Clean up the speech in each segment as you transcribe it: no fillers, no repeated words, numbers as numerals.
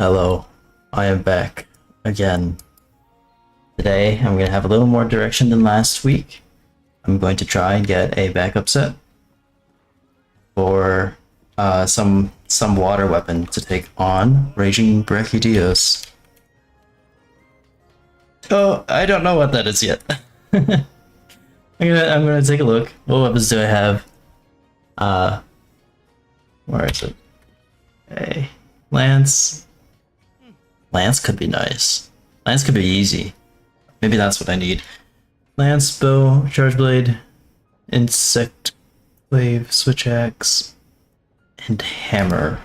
Hello, I am back again. Today, I'm going to have a little more direction than last week. I'm going to try and get a backup set for some water weapon to take on Raging Brachydios. Oh, I don't know what that is yet. I'm gonna take a look. What weapons do I have? Where is it? Hey, Lance. Lance could be nice. Lance could be easy. Maybe that's what I need. Lance, bow, charge blade, insect glaive, switch axe, and hammer.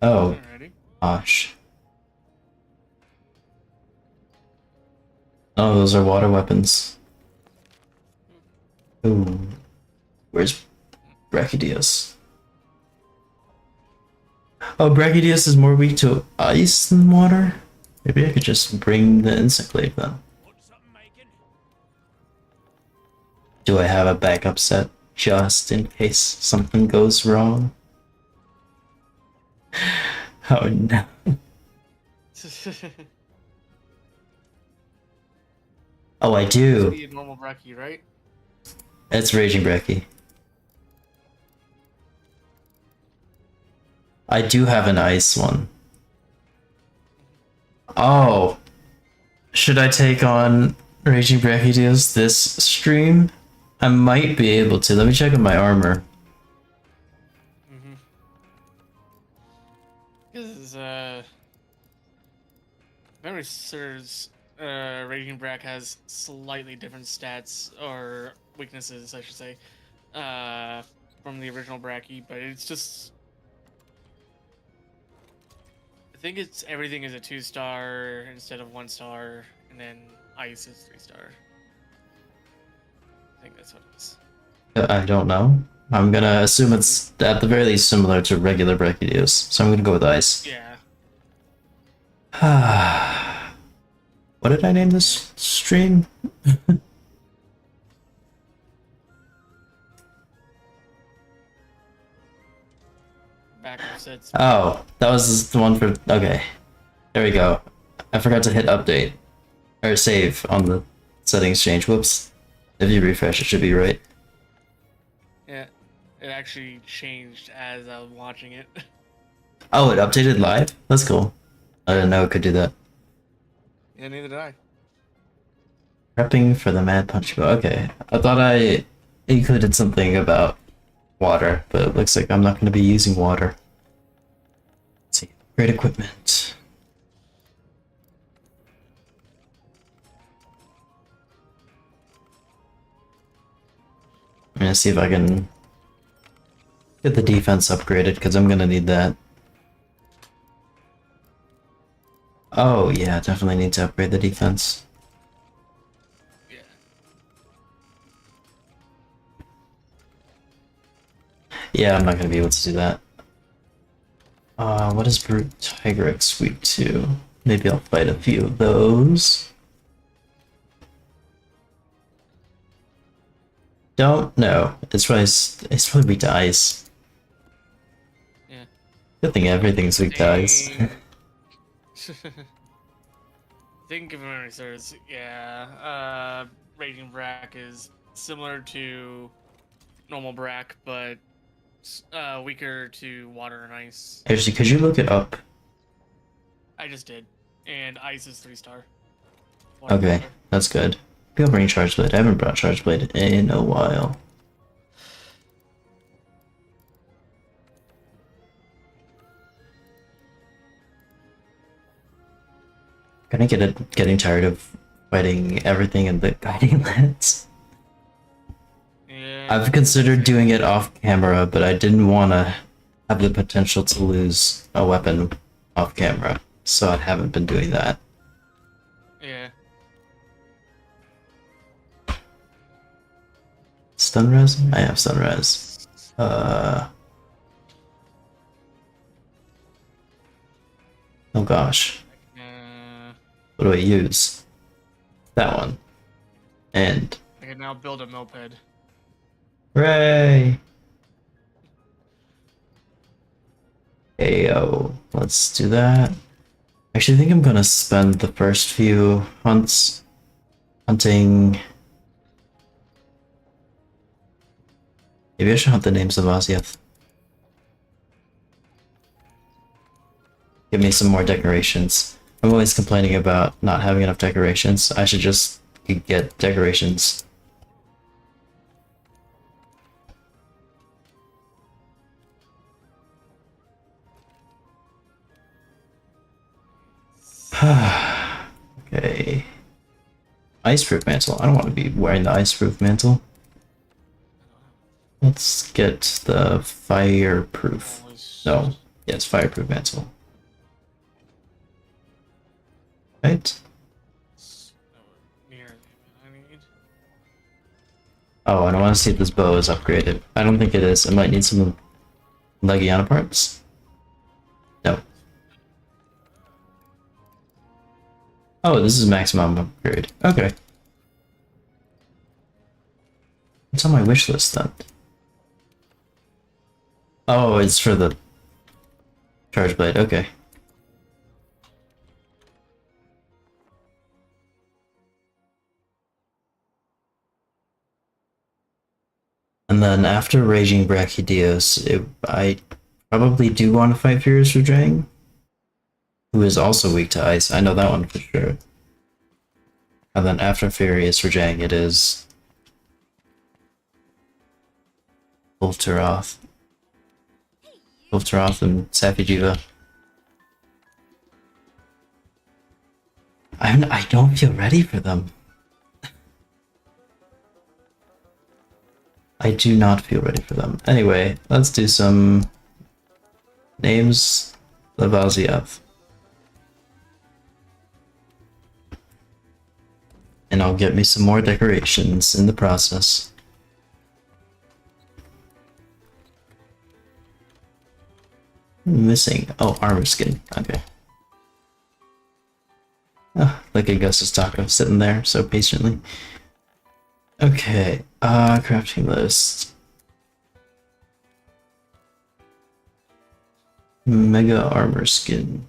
Oh, Alrighty. gosh. Oh, those are water weapons. Ooh. Where's Brachydios? Oh, Brachydios is more weak to ice than water? Maybe I could just bring the insect glaive then. Do I have a backup set just in case something goes wrong? Oh no. Oh, I do. Be a normal Brachy, right? It's Raging Brechy. I do have an ice one. Oh. Should I take on Raging Brachydios this stream? I might be able to. Let me check on my armor. Because, memory serves, Raging Brack has slightly different stats, or weaknesses, I should say, from the original Brachy, but it's just... I think it's everything is a 2-star instead of 1-star, and then Ice is 3-star. I think that's what it is. I don't know. I'm gonna assume it's at the very least similar to regular Brachydios, so I'm gonna go with ice. Yeah. What did I name this stream? Backup sets. Oh, that was the one for... Okay. There we go. I forgot to hit update. Or save on the settings change. Whoops. If you refresh, it should be right. Yeah. It actually changed as I was watching it. Oh, it updated live? That's cool. I didn't know it could do that. Yeah, neither did I. Prepping for the Mad Punch Bow. Okay. I thought I included something about water, but it looks like I'm not going to be using water. Let's see. Great equipment. I'm going to see if I can get the defense upgraded, because I'm going to need that. Oh, yeah, definitely need to upgrade the defense. Yeah. Yeah, I'm not going to be able to do that. What is Brute Tiger X weak to? Maybe I'll fight a few of those. Don't know. It's probably weak to ice. Yeah. Good thing everything's weak to ice. Think of memory serves. Yeah. Raging Brack is similar to normal Brack, but weaker to water and ice. Actually, could you look it up? I just did. And ice is 3-star. Okay, that's good. Maybe I'll bring Charge Blade. I haven't brought Charge Blade in a while. Getting tired of fighting everything in the guiding lance. Yeah. I've considered doing it off camera, but I didn't want to have the potential to lose a weapon off camera, so I haven't been doing that. Yeah. Stun res? I have stun res. Oh gosh. What do I use? That one. And... I can now build a moped. Hooray! Ayo, let's do that. Actually, I think I'm gonna spend the first few hunts hunting. Maybe I should hunt the names of Ozieth. Give me some more decorations. I'm always complaining about not having enough decorations. I should just get decorations. Okay. Iceproof mantle. I don't want to be wearing the iceproof mantle. Let's get the fireproof. No. Yes, fireproof mantle. Right? Oh, and I want to see if this bow is upgraded. I don't think it is. I might need some Legiana parts. No. Oh, this is maximum upgrade. Okay. What's on my wish list then? Oh, it's for the charge blade. Okay. And then after Raging Brachydios, I probably do want to fight Furious Rajang, who is also weak to ice. I know that one for sure. And then after Furious Rajang, it is Volteroth. Volteroth and Safijiva. I don't feel ready for them. I do not feel ready for them. Anyway, let's do some names of Ozieth. And I'll get me some more decorations in the process. Missing. Oh, armor skin. Okay. Oh, like Augustus Taco sitting there so patiently. Okay, crafting list. Mega armor skin.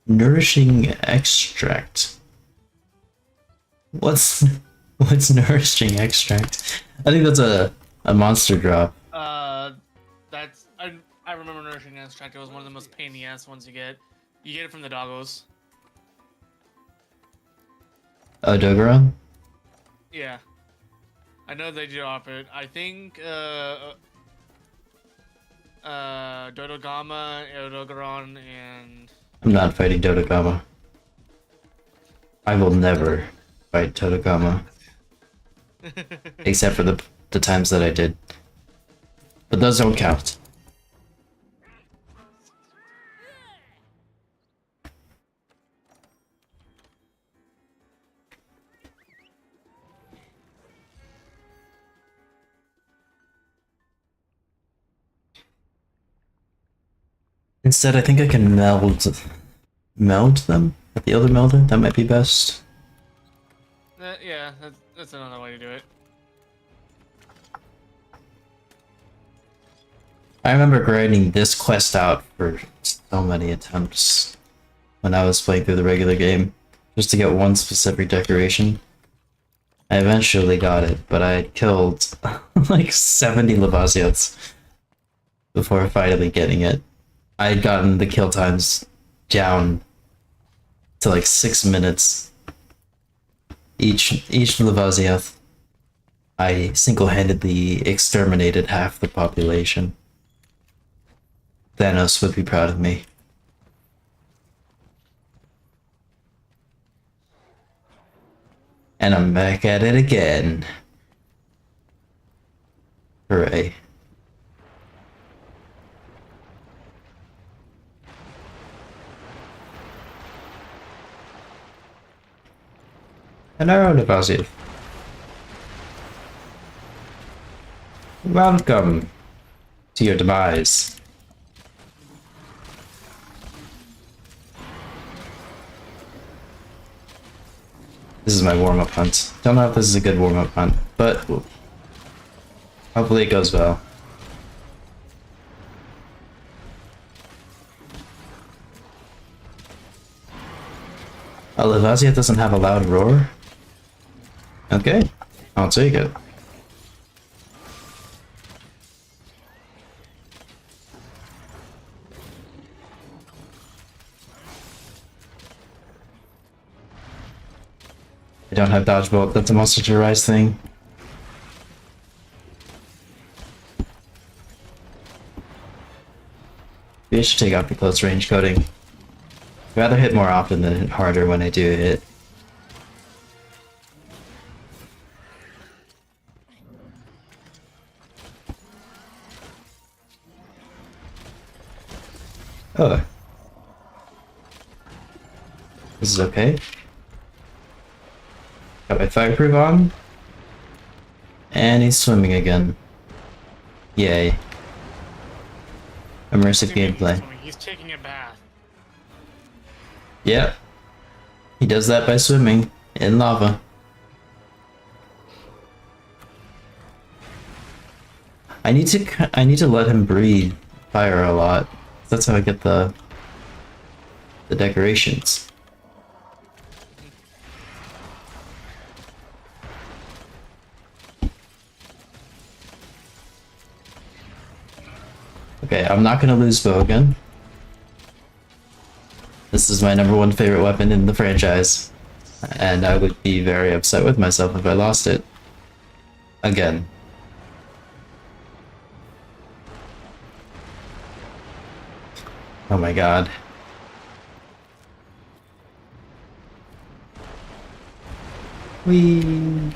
Nourishing extract. What's nourishing extract? I think that's a monster drop. That's I remember nourishing extract. It was one of the most pain in the ass ones you get. You get it from the doggos. Oh, Dogoron? Yeah. I know they do offer it. I think Dodogama, Edogaron, and I'm not fighting Dodogama. I will never fight Dodogama. Except for the times that I did. But those don't count. Instead, I think I can meld them at the other melder. That might be best. yeah, that's another way to do it. I remember grinding this quest out for so many attempts when I was playing through the regular game, just to get one specific decoration. I eventually got it, but I had killed like 70 Lavaziats before finally getting it. I had gotten the kill times down to like 6 minutes each Lavaziath. I single-handedly exterminated half the population. Thanos would be proud of me. And I'm back at it again. Hooray. Hello, Lavaziath. Welcome to your demise. This is my warm-up hunt. Don't know if this is a good warm-up hunt, but hopefully it goes well. Oh, Lavasia doesn't have a loud roar? Okay, I'll take it. I don't have dodge bolt, that's a Monster to Rise thing. Maybe I should take out the close range coating. I'd rather hit more often than hit harder when I do hit. Oh. This is okay. Got my fireproof on. And he's swimming again. Yay. Immersive gameplay. He's taking a bath. Yep. He does that by swimming in lava. I need to let him breathe fire a lot. That's how I get the decorations. Okay, I'm not gonna lose bow again. This is my #1 favorite weapon in the franchise, and I would be very upset with myself if I lost it again. Oh my god. Whee!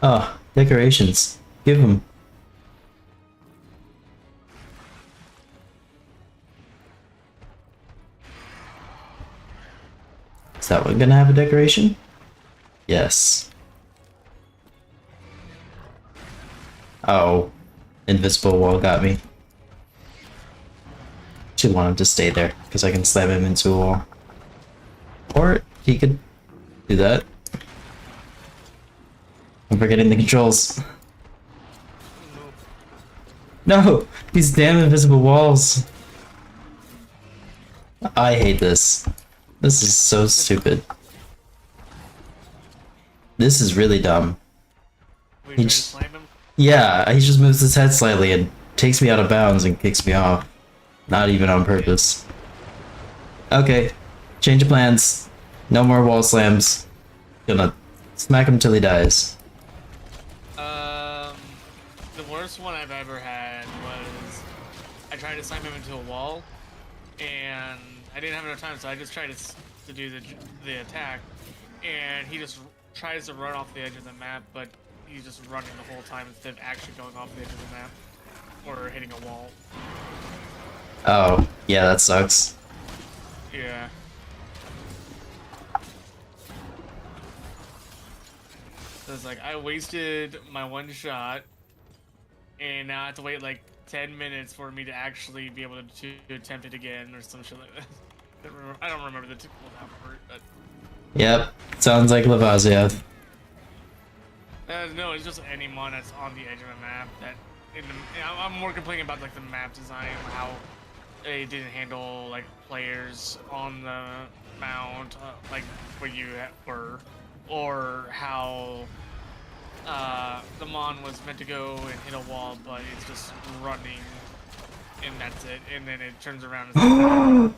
Oh, decorations. Give them. Is that one gonna have a decoration? Yes. Oh, invisible wall got me. Should want him to stay there because I can slam him into a wall. Or he could do that. I'm forgetting the controls. No, these damn invisible walls. I hate this. This is so stupid. This is really dumb. We He trying to just, slam him? yeah, he just moves his head slightly and takes me out of bounds and kicks me off. Not even on purpose. Okay, change of plans. No more wall slams. Gonna smack him till he dies. The worst one I've ever had was I tried to slam him into a wall, and I didn't have enough time, so I just tried to do the attack, and he just tries to run off the edge of the map, but he's just running the whole time instead of actually going off the edge of the map or hitting a wall. Oh, yeah, that sucks. Yeah. So it's like I wasted my one shot, and now I have to wait like 10 minutes for me to actually be able to attempt it again or some shit like that. I don't remember the typical number, but Yep, sounds like Lavasia. no, it's just any mon that's on the edge of a map that. I'm more complaining about like the map design, how they didn't handle like players on the mount, like where you were, or how the mon was meant to go and hit a wall, but it's just running, and that's it, and then it turns around and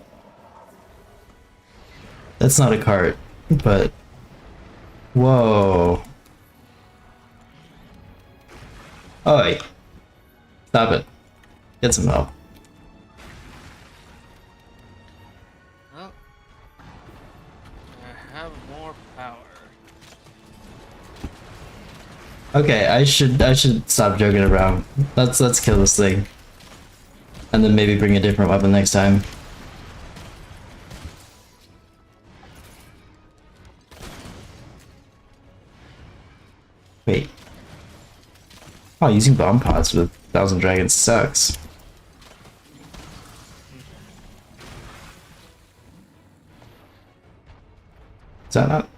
That's not a cart, but... Whoa. Oh, wait. Stop it. Get some help. well, I have more power. Okay, I should stop joking around. Let's kill this thing. And then maybe bring a different weapon next time. Wait. Oh, using bomb pods with 1,000 Dragons sucks. Is that not?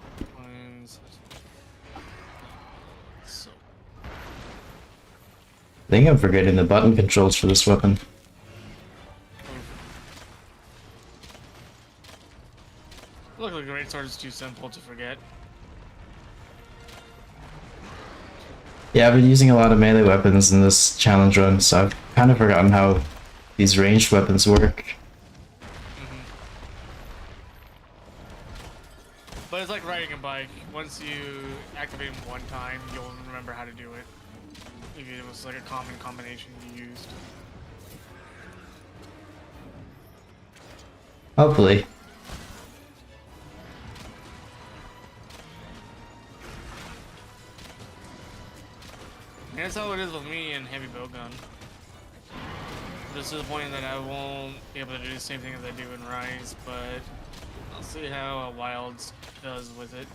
So, I think I'm forgetting the button controls for this weapon. Luckily, greatsword is too simple to forget. Yeah, I've been using a lot of melee weapons in this challenge run, so I've kind of forgotten how these ranged weapons work. But it's like riding a bike. Once you activate them one time, you'll remember how to do it. If it was like a common combination you used. Hopefully. And that's how it is with me and heavy bowgun. Just to the point that I won't be able to do the same thing as I do in Rise, but I'll see how Wilds does with it.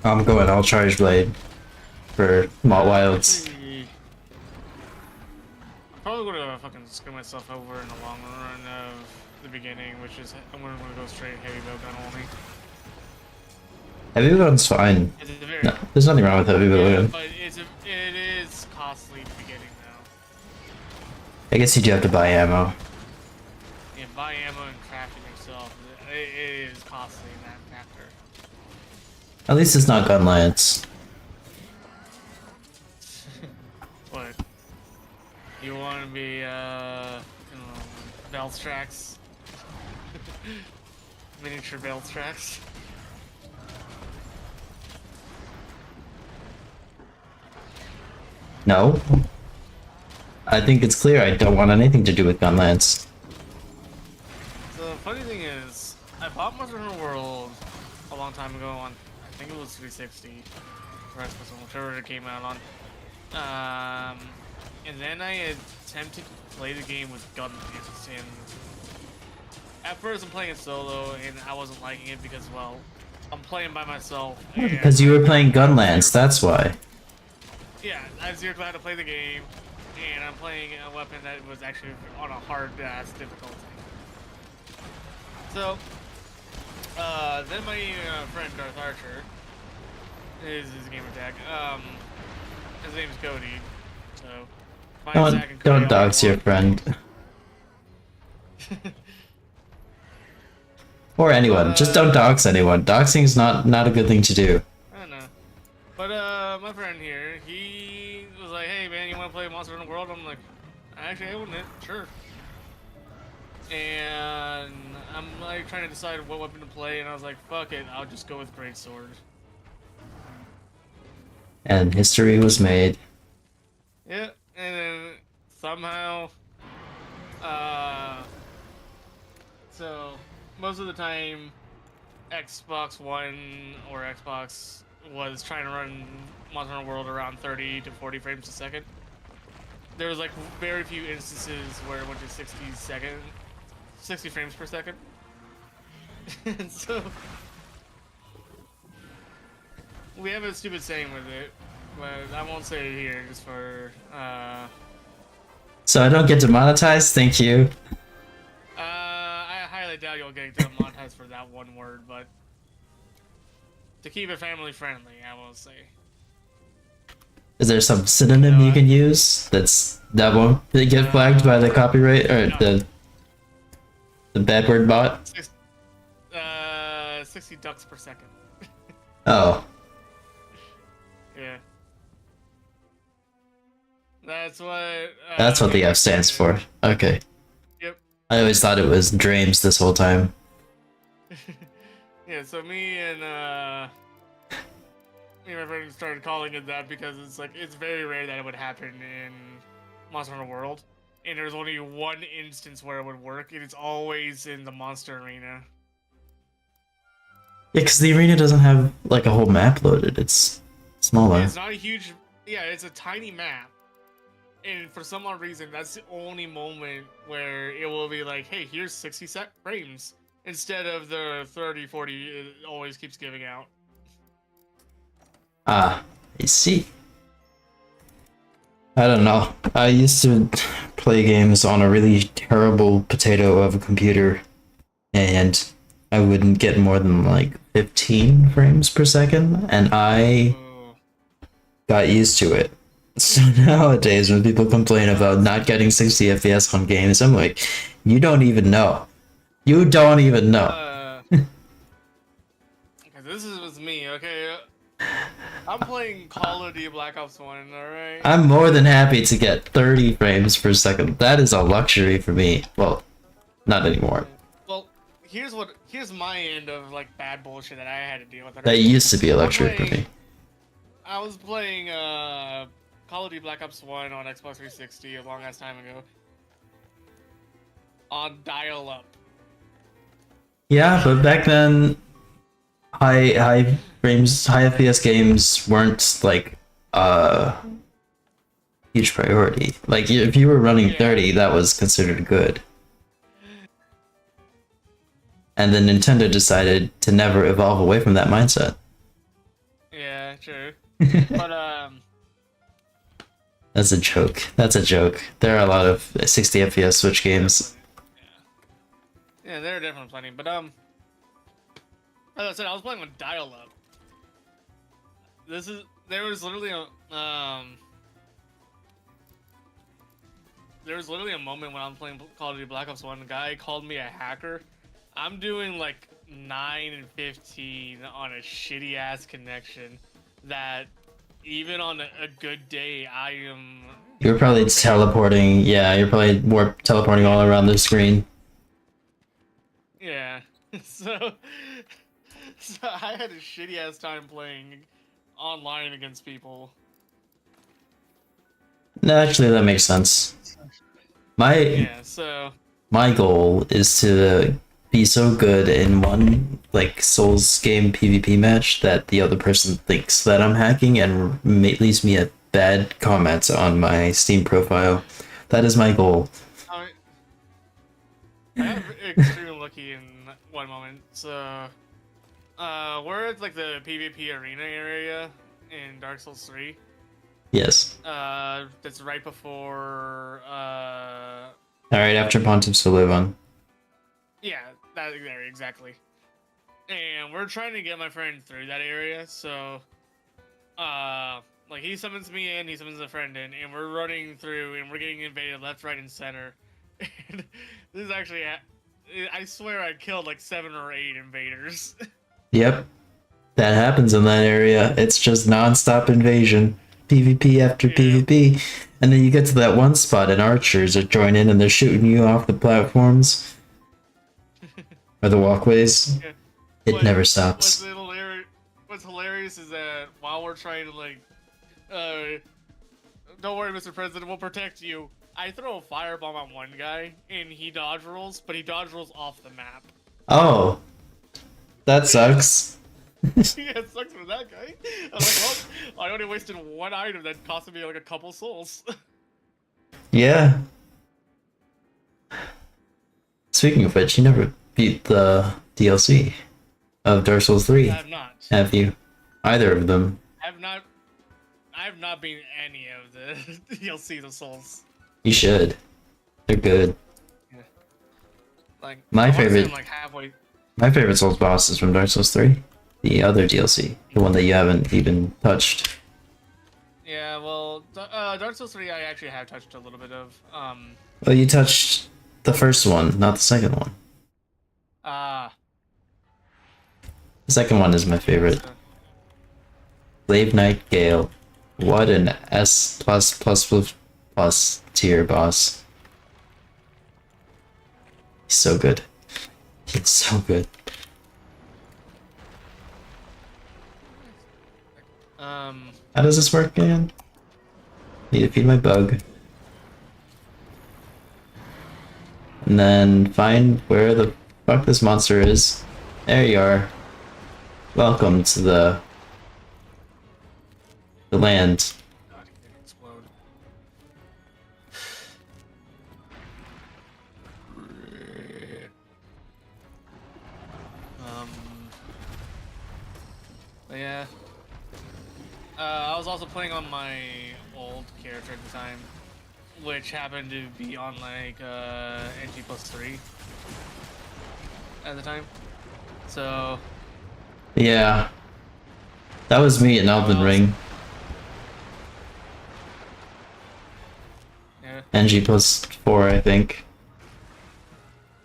I'm going all charge blade for Wilds. I'm probably gonna fucking screw myself over in the long run of the beginning, which is I'm gonna go straight heavy bowgun only. Heavy gun's fine. It's a very, No, there's nothing wrong with heavy gun. but it is costly at the beginning though. I guess you do have to buy ammo. Yeah, buy ammo and craft it yourself. It is costly in that factor. At least it's not gun lance. What? You want to be, you know, Velstrax? Miniature Velstrax? No. I think it's clear I don't want anything to do with gun lance. So the funny thing is, I bought Monster Hunter World a long time ago on, I think it was 360, or Xbox One, whichever it came out on. And then I attempted to play the game with gun lance, and at first I'm playing it solo, and I wasn't liking it because, well, I'm playing by myself. Because you were playing gun lance, that's why. Yeah, I zeroed how to play the game, and I'm playing a weapon that was actually on a hard-ass difficulty. So, then my friend Darth Archer, is his gamer tag, his name's Cody, so... Don't dox your friend. Or anyone, just don't dox anyone. Doxing's not a good thing to do. I don't know. But, my friend here, he was like, hey man, you wanna play Monster Hunter World? I'm like, actually I wouldn't, sure. And I'm like trying to decide what weapon to play, and I was like, fuck it, I'll just go with Greatsword. And history was made. Yeah, and then somehow, so most of the time, Xbox One or Xbox was trying to run Monster Hunter World around 30 to 40 frames a second. There was like very few instances where it went to 60 frames per second. And so we have a stupid saying with it, but I won't say it here just for So I don't get demonetized? Thank you. I highly doubt you'll get demonetized for that one word, but to keep it family friendly, I will say. Is there some synonym you can use that won't get flagged by the copyright or no. the bad word bot? 60 ducks per second. Oh. Yeah. That's what. That's what the F stands for. Okay. Yep. I always thought it was Drames this whole time. Yeah, so me and my friend started calling it that because it's very rare that it would happen in Monster Hunter World, and there's only one instance where it would work, and it's always in the monster arena. Yeah, because the arena doesn't have like a whole map loaded. It's smaller. It's not a huge. Yeah, it's a tiny map, and for some odd reason, that's the only moment where it will be like, hey, here's 60 frames instead of the 30, 40 it always keeps giving out. Ah, I see. I don't know. I used to play games on a really terrible potato of a computer, and I wouldn't get more than like 15 frames per second, and I got used to it. So nowadays, when people complain about not getting 60 FPS on games, I'm like, you don't even know. You don't even know. this was me, okay? I'm playing Call of Duty Black Ops 1, alright? I'm more than happy to get 30 frames per second. That is a luxury for me. Well, not anymore. Well, here's my end of like bad bullshit that I had to deal with. That used to be a luxury for me. I was playing Call of Duty Black Ops 1 on Xbox 360 a long ass time ago. On dial-up. Yeah, but back then, high frames, high FPS games weren't like huge priority. Like if you were running 30, that was considered good. And then Nintendo decided to never evolve away from that mindset. Yeah, true. But That's a joke. That's a joke. There are a lot of 60 FPS Switch games. Yeah, there are definitely plenty. But as I said, I was playing with dial-up. There was literally a moment when I'm playing Call of Duty Black Ops 1. A guy called me a hacker. I'm doing like 9 and 15 on a shitty ass connection. That even on a good day, I am. You're probably teleporting. Yeah, you're probably more teleporting all around the screen. Yeah. So I had a shitty ass time playing online against people. No, actually, that makes sense. My goal is to be so good in one like Souls game PvP match that the other person thinks that I'm hacking and leaves me a bad comment on my Steam profile. That is my goal. I got extremely lucky in one moment. So, we're at like the PvP arena area in Dark Souls 3. Yes. That's right before. All right, after Pontiffs to live on. Yeah, that area exactly. And we're trying to get my friend through that area, so like he summons me in, he summons a friend in, and we're running through, and we're getting invaded left, right, and center. And this is actually, I swear I killed like 7 or 8 invaders. Yep, that happens in that area. It's just non-stop invasion, PvP after PvP, and then you get to that one spot, and archers are join in, and they're shooting you off the platforms or the walkways. Yeah. It never stops. What's hilarious is that while we're trying to like, don't worry, Mr. President, we'll protect you. I throw a firebomb on one guy, and he dodge rolls, but he dodge rolls off the map. Oh, that sucks. Yeah, it sucks for that guy. I'm like, well, I only wasted one item that costed me like a couple souls. Yeah. Speaking of which, you never beat the DLC of Dark Souls 3. I have not. Have you? Either of them? I have not beaten any of the DLCs of Souls. You should. They're good. Yeah. Like My favorite. Like halfway. My favorite Souls boss is from Dark Souls 3. The other DLC, the one that you haven't even touched. Yeah, well, Dark Souls 3 I actually have touched a little bit of. Well, you touched the first one, not the second one. The second one is my favorite. Slave Knight Gale. What an S+++ tier boss. He's so good. He's so good. How does this work again? Need to feed my bug. And then find where the fuck this monster is. There you are. Welcome to the land. God, he didn't explode. But yeah. I was also playing on my old character at the time, which happened to be on like NG+3 at the time. So Yeah. That was me in Elden Ring. yeah. NG+4, I think.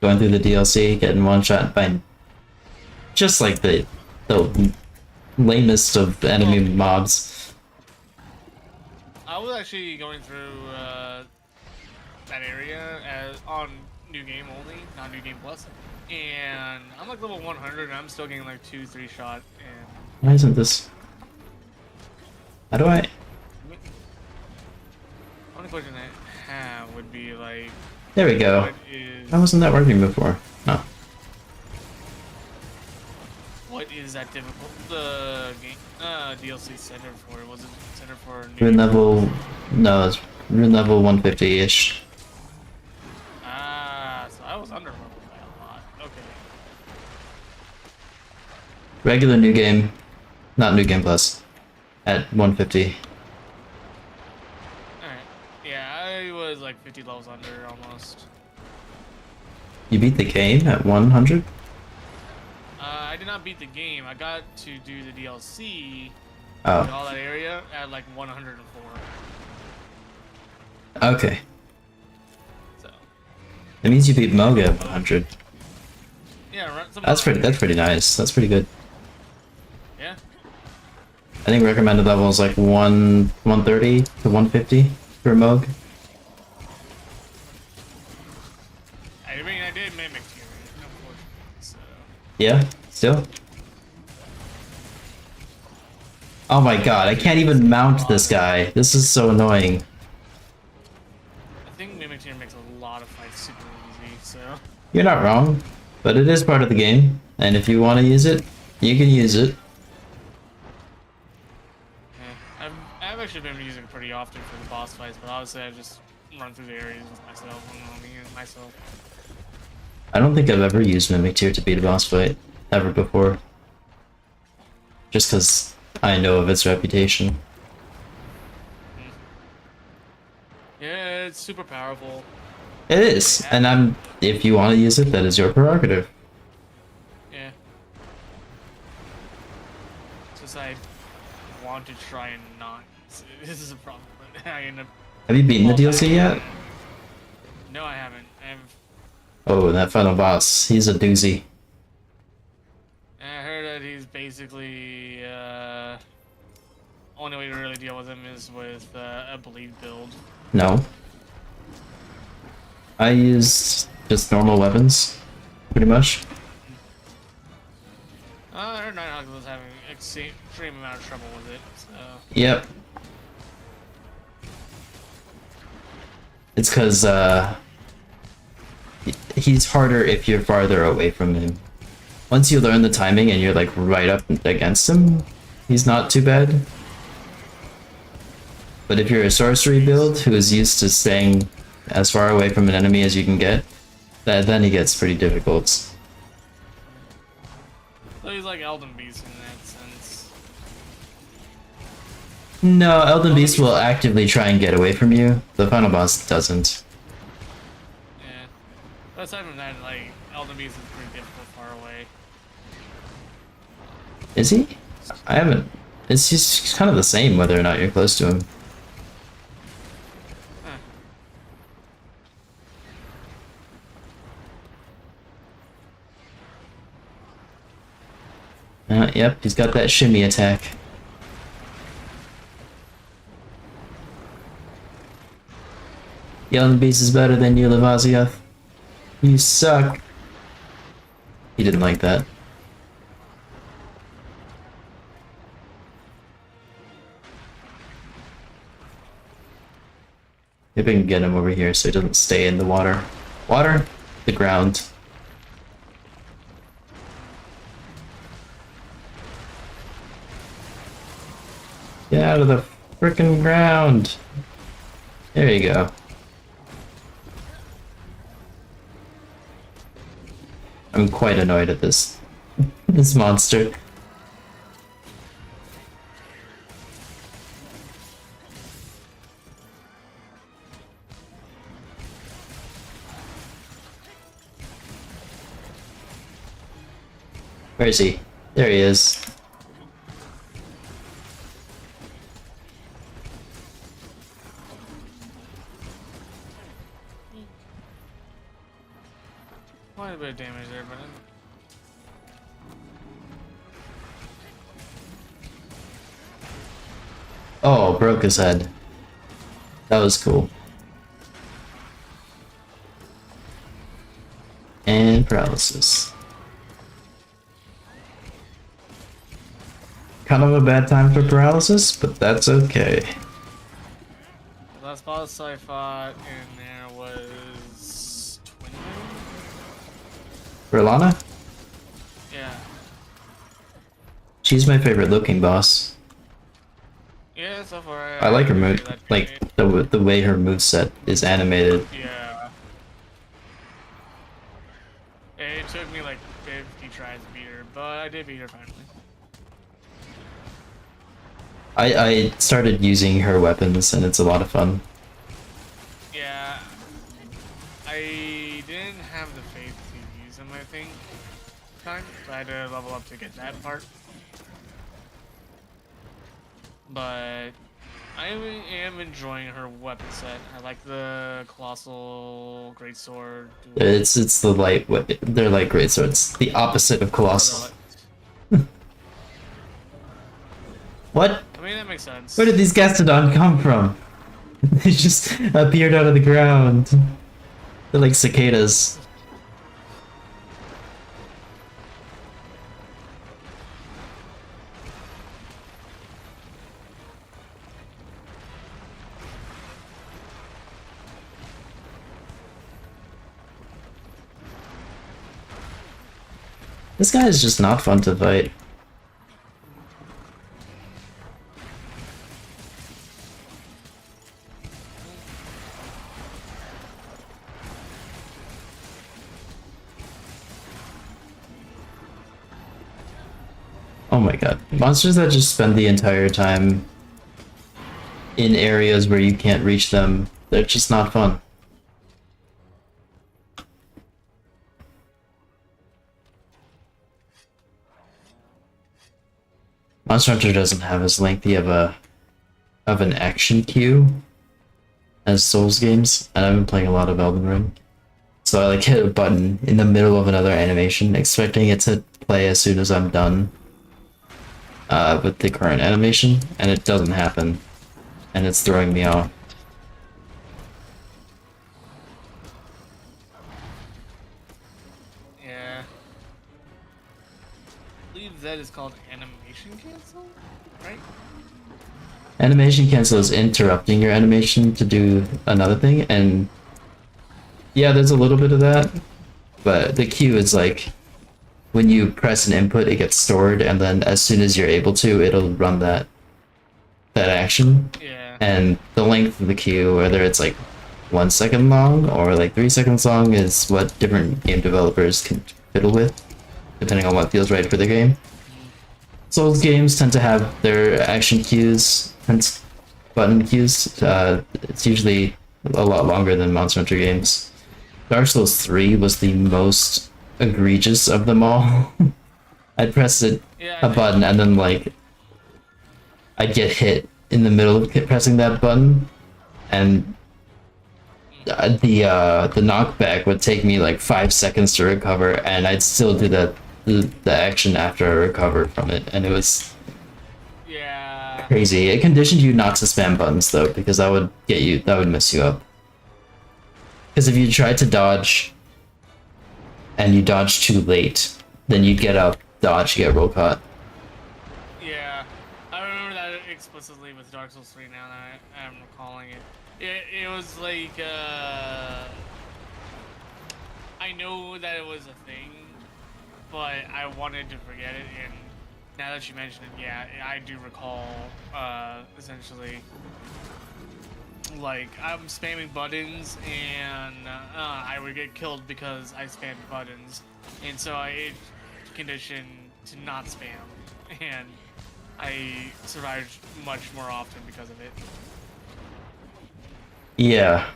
Going through the DLC, getting one shot by just like the the lamest of enemy mobs. I was actually going through that area on New Game only, not New Game Plus, and I'm like level 100, and I'm still getting like 2-3 shot. And Why isn't this? How do I? only question I have would be like, There we go. what is How wasn't that working before? Oh. what is that difficult? The game DLC centered for? Was it centered for New Rune Game? level. No, it's rune level 150-ish. Ah, so I was under leveled by a lot. Okay. Regular new game. Not new game plus. At 150. Alright. Yeah, I was like 50 levels under almost. You beat the game at 100? I did not beat the game. I got to do the DLC in Oh. all that area at like 104. Okay. So That means you beat Moga at 100. yeah, something That's around pretty nice. That's pretty good. there. Yeah. I think recommended level is like 130 to 150 for Moog. I mean, I did mimic here, unfortunately. So Yeah, still. Oh my god, I can't even mount this guy. This is so annoying. I think mimic here makes a lot of fights super easy. So You're not wrong, but it is part of the game, and if you want to use it, you can use it. yeah, I've actually been using it pretty often for the boss fights, but obviously I just run through the areas with myself and myself. I don't think I've ever used Mimic Tier to beat a boss fight, ever before. Just because I know of its reputation. Yeah, it's super powerful. It is, and if you want to use it, that is your prerogative. Yeah. It's just I want to try and not. This is a problem, but I end up. Have you beaten the fall DLC back. yet? No, I haven't. Oh, that final boss, he's a doozy. I heard that he's basically only way to really deal with him is with a bleed build. No. I used just normal weapons, pretty much. I heard Nighthawk was having extreme amount of trouble with it. So Yep. It's because, he's harder if you're farther away from him. Once you learn the timing and you're like right up against him, he's not too bad. But if you're a sorcery build who is used to staying as far away from an enemy as you can get, then he gets pretty difficult. So he's like Elden Beast in that sense. No, Elden Beast will actively try and get away from you. The final boss doesn't. Yeah. But aside from that, like Elden Beast is pretty difficult far away. Is he? I haven't. It's just kind of the same whether or not you're close to him. Yep, he's got that shimmy attack. Yelling Beast is better than you, Lavasioth. You suck. He didn't like that. Maybe I can get him over here so he doesn't stay in the water. Water? The ground. Get out of the frickin' ground. There you go. I'm quite annoyed at this monster. Where is he? There he is. Quite a bit of damage there, but Oh, broke his head. That was cool. And paralysis. Kind of a bad time for paralysis, but that's okay. The last boss I fought in there was 20. For Lana? Yeah. She's my favorite looking boss. Yeah, so far I like her really move, that like great. the way her moveset is animated. Yeah. It took me like 50 tries to beat her, but I did beat her finally. I started using her weapons and it's a lot of fun. Yeah. I didn't have the faith to use them, I think, time. So I had to level up to get that part. But I am enjoying her weapon set. I like the colossal greatsword. It's the light, they're like great swords. The opposite of colossal. What? I mean, that makes sense. Where did these Gastrodon come from? They just appeared out of the ground. They're like cicadas. This guy is just not fun to fight. Oh my god. Monsters that just spend the entire time in areas where you can't reach them, they're just not fun. Monster Hunter doesn't have as lengthy of an action queue as Souls games, and I've been playing a lot of Elden Ring. So I like hit a button in the middle of another animation, expecting it to play as soon as I'm done with the current animation, and it doesn't happen, and it's throwing me off. Yeah. I believe that is called animation cancel, right? Animation cancel is interrupting your animation to do another thing, and yeah, there's a little bit of that, but the queue is like, when you press an input, it gets stored, and then as soon as you're able to, it'll run that action. Yeah. And the length of the queue, whether it's like 1 second long or like 3 seconds long, is what different game developers can fiddle with, depending on what feels right for the game. Souls games tend to have their action queues, hence button queues. It's usually a lot longer than Monster Hunter games. Dark Souls 3 was the most egregious of them all. I'd press a button and then like I'd get hit in the middle of pressing that button, and the knockback would take me like 5 seconds to recover, and I'd still do the action after I recovered from it, and it was crazy. It conditioned you not to spam buttons though, because that would mess you up. Because if you tried to dodge and you dodge too late, then you'd get up, dodge, you get roll caught. Yeah, I remember that explicitly with Dark Souls 3 now that I'm recalling it. It was like, I know that it was a thing, but I wanted to forget it, and now that you mention it, yeah, I do recall, essentially, like, I'm spamming buttons, and I would get killed because I spammed buttons, and so I conditioned to not spam, and I survived much more often because of it. Yeah.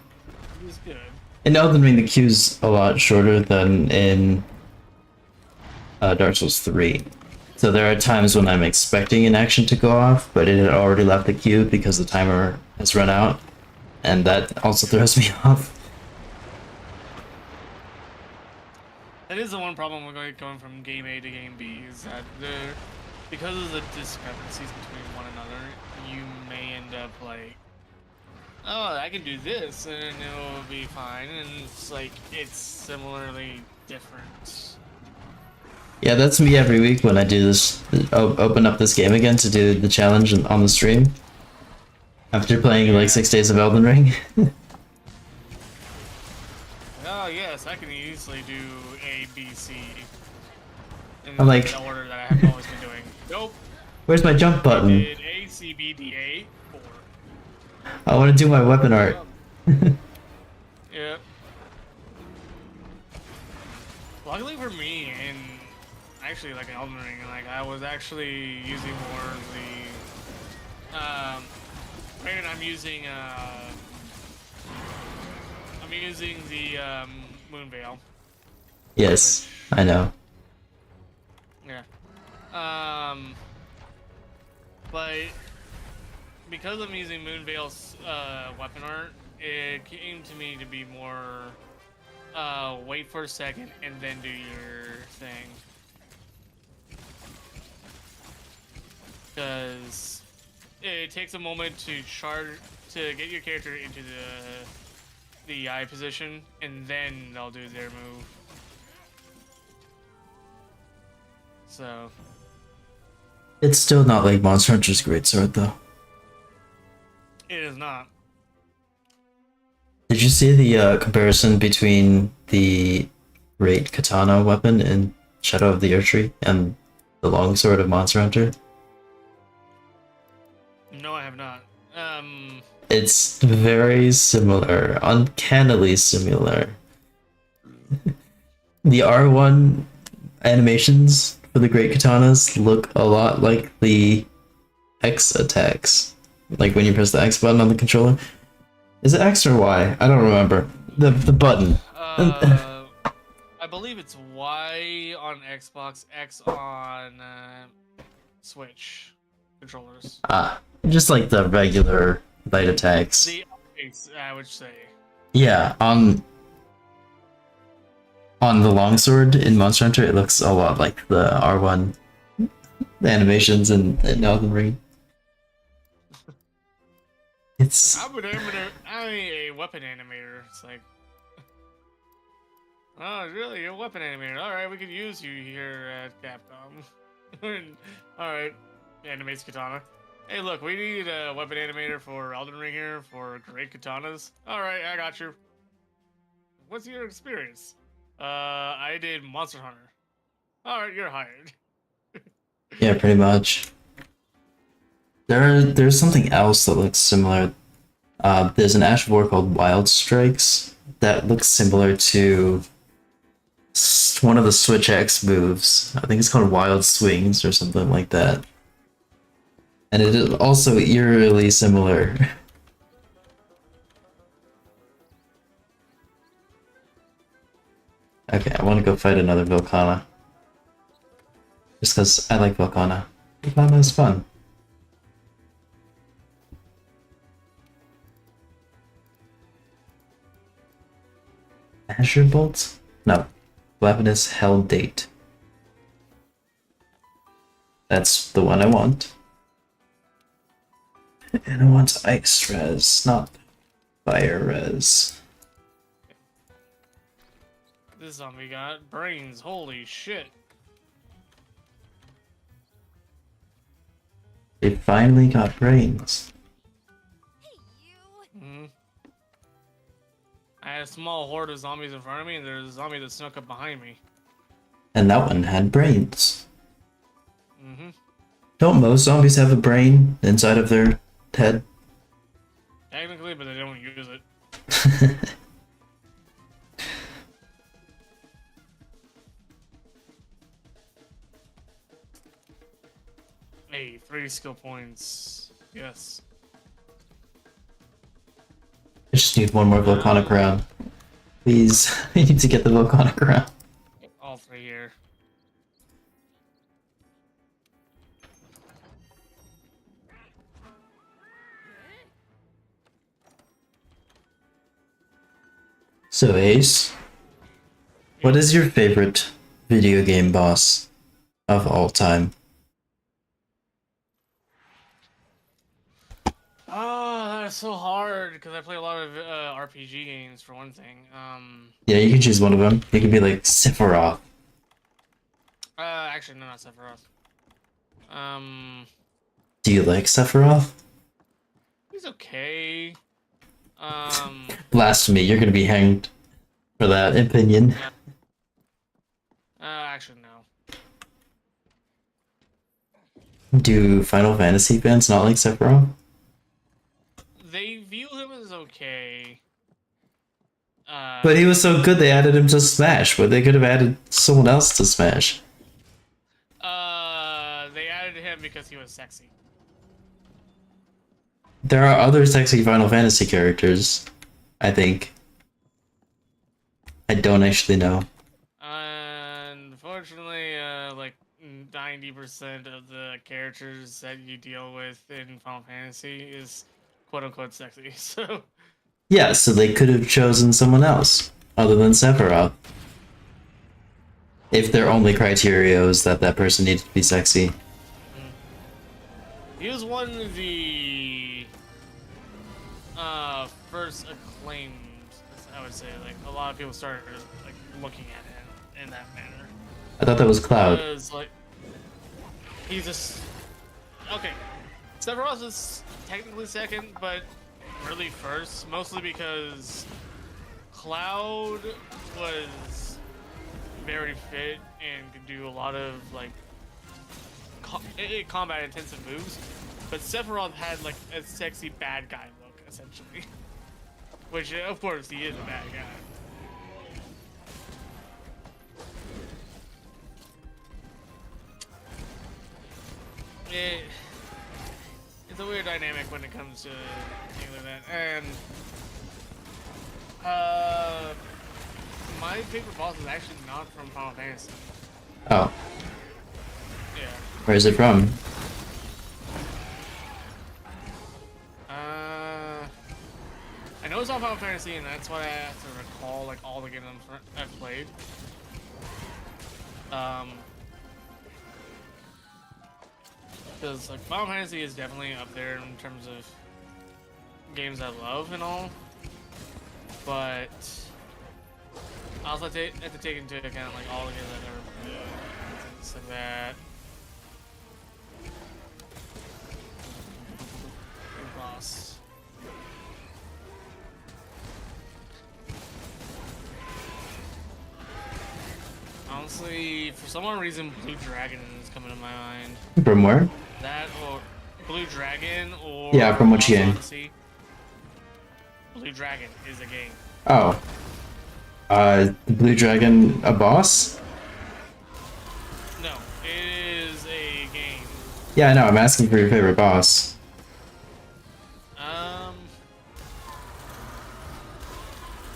It was good. In Elden Ring, the queue's a lot shorter than in Dark Souls 3. So there are times when I'm expecting an action to go off, but it had already left the queue because the timer has run out, and that also throws me off. That is the one problem with going from game A to game B, is that because of the discrepancies between one another, you may end end up like, oh, I can do this and it'll be fine, and it's like it's similarly different. Yeah, that's me every week when I do this. Open up this game again to do the challenge on the stream. After playing like 6 days of Elden Ring. Oh yes, I can easily do A, B, C. In I'm like, the order that I have always been doing. Nope. where's my jump I button? did A, C, B, D, A, 4. I want to do my weapon art. Yep. Luckily for me, and actually like Elden Ring, like I was actually using more of the granted I'm using the Moon Veil. Yes, I know. Yeah. But because I'm using Moon Veil's weapon art, it came to me to be more wait for a second and then do your thing. Because it takes a moment to get your character into the eye position, and then they'll do their move. So It's still not like Monster Hunter's Greatsword though. it is not. Did you see the comparison between the Great Katana weapon in Shadow of the Erdtree and the longsword of Monster Hunter? No, I have not. It's very similar, uncannily similar. The R1 animations for the Great Katanas look a lot like the X attacks. Like when you press the X button on the controller. Is it X or Y? I don't remember. The button. I believe it's Y on Xbox, X on Switch controllers. Just like the regular light attacks. The I would say. Yeah, on the longsword in Monster Hunter, it looks a lot like the R1 animations in Elden Ring. It's I'm a weapon animator. It's like, oh, really? You're a weapon animator? All right, we could use you here at Capcom. All right, animates katana. Hey, look, we need a weapon animator for Elden Ring here for great katanas. All right, I got you. What's your experience? I did Monster Hunter. All right, you're hired. yeah, pretty much. There's something else that looks similar. There's an Ash of War called Wild Strikes that looks similar to one of the Switch X moves. I think it's called Wild Swings or something like that. And it is also eerily similar. Okay, I want to go fight another Volcana. Just because I like Volcana. Volcana is fun. Azure Bolt? No. Weapon is Hell Date. That's the one I want. And I want Ice Res, not Fire Res. This zombie got brains. Holy shit. They finally got brains. Mm-hmm. I had a small horde of zombies in front of me, and there's a zombie that snuck up behind me. And that one had brains. Mm-hmm. Don't most zombies have a brain inside of their head? Technically, but they don't use it. Hey, 3 skill points. Yes. I just need one more Volcanic round. Please, I need to get the Volcanic round. All 3 here. So Ace, what is your favorite video game boss of all time? It's so hard because I play a lot of RPG games for one thing. Yeah, you can choose one of them. It could be like Sephiroth. Actually, no, not Sephiroth. Do you like Sephiroth? He's okay. Blasphemy, you're gonna be hanged for that opinion. Actually, no. Do Final Fantasy fans not like Sephiroth? They view him as okay. But he was so good they added him to Smash, but they could have added someone else to Smash. They added him because he was sexy. There are other sexy Final Fantasy characters, I think. I don't actually know. Unfortunately, like 90% of the characters that you deal with in Final Fantasy is quote unquote sexy, so. Yeah, so they could have chosen someone else other than Sephiroth. If their only criteria was that that person needed to be sexy. He was one of the first acclaimed, I would say. Like, a lot of people started like looking at him in that manner. I thought that was Cloud. Because, like, he's just... Okay, Sephiroth is technically second, but really first, mostly because Cloud was very fit and could do a lot of, like, combat intensive moves, but Sephiroth had like a sexy bad guy look essentially, which of course he is a bad guy. It's a weird dynamic when it comes to things like that, and my favorite boss is actually not from Final Fantasy. Oh. Yeah. Where is it from? I know it's on Final Fantasy, and that's why I have to recall like all the games I've played. Because like Final Fantasy is definitely up there in terms of games I love and all, but I also have to take into account like all the games I've never played, things like that. Boss. Honestly, for some reason, Blue Dragon is coming to my mind. From where? That or Blue Dragon or Yeah, from which game? Odyssey. Blue Dragon is a game. Oh. Blue Dragon a boss? No, it is a game. Yeah, I know, I'm asking for your favorite boss.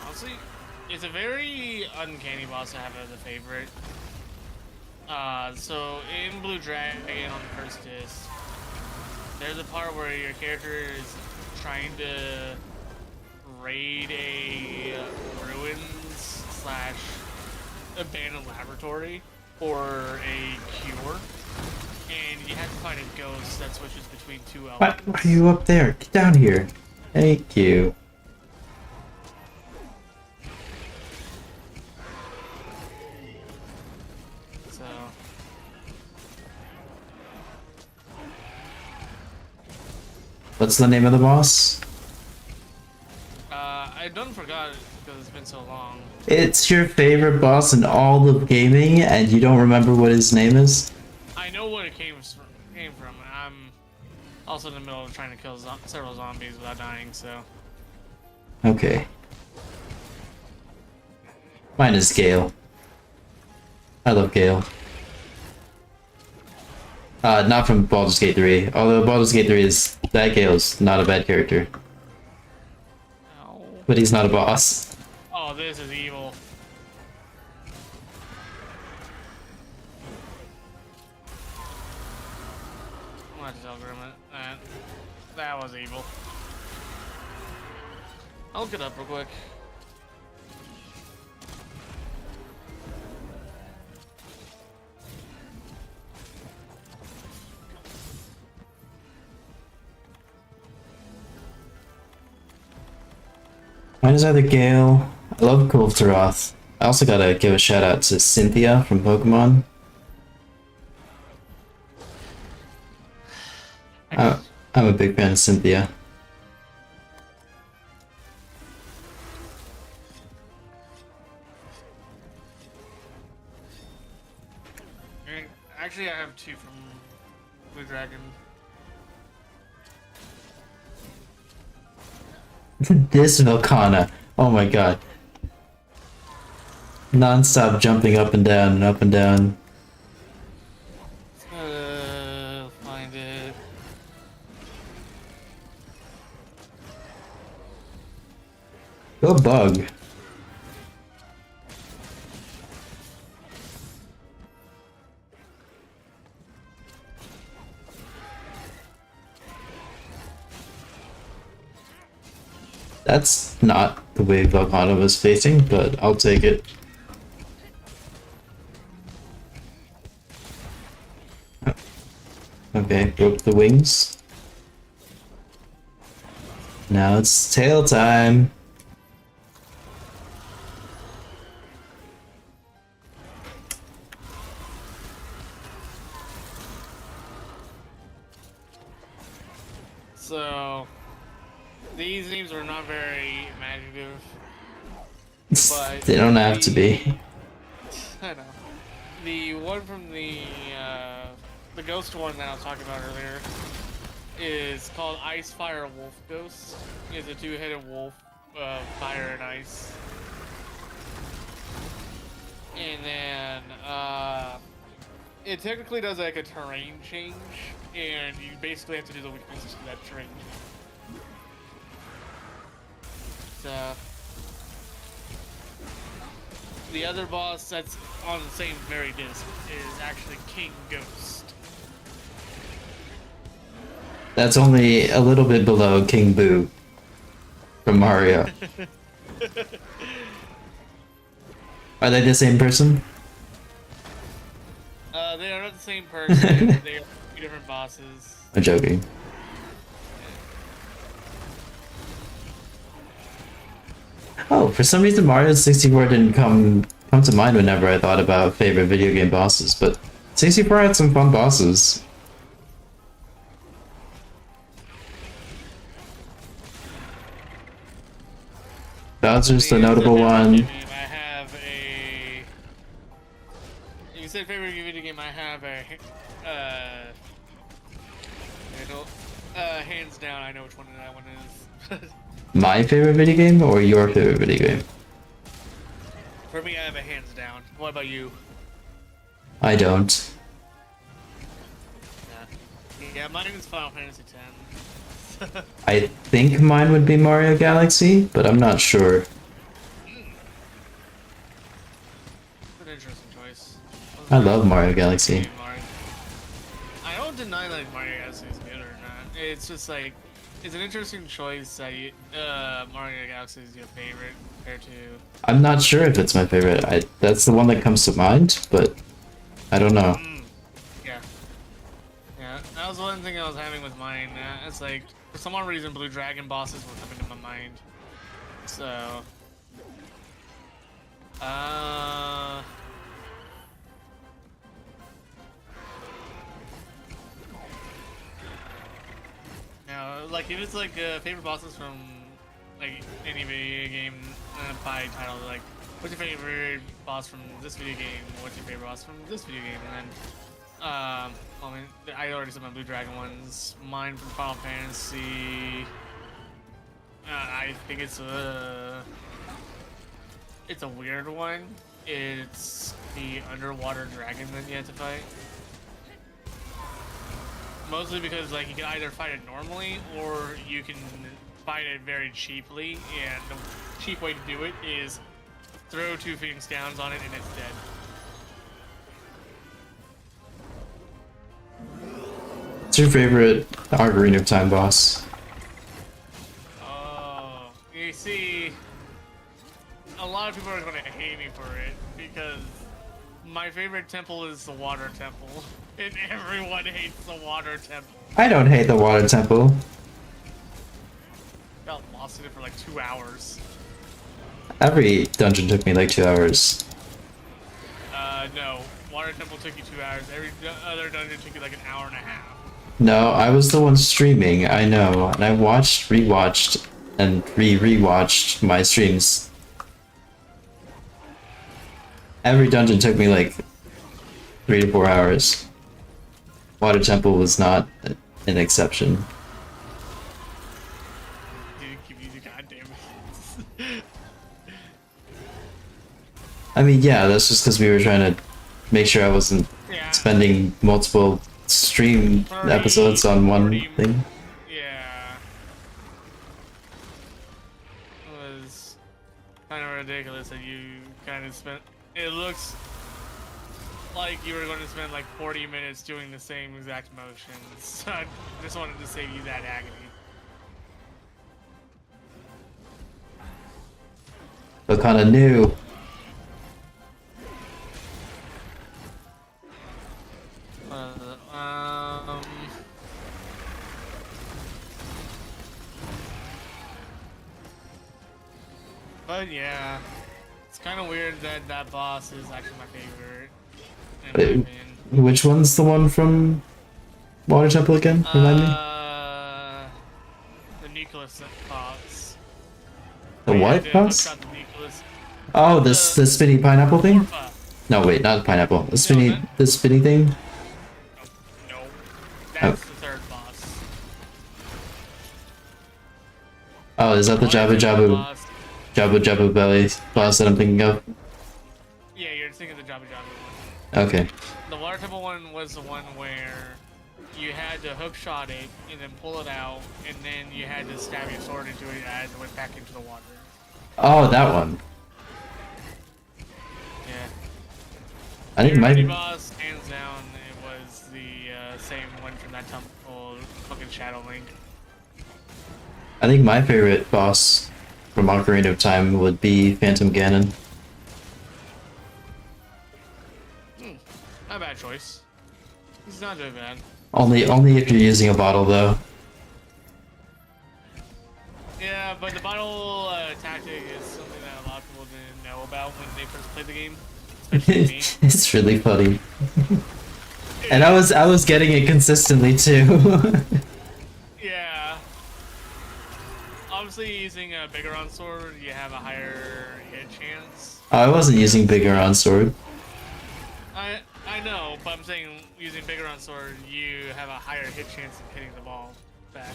Honestly, it's a very uncanny boss to have as a favorite. So in Blue Dragon on the first disc, there's a part where your character is trying to raid a ruins / abandoned laboratory for a cure, and you have to find a ghost that switches between two elements. Why are you up there? Get down here. Thank you. So What's the name of the boss? I done forgot it because it's been so long. It's your favorite boss in all of gaming, and you don't remember what his name is? I know what it came from. I'm also in the middle of trying to kill several zombies without dying, so. Okay. Mine is Gale. I love Gale. Not from Baldur's Gate 3. Although Baldur's Gate 3 is... That Gale's not a bad character. Ow. But he's not a boss. Oh, this is evil. I'm gonna have to tell Grim that was evil. I'll look it up real quick. Mine is either Gale. I love Kultaroth. I also gotta give a shout out to Cynthia from Pokemon. I got I'm a big fan of Cynthia. Actually, I have 2 from Blue Dragon. This Velkhana. Oh my god. Non-stop jumping up and down and up and down. Find it. Go bug. That's not the way Velkhana was facing, but I'll take it. Okay, broke the wings. Now it's tail time. So, these names are not very imaginative, but They don't have to be. I know. The one from the ghost one that I was talking about earlier is called Ice Fire Wolf Ghost. It's a 2-headed wolf, fire and ice. And then it technically does like a terrain change, and you basically have to do the weaknesses to that terrain. So the other boss that's on the same very disc is actually King Ghost. That's only a little bit below King Boo from Mario. Are they the same person? They are not the same person. They are 2 different bosses. I'm joking. Oh, for some reason Mario 64 didn't come to mind whenever I thought about favorite video game bosses, but 64 had some fun bosses. Bowser's the notable one. I have a. You said favorite video game. I have a. Hands down, I know which one that one is. My favorite video game or your favorite video game? For me, I have a hands down. What about you? I don't. Yeah, mine is Final Fantasy X. I think mine would be Mario Galaxy, but I'm not sure. It's an interesting choice. I love Mario Galaxy. I don't deny that Mario Galaxy is good or not. It's just like, it's an interesting choice that Mario Galaxy is your favorite compared to. I'm not sure if it's my favorite. That's the one that comes to mind, but I don't know. Yeah. Yeah, that was one thing I was having with mine. It's like, for some odd reason, Blue Dragon bosses were coming to my mind. So. Now, like, if it's like favorite bosses from like any video game by title, like, what's your favorite boss from this video game? What's your favorite boss from this video game? And then, I mean, I already said my Blue Dragon ones. Mine from Final Fantasy. I think it's a weird one. It's the underwater dragon that you have to fight. Mostly because, like, you can either fight it normally or you can fight it very cheaply, and the cheap way to do it is throw 2 Phoenix Downs on it and it's dead. What's your favorite Ocarina of Time boss? Oh, you see, a lot of people are going to hate me for it because my favorite temple is the water temple, and everyone hates the water temple. I don't hate the Water Temple. Got lost in it for like 2 hours. Every dungeon took me like 2 hours. No. Water Temple took you 2 hours. Every other dungeon took you like an hour and a half. No, I was the one streaming, I know. And I watched, rewatched, and rewatched my streams. Every dungeon took me like 3 to 4 hours. Water Temple was not an exception. Didn't give you the goddamn. I mean, yeah, that's just because we were trying to make sure I wasn't Yeah. spending multiple stream episodes on one 30 thing. Yeah. It was kind of ridiculous that you kind of spent. It looks like you were going to spend like 40 minutes doing the same exact motions. So I just wanted to save you that agony. But kind of new. But yeah, it's kind of weird that that boss is actually my favorite. In my Wait, opinion. which one's the one from Water Temple again? Remind me. The nucleus boss. The You had what to boss? hook up the nucleus. Oh, the spinny pineapple thing? Orpha. No, wait, not the pineapple. The that- spinny thing? No, that's the third boss. Oh, is that the Water Jabu Temple Jabu boss- Jabu Belly boss that I'm thinking of? Yeah, you're thinking of the Jabu Jabu one. Okay. The Water Temple one was the one where you had to hook shot it and then pull it out, and then you had to stab your sword into it as it went back into the water. Oh, that one. Yeah. I think Your mini my boss, hands down, it was the same one from that temple, fucking Shadow Link. favorite boss from Ocarina of Time would be Phantom Ganon. Not a bad choice. He's not doing bad. Only if you're using a bottle though. Yeah, but the bottle tactic is something that a lot of people didn't know about when they first played the game. Especially me. It's really funny. And I was getting it consistently too. Yeah. Obviously, using a Bigoron sword, you have a higher hit chance. I wasn't using Bigoron sword. I know, but I'm saying using Bigoron sword, you have a higher hit chance of hitting the ball back.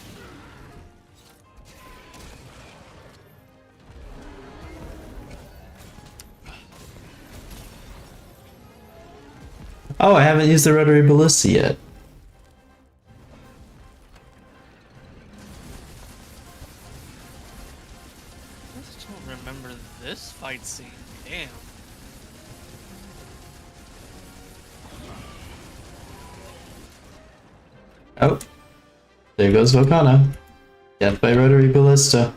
Oh, I haven't used the rotary ballista yet. I just don't remember this fight scene. Damn. Oh, there goes Volcana. Death by rotary ballista.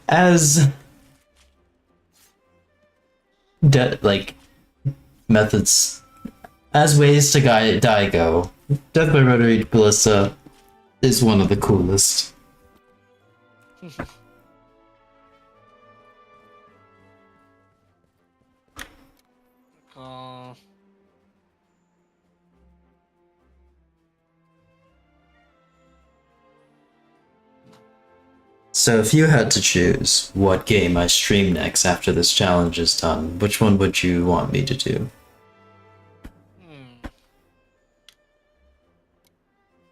As like methods, as ways to die go, Death by rotary ballista is one of the coolest. So if you had to choose what game I stream next after this challenge is done, which one would you want me to do?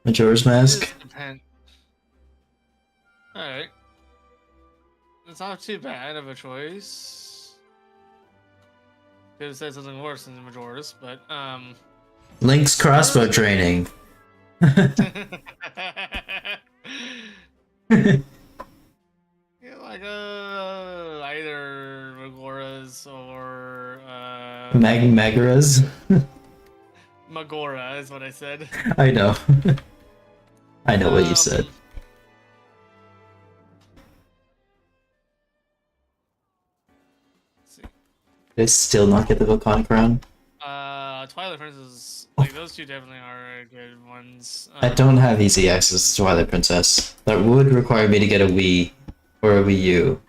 Majora's Mask? Alright. It's not too bad of a choice. Could have said something worse than the Majora's, but Link's crossbow training. Yeah, like either Magora's or Magaras? Magora is what I said. I know. I know what you said. Let's see. Did I still not get the Volcanic round? Twilight Princess Like those two definitely are good ones. I don't have easy access to Twilight Princess. That would require me to get a Wii or a Wii U,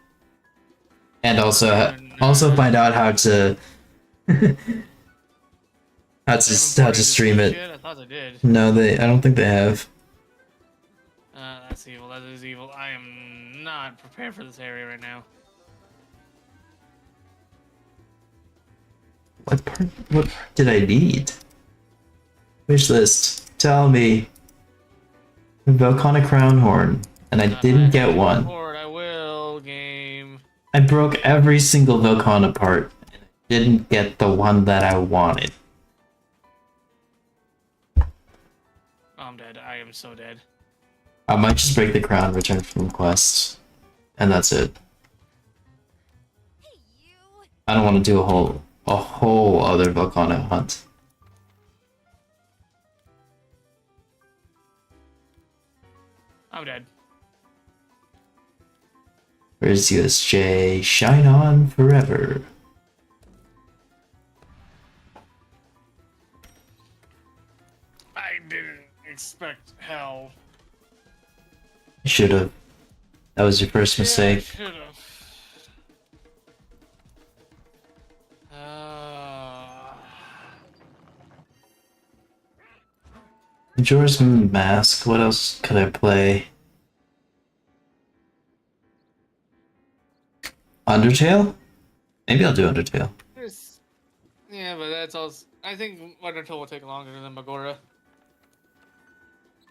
and also also find out how to how to stream it. I thought they did. No, I don't think they have. That's evil. That is evil. I am not prepared for this area right now. What part did I need? Wish list. Tell me. Volcanic Crown Horn, and I didn't get one. I will, game. I broke every single Volcana part, and I didn't get the one that I wanted. Oh, I'm dead. I am so dead. I might just break the crown, return from quest, and that's it. I don't want to do a whole other Volcano hunt. I'm dead. Where's USJ? Shine on forever. I didn't expect hell. You should have. That was your first mistake. Yeah, I should have. Majora's Mask. What else could I play? Undertale? Maybe I'll do Undertale. Yeah, but that's also. I think Undertale will take longer than Magora.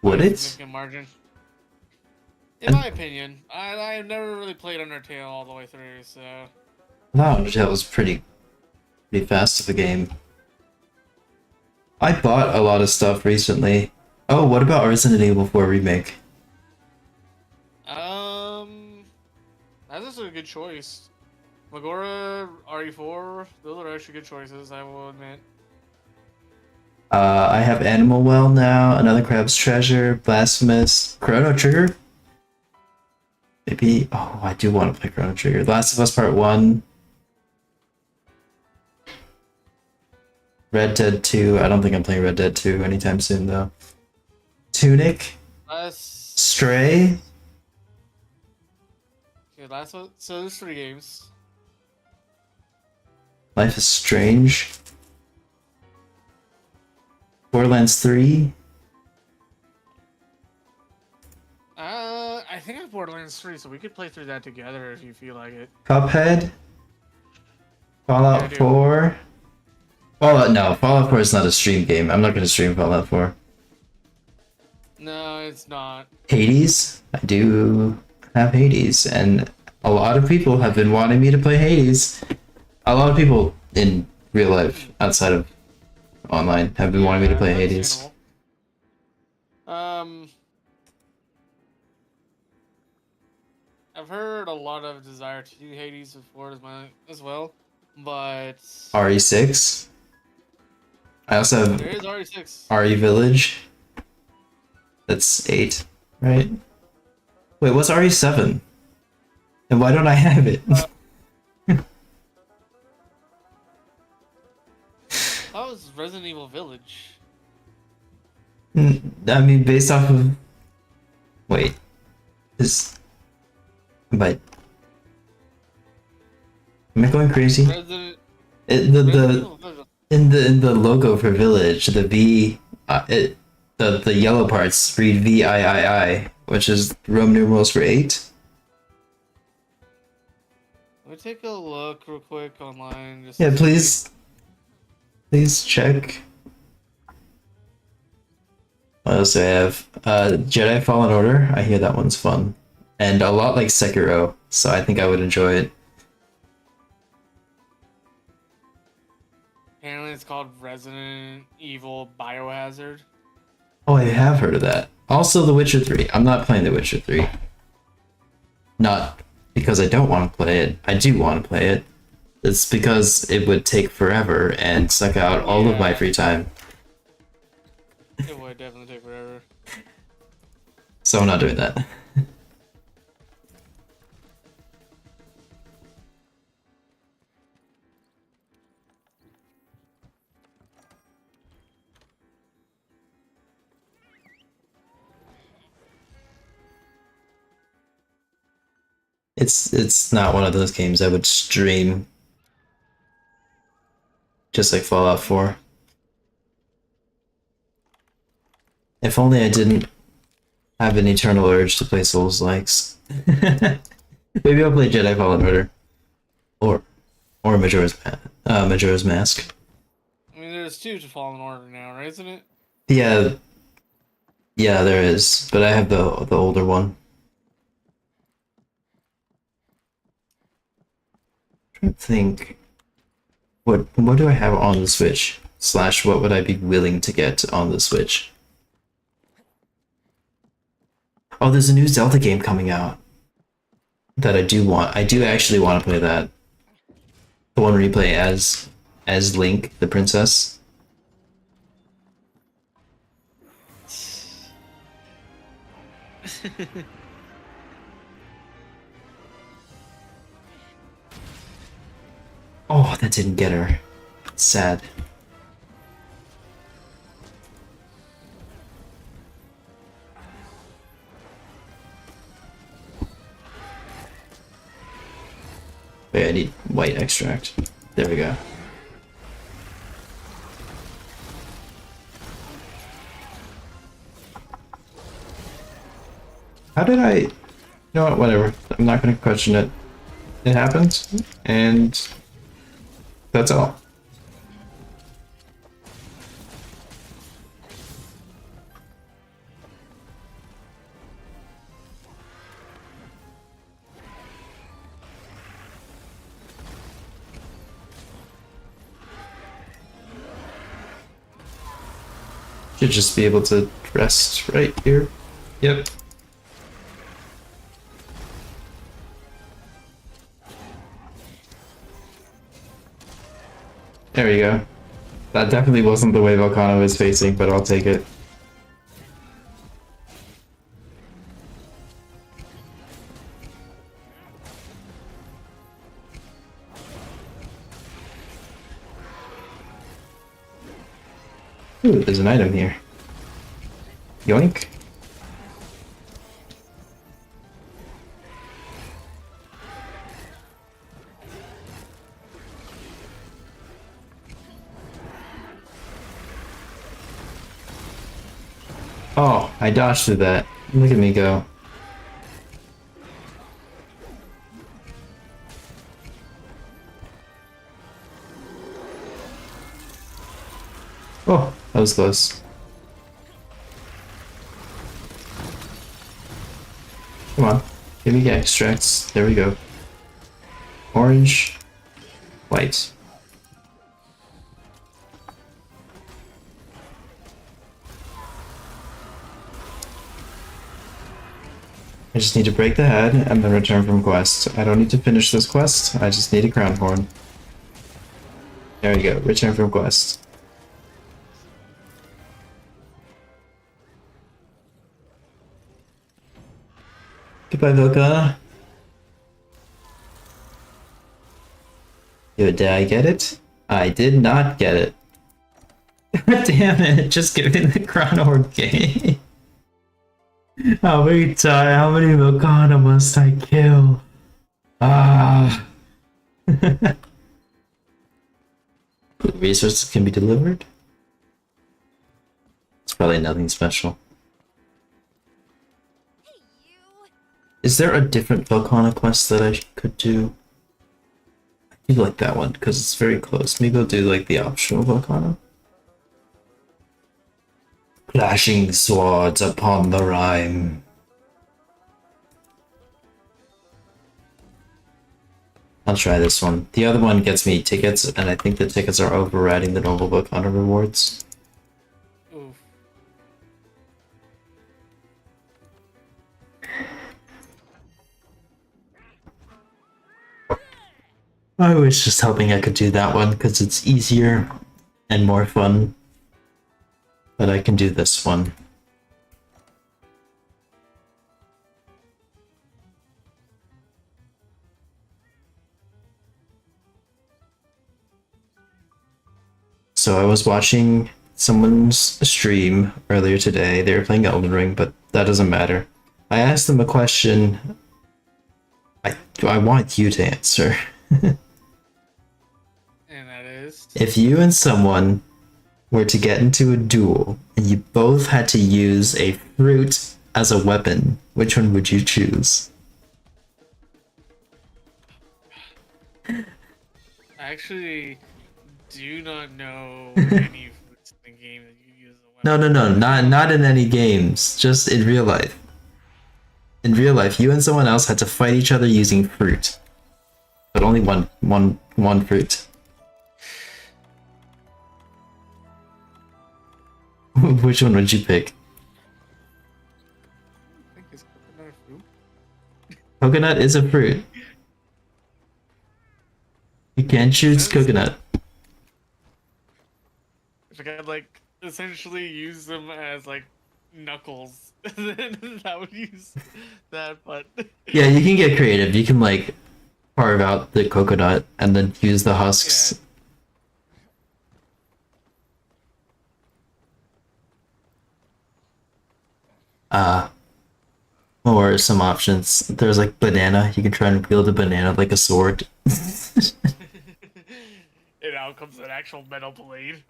Would it? Significant margin. In my opinion, I've never really played Undertale all the way through, so. I thought Undertale was pretty fast of a game. I bought a lot of stuff recently. Oh, what about Resident Evil 4 Remake? That's a good choice. Magora, RE4, those are actually good choices, I will admit. I have Animal Well now, Another Crab's Treasure, Blasphemous, Chrono Trigger. Maybe. Oh, I do want to play Chrono Trigger. Last of Us Part 1. Red Dead 2. I don't think I'm playing Red Dead 2 anytime soon, though. Tunic. Stray. Okay, last one. So there's 3 games. Life is Strange. Borderlands 3. I think I have Borderlands 3, so we could play through that together if you feel like it. Cuphead. Fallout 4. No, Fallout 4 is not a stream game. I'm not going to stream Fallout 4. No, it's not. Hades. I do have Hades, and a lot of people have been wanting me to play Hades. A lot of people in real life, outside of online, have been wanting me to play Hades. I've heard a lot of desire to do Hades before as well, but RE6. I also have there is RE6. RE Village. That's 8, right? Wait, what's RE7? And why don't I have it? That was Resident Evil Village. I mean, based off of... Wait. But... Am I going crazy? In the logo for Village, the V... the yellow parts read VIII, which is Roman numerals for 8. Let me take a look real quick online. Yeah, please. Please check. What else do I have? Jedi Fallen Order. I hear that one's fun. And a lot like Sekiro, so I think I would enjoy it. Apparently it's called Resident Evil Biohazard. Oh, I have heard of that. Also, The Witcher 3. I'm not playing The Witcher 3. Not because I don't want to play it. I do want to play it. It's because it would take forever and suck out all of my free time. It would definitely take forever. So I'm not doing that. It's not one of those games I would stream. Just like Fallout 4. If only I didn't have an eternal urge to play Souls-likes. Maybe I'll play Jedi Fallen Order. Or Majora's Mask. I mean, there's two to Fallen Order now, right? Isn't it? Yeah, yeah, there is, but I have the older one. I'm trying to think, what do I have on the Switch? Slash, what would I be willing to get on the Switch? Oh, there's a new Zelda game coming out that I do want. I do actually want to play that. The one where you play as Link, the princess. Oh, that didn't get her. Sad. Wait, I need white extract. There we go. How did I... You know what, whatever. I'm not gonna question it. It happened, and that's all. Should just be able to rest right here. Yep. There we go. That definitely wasn't the way Volcano was facing, but I'll take it. Ooh, there's an item here. Yoink. Oh, I dodged through that. Look at me go. Oh, that was close. Come on, give me extracts. There we go. Orange, white. I just need to break the head and then return from quest. I don't need to finish this quest, I just need a crown horn. There we go, return from quest. Goodbye, Vilka. Yo, did I get it? I did not get it. God damn it, just give me the crown horn game. How many Volcano must I kill? Ah. Resources can be delivered? It's probably nothing special. Is there a different Volcano quest that I could do? I do like that one, because it's very close. Maybe I'll do like the optional Volcano. Flashing swords upon the rhyme. I'll try this one. The other one gets me tickets, and I think the tickets are overriding the normal Volcano rewards. Oof. I was just hoping I could do that one, because it's easier and more fun. But I can do this one. So I was watching someone's stream earlier today. They were playing Elden Ring, but that doesn't matter. I asked them a question. I I want you to answer. And that is. If you and someone were to get into a duel and you both had to use a fruit as a weapon, which one would you choose? I actually do not know any fruits in the game that you use as a weapon. No, not in any games, just in real life. In real life, you and someone else had to fight each other using fruit. But only one fruit. Which one would you pick? I think it's coconut a fruit. Coconut is a fruit. You can choose coconut. If I could like essentially use them as like knuckles, then I would use that. But Yeah, you can get creative. You can like carve out the coconut and then use the husks. Or some options. There's like banana. You can try and wield a banana like a sword. it out comes an actual metal blade.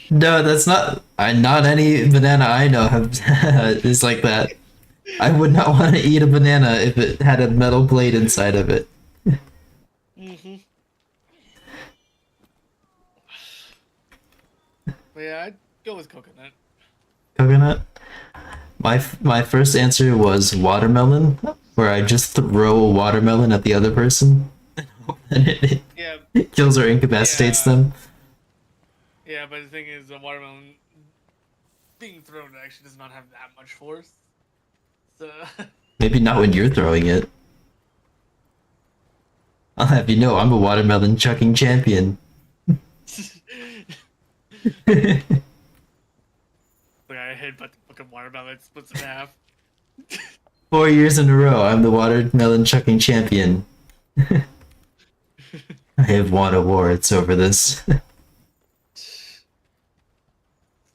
No, that's not. Not any banana I know have is like that. I would not want to eat a banana if it had a metal blade inside of it. Mm-hmm. But yeah, I'd go with coconut. Coconut. My first answer was watermelon, where I just throw a watermelon at the other person, and Yeah, it kills or incapacitates them. yeah, but the thing is, the watermelon being thrown actually does not have that much force. So Maybe not when you're throwing it. I'll have you know I'm a watermelon chucking champion. like I hit, but the fucking watermelon splits in half. 4 years in a row, I'm the watermelon chucking champion. I have won awards over this. I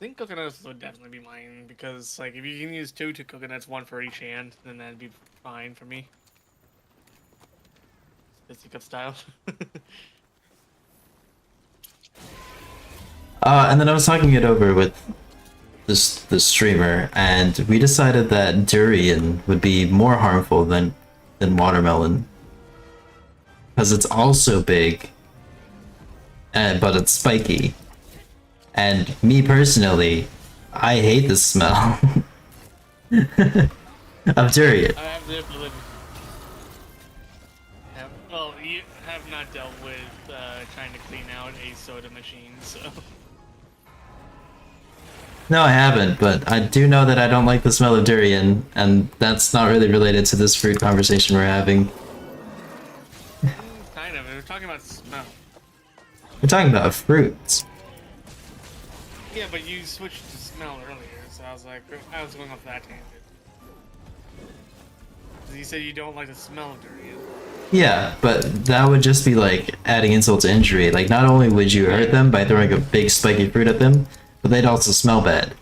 think coconuts would definitely be mine because, like, if you can use two coconuts, one for each hand, then that'd be fine for me. Stick-up style. And then I was talking it over with the streamer, and we decided that durian would be more harmful than watermelon because it's also big, but it's spiky. And me personally, I hate the smell of durian. I have the ability. Well, you have not dealt with trying to clean out a soda machine, so. No, I haven't, but I do know that I don't like the smell of durian, and that's not really related to this fruit conversation we're having. Kind of. We're talking about smell. We're talking about fruits. Yeah, but you switched to smell earlier, so I was like, I was going off that tangent. You said you don't like the smell of durian. Yeah, but that would just be like adding insult to injury. Like, not only would you hurt them by throwing a big spiky fruit at them, but they'd also smell bad.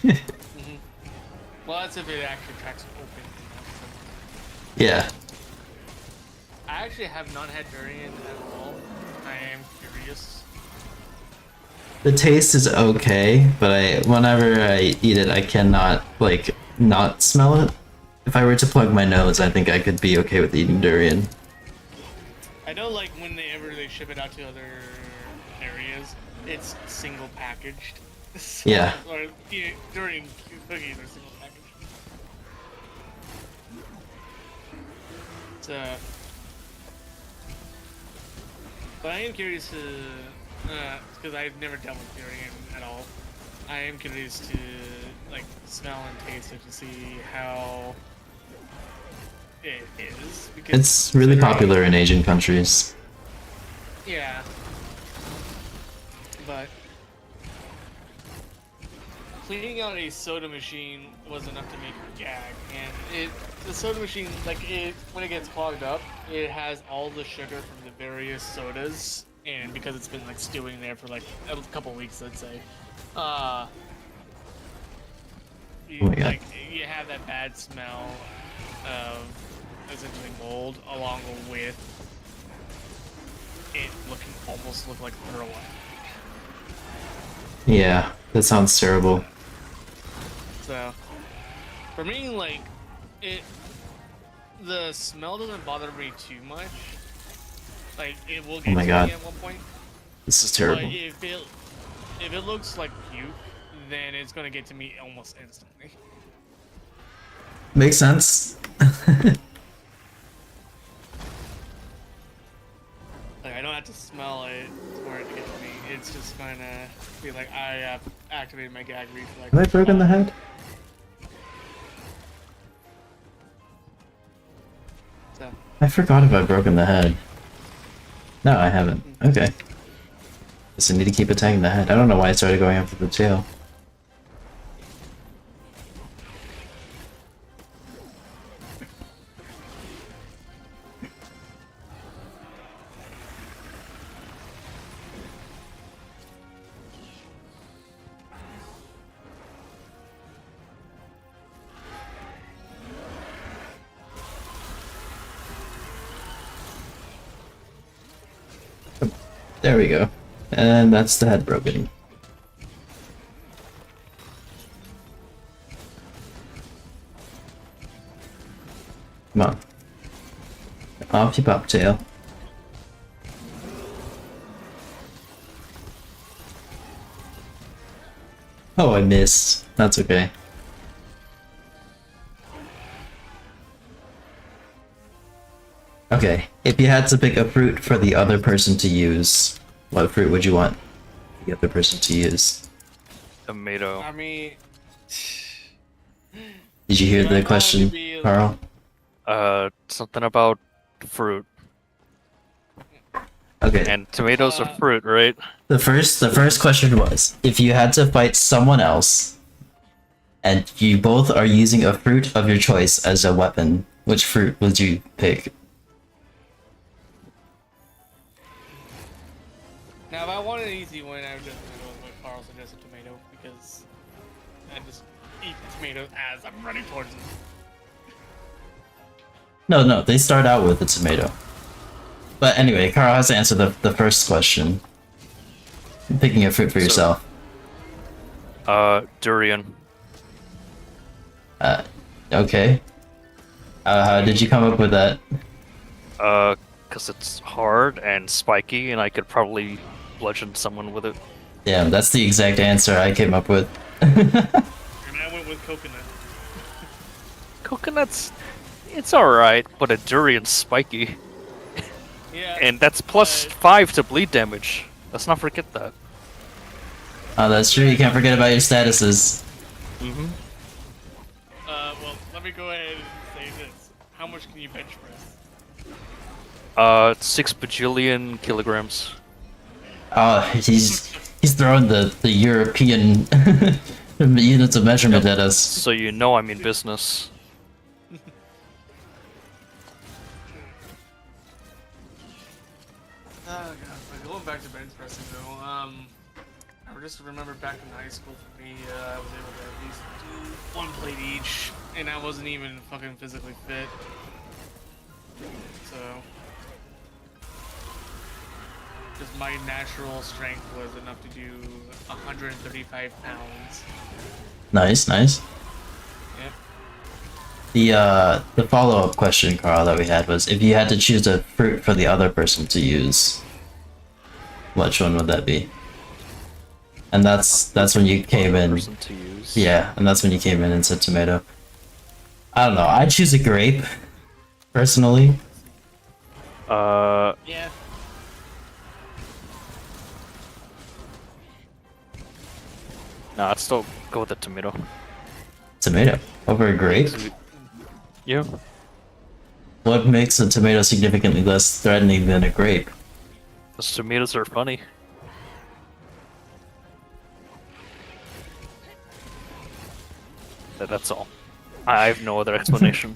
Well, that's if it actually cracks open. Yeah. I actually have not had durian at all. I am curious. The taste is okay, but whenever I eat it, I cannot, like, not smell it. If I were to plug my nose, I think I could be okay with eating durian. I know, like, whenever they ship it out to other areas, it's single packaged. So, Yeah. Or durian cookies are single packaged. So, but I am curious to, because I've never dealt with durian at all. I am curious to, like, smell and taste it to see how it is. Because It's really popular in Asian countries. Yeah. But cleaning out a soda machine was enough to make me gag, and the soda machine, like, when it gets clogged up, it has all the sugar from the various sodas, and because it's been like stewing there for like a couple weeks, let's say, Oh my God. like, you have that bad smell of essentially mold along with it almost look like throwaway. Yeah, that sounds terrible. So for me, like the smell doesn't bother me too much. Like it will Oh get my to god, me at one point. this is But terrible. if it looks like puke, then it's gonna get to me almost instantly. Makes sense. Like I don't have to smell it for it to get to me. It's just gonna be like I have activated my gag reflex. Have I broken the head? So I forgot if I've broken the head. No, I haven't. Okay. Guess I need to keep attacking the head. I don't know why I started going after the tail. There we go. And that's the head broken. Come on. Off you pop, tail. Oh, I missed. That's okay. Okay, if you had to pick a fruit for the other person to use, what fruit would you want the other person to use? Tomato. I mean, Did you hear It might the only question, be- Carl? Something about fruit. Okay. And tomatoes are Uh, fruit, right? The first question was, if you had to fight someone else, and you both are using a fruit of your choice as a weapon, which fruit would you pick? now if I wanted an easy one, I would just go with what Carl suggested, tomato, because I just eat tomatoes as I'm running towards them. No, they start out with a tomato. But anyway, Carl has to answer the first question. Picking a fruit for So- yourself. Durian. Okay. How did you come up with that? Cause it's hard and spiky, and I could probably bludgeon someone with it. Yeah, that's the exact answer I came up with. And I went with coconut. Coconuts, it's alright, but a durian's spiky. Yeah. And that's plus but- 5 to bleed damage. Let's not forget that. Oh, that's true. You can't forget about your statuses. Mm-hmm. Well, let me go ahead and say this. How much can you bench press? 6 bajillion kilograms. Oh, he's throwing the European units of measurement at us. So you know I'm in business. Oh god, but going back to bench pressing though, I just remember back in high school for me, I was able to at least do 1 plate each, and I wasn't even fucking physically fit. So, just my natural strength was enough to do 135 pounds. Nice, nice. Yep. The follow-up question, Carl, that we had was, if you had to choose a fruit for the other person to use, which one would that be? And that's when you came in. Person to use. Yeah, and that's when you came in and said tomato. I don't know. I'd choose a grape, personally. Yeah. Nah, I'd still go with the tomato. Tomato over a grape. Yeah. What makes a tomato significantly less threatening than a grape? Those tomatoes are funny. That's all. I have no other explanation.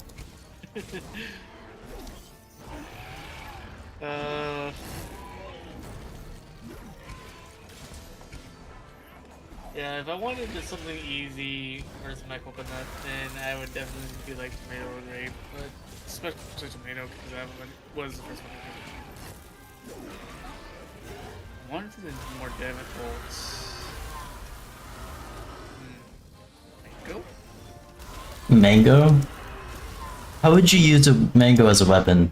Yeah, if I wanted just something easy versus my coconut, then I would definitely be like tomato or grape, but especially tomato because that one was the first one I picked. I wanted something more difficult. Mango? Mango? How would you use a mango as a weapon?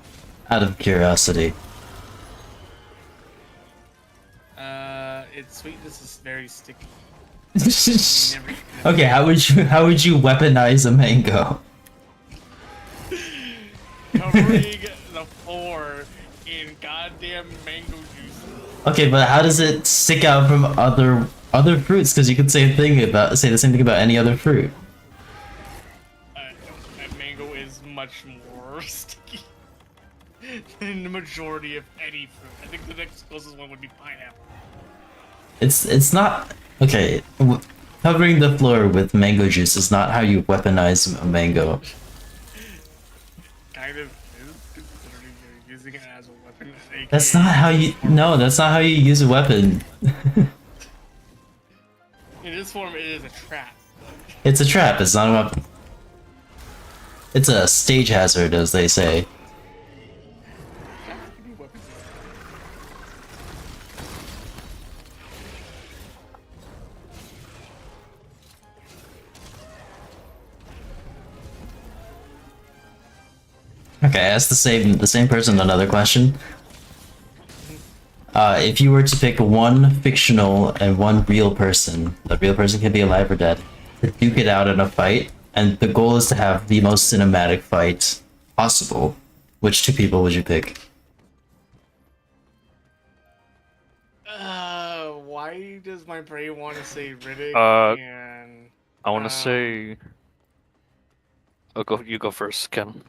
Out of curiosity. Its sweetness is very sticky. Okay, how would you weaponize a mango? Covering the floor in goddamn mango juice. Okay, but how does it stick out from other fruits? Because you could say the same thing about any other fruit. A mango is much more sticky than the majority of any fruit. I think the next closest one would be pineapple. It's not okay. Covering the floor with mango juice is not how you weaponize a mango. Kind of is considering you're using it as a weapon. That's not how you. No, that's not how you use a weapon. In this form, it is a trap. It's a trap. It's not a weapon. It's a stage hazard, as they say. Traps can be weapons. Okay, ask the same person another question. If you were to pick one fictional and one real person, the real person can be alive or dead, to duke it out in a fight, and the goal is to have the most cinematic fight possible, which two people would you pick? Why does my brain want to say Riddick and... I want to say. Oh, you go first, Ken.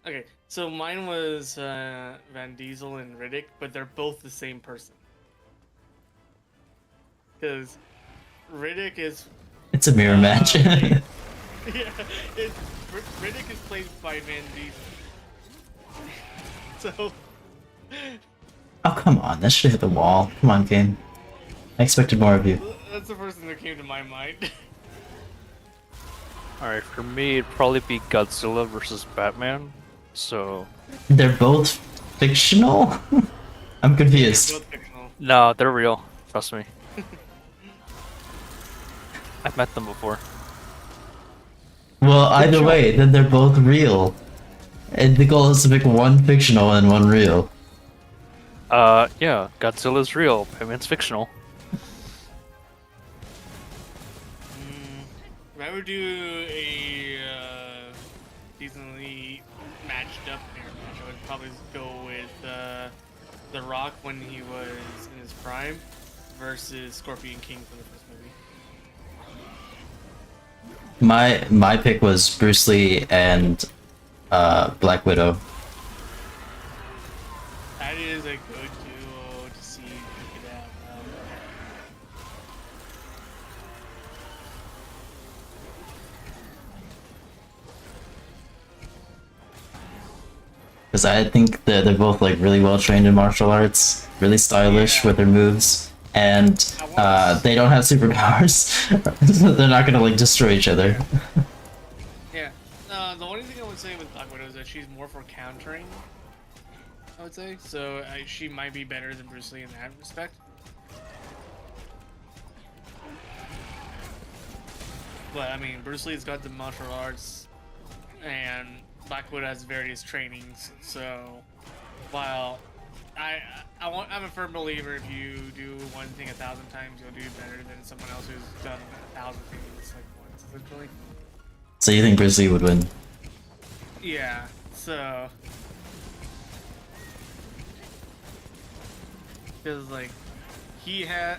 Okay, so mine was Van Diesel and Riddick, but they're both the same person. Because Riddick is... It's a mirror match. yeah, Riddick is played by Van Diesel. So... Oh, come on, that should hit the wall. Come on, game. I expected more of you. That's the first thing that came to my mind. Alright, for me, it'd probably be Godzilla versus Batman. So. They're both fictional? I'm They're confused. both fictional. No, they're real. Trust me. I've met them before. Well, either way, then they're both real. And the goal is to pick one fictional and one real. Yeah, Godzilla's real. Batman's fictional. If I would do a decently matched up mirror match, I would probably go with The Rock when he was in his prime versus Scorpion King for the first movie. My pick was Bruce Lee and Black Widow. That is a good duo to see if you could have. Because I think they're both like really well trained in martial arts, really stylish with their moves, and they don't have superpowers, so they're not gonna like destroy each other. Yeah. The only thing I would say with Black Widow is that she's more for countering, I would say. So she might be better than Bruce Lee in that respect. But I mean, Bruce Lee's got the martial arts, and Black Widow has various trainings. So while I'm a firm believer if you do one thing 1,000 times, you'll do better than someone else who's done 1,000 things like once, essentially. So you think Bruce Lee would win? Yeah. So. Because like he has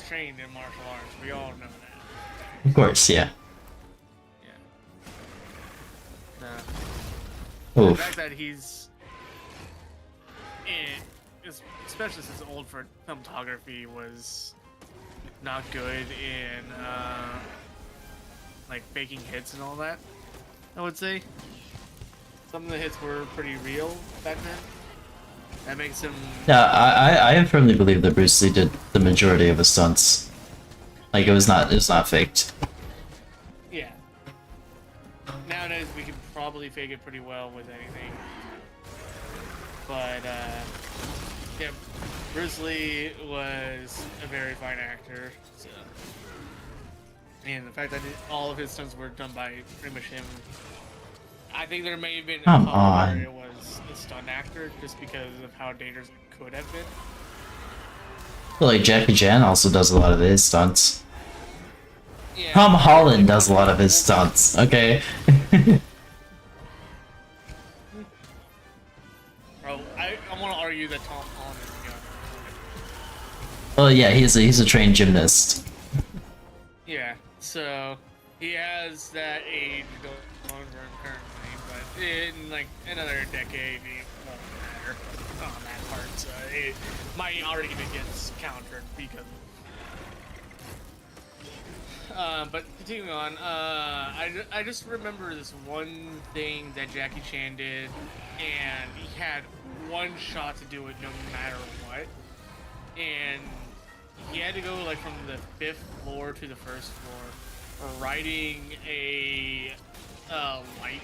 trained in martial arts. We all know that. Of course, yeah. Yeah. The Oof. fact that he's especially since old for cinematography was not good in like faking hits and all that. I would say some of the hits were pretty real back then. That makes him. Yeah, I firmly believe that Bruce Lee did the majority of his stunts. Like it was not faked. Yeah. Nowadays we can probably fake it pretty well with anything. But yeah, Bruce Lee was a very fine actor. So, and the fact that all of his stunts were done by pretty much him. I think there may have been a Come couple on. where it was a stunt actor just because of how dangerous it could have been. Well, like Jackie Chan also does a lot of his stunts. Yeah. Tom Holland does a lot of his stunts. Okay. Bro, I want to argue that Tom Holland is young. Well, yeah, he's a trained gymnast. Yeah, so he has that age going on for him currently, but in like another decade, it won't matter on that part. So my argument gets countered because. But continuing on, I just remember this one thing that Jackie Chan did, and he had one shot to do it no matter what, and he had to go like from the 5th floor to the 1st floor, riding a light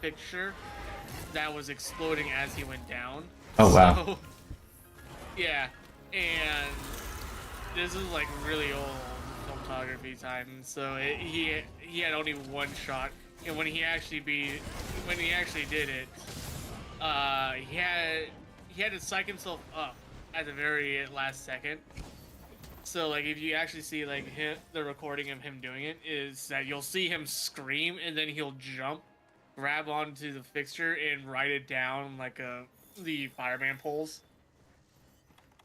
fixture that was exploding as he went down. Oh wow. So, yeah, and this is like really old photography time, so he had only one shot, and when he actually did it, he had to psych himself up at the very last second. So like if you actually see like the recording of him doing it, is that you'll see him scream and then he'll jump, grab onto the fixture and ride it down like the fireman poles,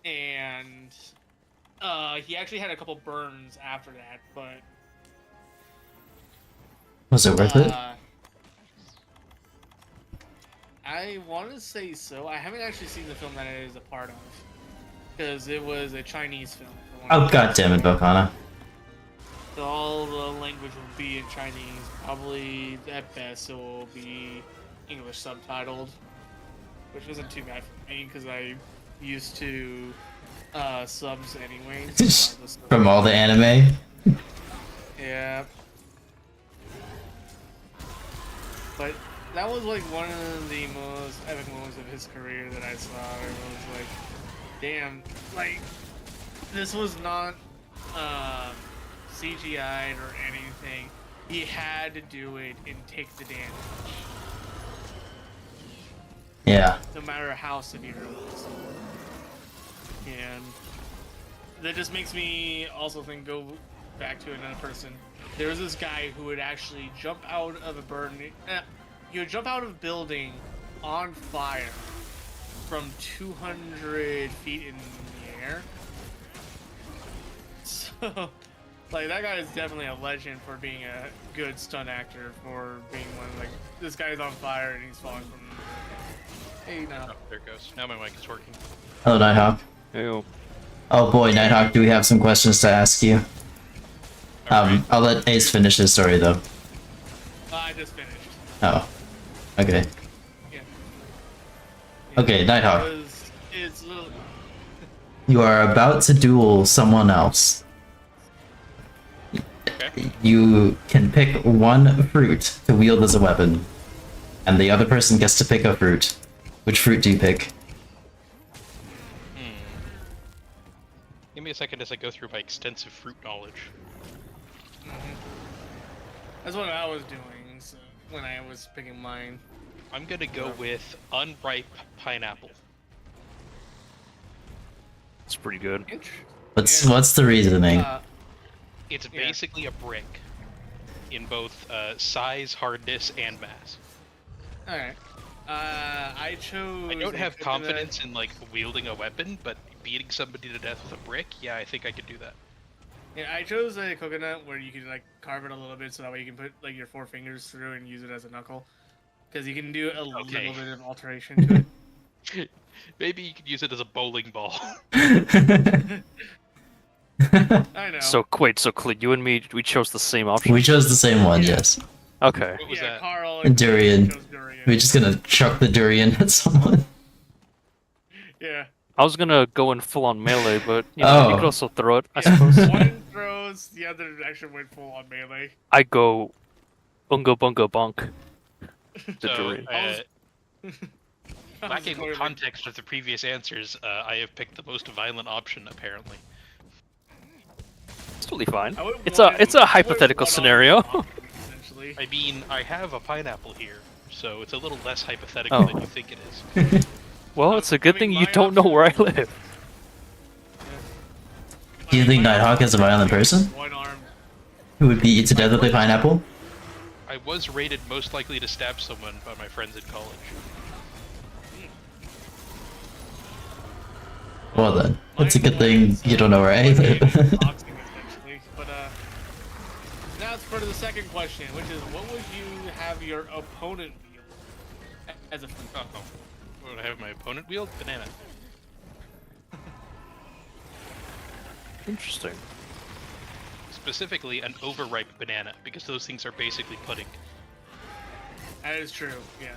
and he actually had a couple burns after that, but Was it worth it? I want to say so. I haven't actually seen the film that it is a part of, because it was a Chinese film. Oh god damn it, Volcana. So all the language will be in Chinese. Probably at best it will be English subtitled, which isn't too bad for me because I used to subs anyways. From all the anime. Yeah. But that was like one of the most epic moments of his career that I saw. It was like, damn, like this was not CGI'd or anything. He had to do it and take the damage. Yeah. No matter how severe it was. And that just makes me also think, go back to another person. There was this guy who would actually jump out of a burning... he would jump out of a building on fire from 200 feet in the air. So, like, that guy is definitely a legend for being a good stunt actor, for being one, like, this guy's on fire and he's falling from... Hey, now. Oh, there it goes. Now my mic is working. Hello, Nighthawk. Ew. Oh boy, Nighthawk, do we have some questions to ask you? I'll let Ace finish his story though. I just finished. Oh. Okay. Yeah. Okay, Nighthawk. It's little... You are about to duel someone else. Okay. You can pick one fruit to wield as a weapon, and the other person gets to pick a fruit. Which fruit do you pick? Give me a second as I go through my extensive fruit knowledge. That's what I was doing, so, when I was picking mine. I'm gonna go with unripe pineapple. It's pretty good. What's the reasoning? It's Yeah. basically a brick in both size, hardness, and mass. Alright. I chose... I don't a have coconut- confidence in like wielding a weapon, but beating somebody to death with a brick, yeah, I think I could do that. Yeah, I chose a coconut where you could like carve it a little bit so that way you can put like your 4 fingers through and use it as a knuckle. Because you can do a little bit of alteration to it. Maybe you could use it as a bowling ball. I know. So wait, so Clint, you and me, we chose the same option. We chose the same one, yes. Okay. What was yeah, that? Carl And durian. chose durian. We're just gonna chuck the durian at someone. Yeah. I was gonna go in full on melee, but you know, you Oh. could also throw it, I suppose. One throws what's the other action went full on melee? I go bungo bungo bonk. The So, Doreen. lacking context of the previous answers, I have picked the most violent option, apparently. It's totally fine. I would It's want- a I would hypothetical want scenario. all essentially. I mean, I have a pineapple here, so it's a little less hypothetical than you think it is. Well, it's a good I thing mean, you my don't know where I option- live. Do you think Nighthawk is a violent person One arm. who would beat you to death with a pineapple? I was rated most likely to stab someone by my friends in college. Well then, it's a good thing you don't know where I live. Boxing, essentially. But now it's for the second question, which is, what would you have your opponent wield as a Oh, what would I have my opponent wield? Banana. Interesting. Specifically, an overripe banana, because those things are basically pudding. That is true. Yeah.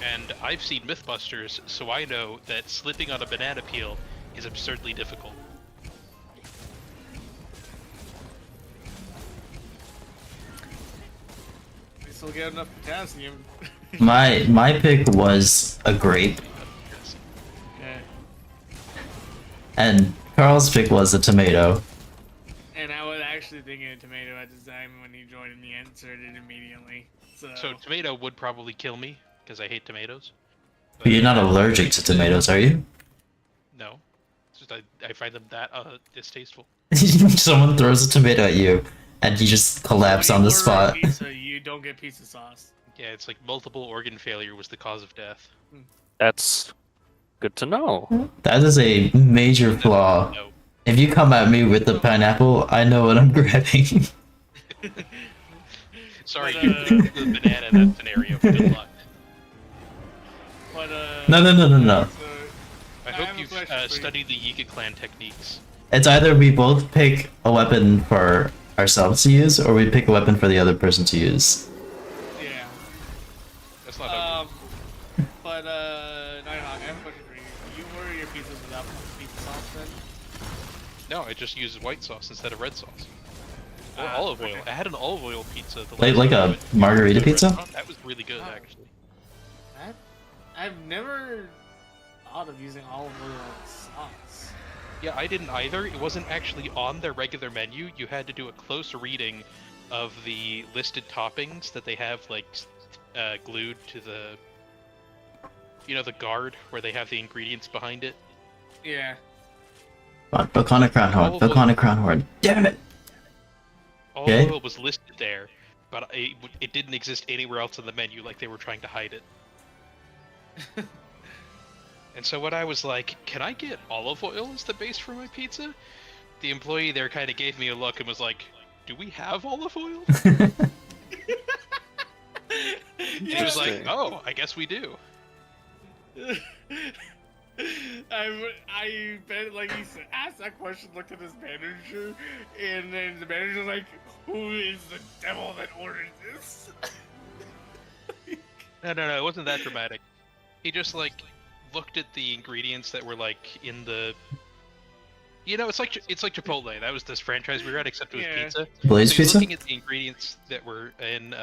And I've seen Mythbusters, so I know that slipping on a banana peel is absurdly difficult. They still get enough potassium. My pick was a grape, Yeah. and Carl's pick was a tomato. And I was actually thinking of tomato at the time when he joined and he answered it immediately. So tomato would probably kill me, because I hate tomatoes. But you're not allergic to tomatoes, are you? No. It's just I find them that distasteful. Someone throws a tomato at you, and you just collapse on the spot. Pizza, you don't get pizza sauce. Yeah, it's like multiple organ failure was the cause of death. That's good to know. That is a major flaw. No. If you come at me with the pineapple, I know what I'm grabbing. Sorry, But, you picked the banana in that scenario. Good luck. But No. so, I have hope a you've question for you. studied the Yiga clan techniques. It's either we both pick a weapon for ourselves to use, or we pick a weapon for the other person to use. Yeah. That's not how But Nighthawk, I have a question for you. You order your pizzas without pizza sauce then? No, I just use white sauce instead of red sauce. Or Ah, olive oil. okay. I had an olive oil pizza. The Like- last like time I a went to margarita a pizza? restaurant. That was really good, Ah. actually. That I've never thought of using olive oil as sauce. Yeah, I didn't either. It wasn't actually on their regular menu. You had to do a close reading of the listed toppings that they have, like, glued to the, the guard where they have the ingredients behind it. Yeah. Volcanic Crown Horn. Volcanic Crown Horn. Damn it! All Okay. oil was listed there, but it didn't exist anywhere else on the menu, like they were trying to hide it. And so when I was like, can I get olive oil as the base for my pizza? The employee there kind of gave me a look and was like, do we have olive oil? He was like, oh, I guess we do. I bet, like, he asked that question, looked at his manager, and then the manager's like, who is the devil that ordered this? No, it wasn't that dramatic. He just, like, looked at the ingredients that were, like, in the... it's like Chipotle. That was this franchise we were at, except it was Yeah. pizza. Blaze So he's pizza? looking at the ingredients that were in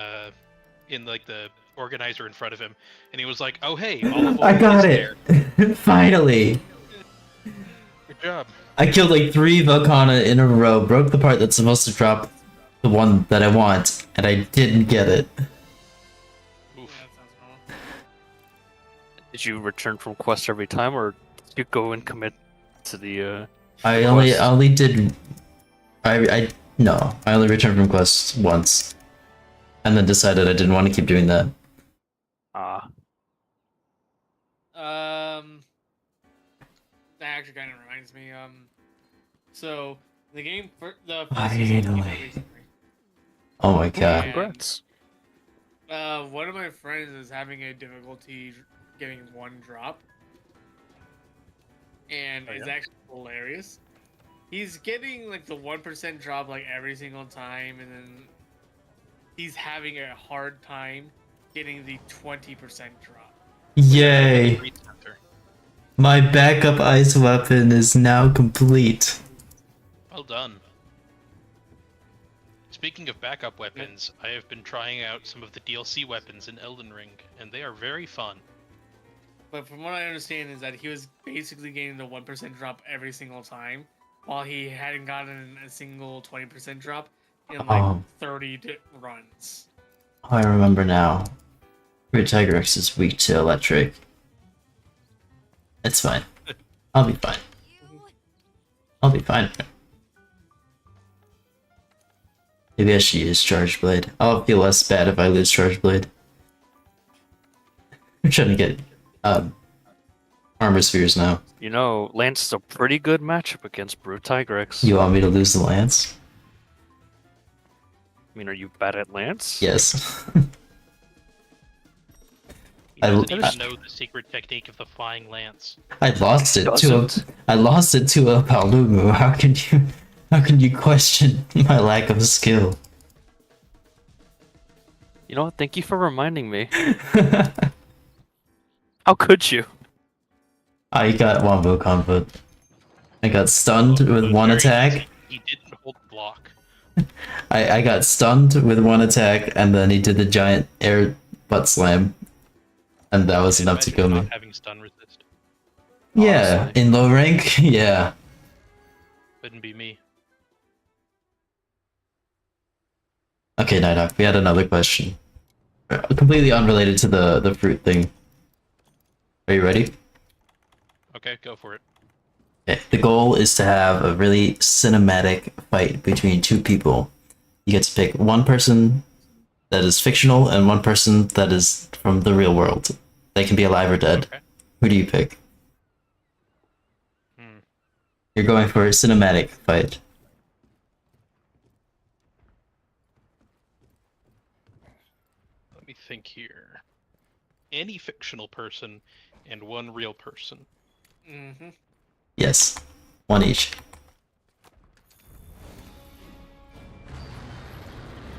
like the organizer in front of him, and he was like, "Oh hey, olive oil I got is it! there. Finally! Good job." I killed like 3 Volcana in a row, broke the part that's supposed to drop the one that I want, and I didn't get it. Oof. Yeah, that sounds wrong. Did you return from quest every time, or did you go and commit to the? I Quest. only did. I only returned from quest once, and then decided I didn't want to keep doing that. That actually kind of reminds me. So the game for the Finally. Oh my god. Congrats. One of my friends is having a difficulty getting one drop, and it's actually hilarious. He's getting like the 1% drop like every single time, and then he's having a hard time getting the 20% drop. Yay! Great center. My backup ice weapon is now complete. Well done. Speaking of backup weapons, I have been trying out some of the DLC weapons in Elden Ring, and they are very fun. But from what I understand is that he was basically getting the 1% drop every single time, while he hadn't gotten a single 20% drop in like Oh. 30 runs. Oh, I remember now. Great Tigrex is weak to electric. It's fine. I'll be fine. I'll be fine. Maybe I should use Charge Blade. I'll feel less bad if I lose Charge Blade. I'm trying to get armor spheres now. You know, Lance is a pretty good matchup against Brute Tigrex. You want me to lose the lance? I mean, are you bad at Lance? Yes. He I- doesn't I- even know the secret technique of the flying lance. I lost it to Doesn't. a Palumu. How can you question my lack of skill? You know what? Thank you for reminding me. How could you? I got Wombo combo. I got stunned It with was one very attack. easy. He didn't hold the block. I got stunned with one attack, and then he did the giant air butt slam, and that was enough to Imagine kill not me. having stun resist. Yeah, Honestly. in low rank, yeah. Couldn't be me. Okay, Nighthawk, we had another question. Completely unrelated to the fruit thing. Are you ready? Okay, go for it. Okay. The goal is to have a really cinematic fight between two people. You get to pick one person that is fictional and one person that is from the real world. They can be alive or dead. Okay. Who do you pick? Hmm. You're going for a cinematic fight. Let me think here. Any fictional person and one real person. Mm-hmm. Yes. One each.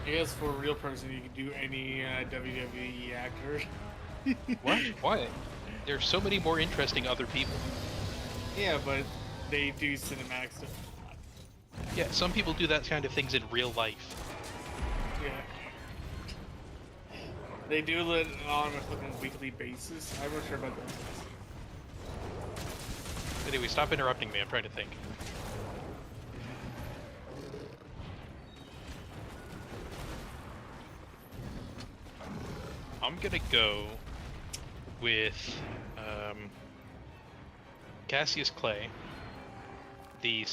I guess for a real person, you can do any WWE actor. What? Why? There are so many more interesting other people. Yeah, but they do cinematic stuff a lot. Yeah, some people do that kind of things in real life. Yeah. They do it on a fucking weekly basis. I'm not sure about that. Anyway, stop interrupting me. I'm trying to think. I'm gonna go with Cassius Clay, can't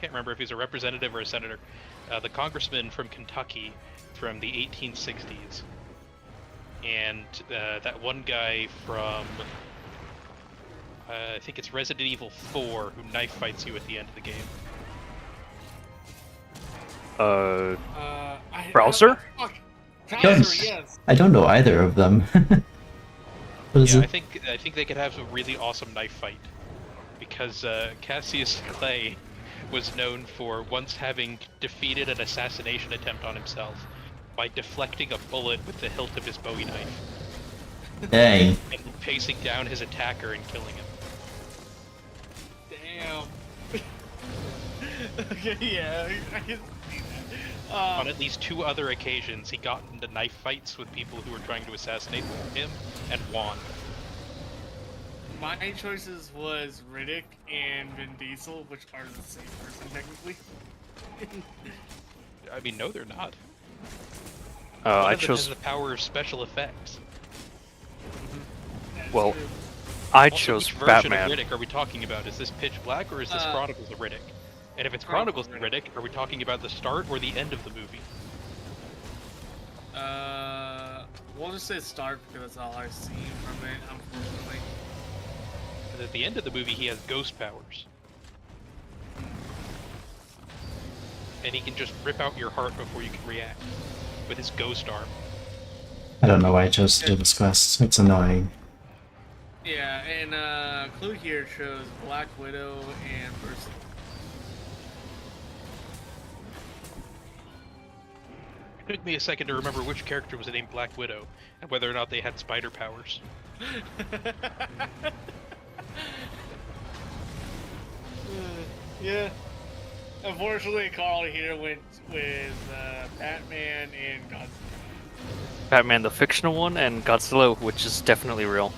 remember if he's a representative or a senator, the congressman from Kentucky from the 1860s, and that one guy from I think it's Resident Evil 4 who knife fights you at the end of the game. Browser? Fuck. Yes. Browser, yes. I don't know either of them. What is Yeah, it? I think they could have a really awesome knife fight, because Cassius Clay was known for once having defeated an assassination attempt on himself by deflecting a bullet with the hilt of his Bowie knife Dang. and pacing down his attacker and killing him. Damn. Okay, yeah, I can see that. On at least 2 other occasions, he got into knife fights with people who were trying to assassinate him and won. My choices was Riddick and Vin Diesel, which are the same person technically. I mean, no, they're not. I One of them has chose. the power of special effects. That's Well, true. I Also, chose which version Batman. of Riddick are we talking about? Is this Pitch Black or is this Chronicles of Riddick? And if it's Chronicles of Riddick, are we talking about the start or the end of the movie? We'll just say start because that's all I've seen from it, unfortunately. 'Cause at the end of the movie, he has ghost powers. And he can just rip out your heart before you can react with his ghost arm. I don't know why I chose to do this quest. It's annoying. Yeah, and Clue here shows Black Widow and Mercy. It took me a second to remember which character was named Black Widow and whether or not they had spider powers. Yeah. Unfortunately, Carl here went with Batman and Godzilla. Batman the fictional one, and Godzilla, which is definitely real.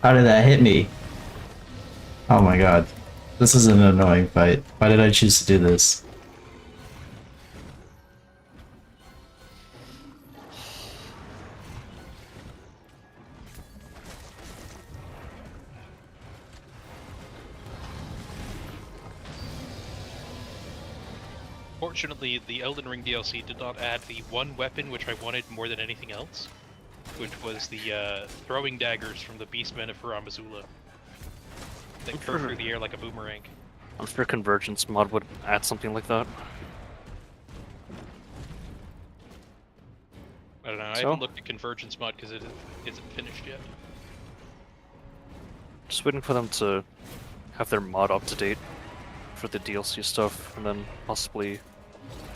How did that hit me? Oh my god. This is an annoying fight. Why did I choose to do this? Fortunately, the Elden Ring DLC did not add the one weapon which I wanted more than anything else, which was the throwing daggers from the Beastmen of Farum Azula that curve through the air like a boomerang. I'm sure Convergence mod would add something like that. I don't know, I So? haven't looked at Convergence mod because it isn't finished yet. Just waiting for them to have their mod up to date for the DLC stuff, and then possibly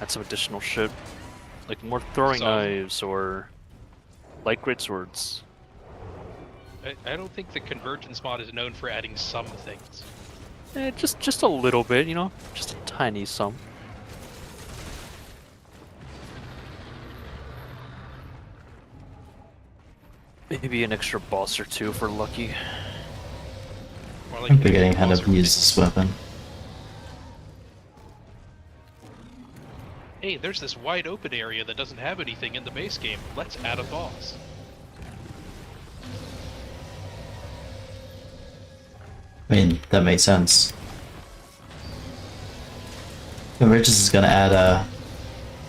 add some additional shit, like more throwing knives or light great swords. I don't think the Convergence mod is known for adding some things. Just a little bit, you know, just a tiny some. Maybe an extra boss or two if we're lucky. More like I'm an forgetting how extra to use this weapon. Hey, there's this wide open area that doesn't have anything in the base game. Let's add a boss. I mean, that makes sense. Convergence is gonna add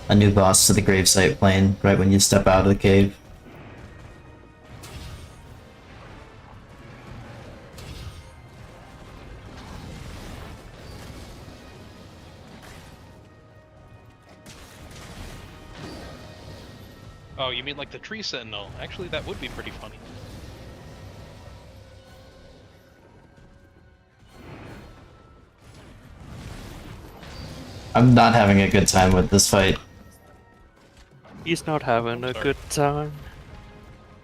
a new boss to the gravesite plane right when you step out of the cave. Oh, you mean like the Tree Sentinel? Actually, that would be pretty funny. I'm not having a good time with this fight. He's not having a good time.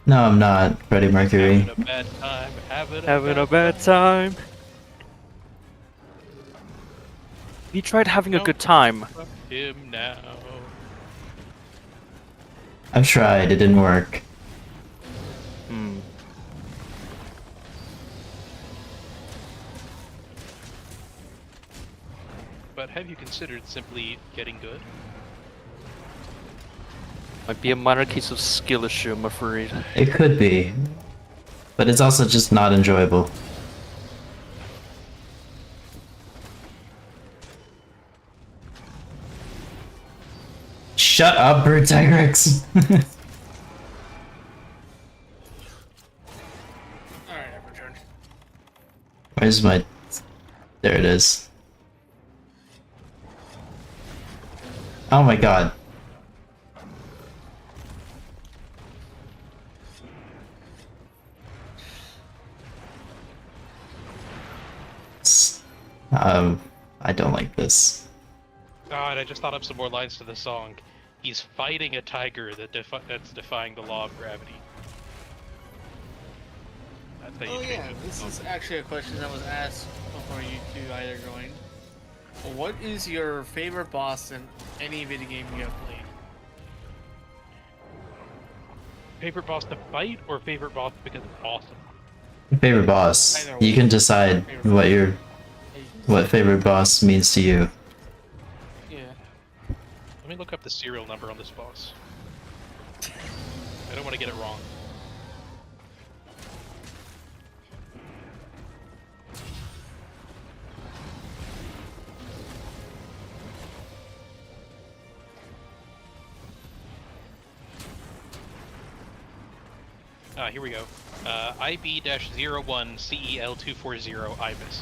No, I'm not, Freddie Mercury. Having a bad time, Having a bad time. He tried having a good time. Fuck him now. I've tried, it didn't work. Hmm. But have you considered simply getting good? Might be a minor case of skill issue, I'm afraid. It could be. But it's also just not enjoyable. Shut up, Bird Tigrex! Alright, I've returned. Where's my... There it is. Oh my god. I don't like this. God, I just thought up some more lines to the song. He's fighting a tiger that's defying the law of gravity. That's how you Oh change yeah, it. this is actually a question that was asked before you two either joined. What is your favorite boss in any video game you have played? Favorite boss to fight or favorite boss because it's awesome? Favorite boss. Either You way. can decide what favorite boss means to you. Yeah. Let me look up the serial number on this boss. I don't want to get it wrong. Here we go. IB-01CEL240 IBIS.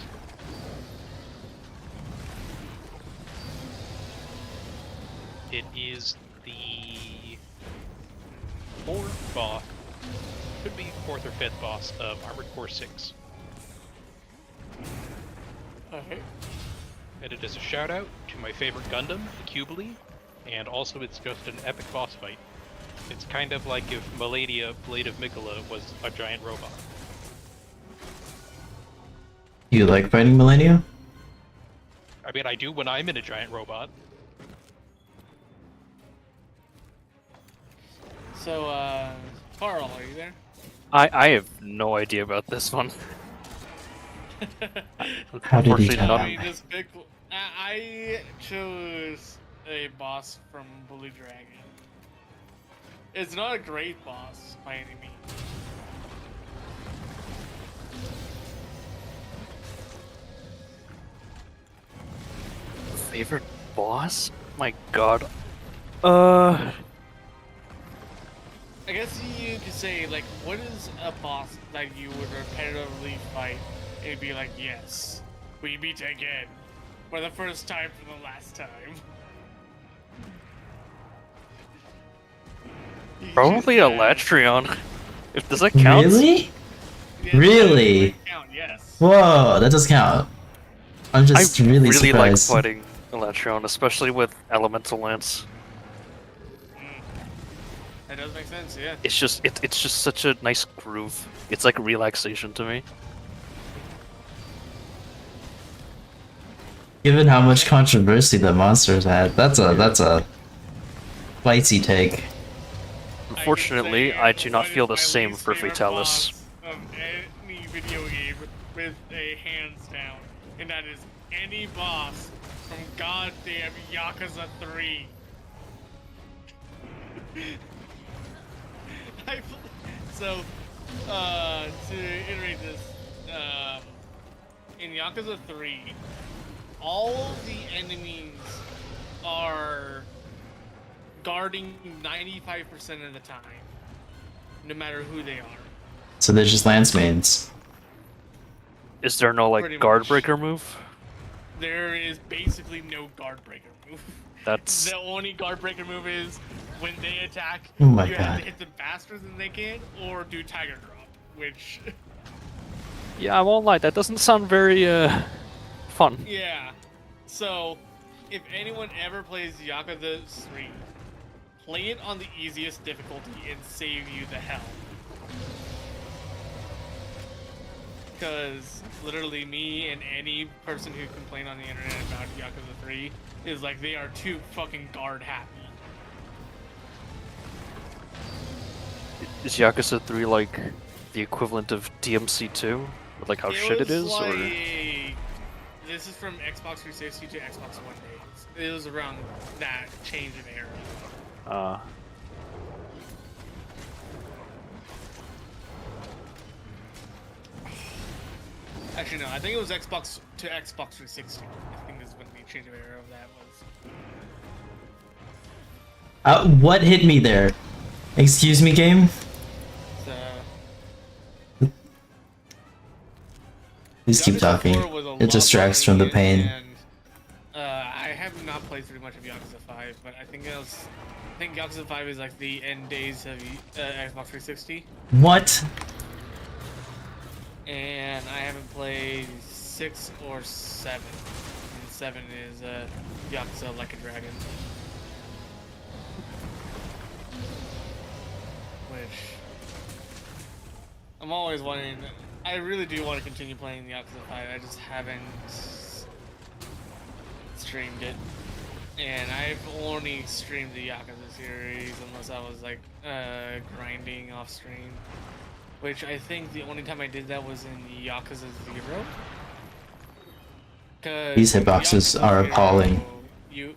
It is the fourth boss, could be fourth or fifth boss of Armored Core 6. Okay. And it is a shout out to my favorite Gundam, the Cubely, and also it's just an epic boss fight. It's kind of like if Malenia, Blade of Mikola, was a giant robot. You like fighting Millennia? I mean, I do when I'm in a giant robot. So, Carl, are you there? I have no idea about this one. How did he Unfortunately, tell? none- I mean, just pick. I chose a boss from Blue Dragon. It's not a great boss by any means. Favorite boss? My god. I guess you could say, like, what is a boss that you would repetitively fight and be like, yes, we meet again for the first time for the last time? You Probably just, Alatreon. If does that count? Really? yes, Really? that would count, yes. Whoa, that does count. I'm just I really really like surprised. fighting Alatreon, especially with Elemental Lance. That does make sense, yeah. It's just such a nice groove. It's like relaxation to me. Given how much controversy the monsters had, that's a spicy take. Unfortunately, I do not what feel is the my same least for favorite Fatalis. boss of any video game with a hands down, and that is any boss from goddamn Yakuza 3. So, to iterate this, in Yakuza 3, all the enemies are guarding 95% of the time, no matter who they are. So they're just lance mains. Is there no Pretty like guard much. breaker move? There is basically no guard breaker move. That's The only guard breaker move is when they attack, Oh my you have God. to hit them faster than they can, or do Tiger Drop, which, yeah, I won't lie. That doesn't sound very fun. yeah. So, if anyone ever plays Yakuza 3, play it on the easiest difficulty and save you the hell. Because literally me and any person who complained on the internet about Yakuza 3 is like they are too fucking guard happy. Is Yakuza 3 like the equivalent of DMC 2? With like how shit it was is, or like, this is from Xbox 360 to Xbox One days. It was around that change of era. Actually, no, I think it was Xbox to Xbox 360. I think is when the change of era of that was. What hit me there? Excuse me, game? So, Please keep Yakuza talking. 4 was a It lot distracts more from the lenient, pain. and, I have not played through much of Yakuza 5, but I think Yakuza 5 is like the end days of Xbox 360, What? and I haven't played 6 or 7. And 7 is Yakuza Like a Dragon, which I'm always wanting. I really do want to continue playing the Yakuza 5. I just haven't streamed it. And I've only streamed the Yakuza series unless I was like grinding off stream. Which I think the only time I did that was in the Yakuza 0. 'Cause These in hitboxes Yakuza are 0, appalling. In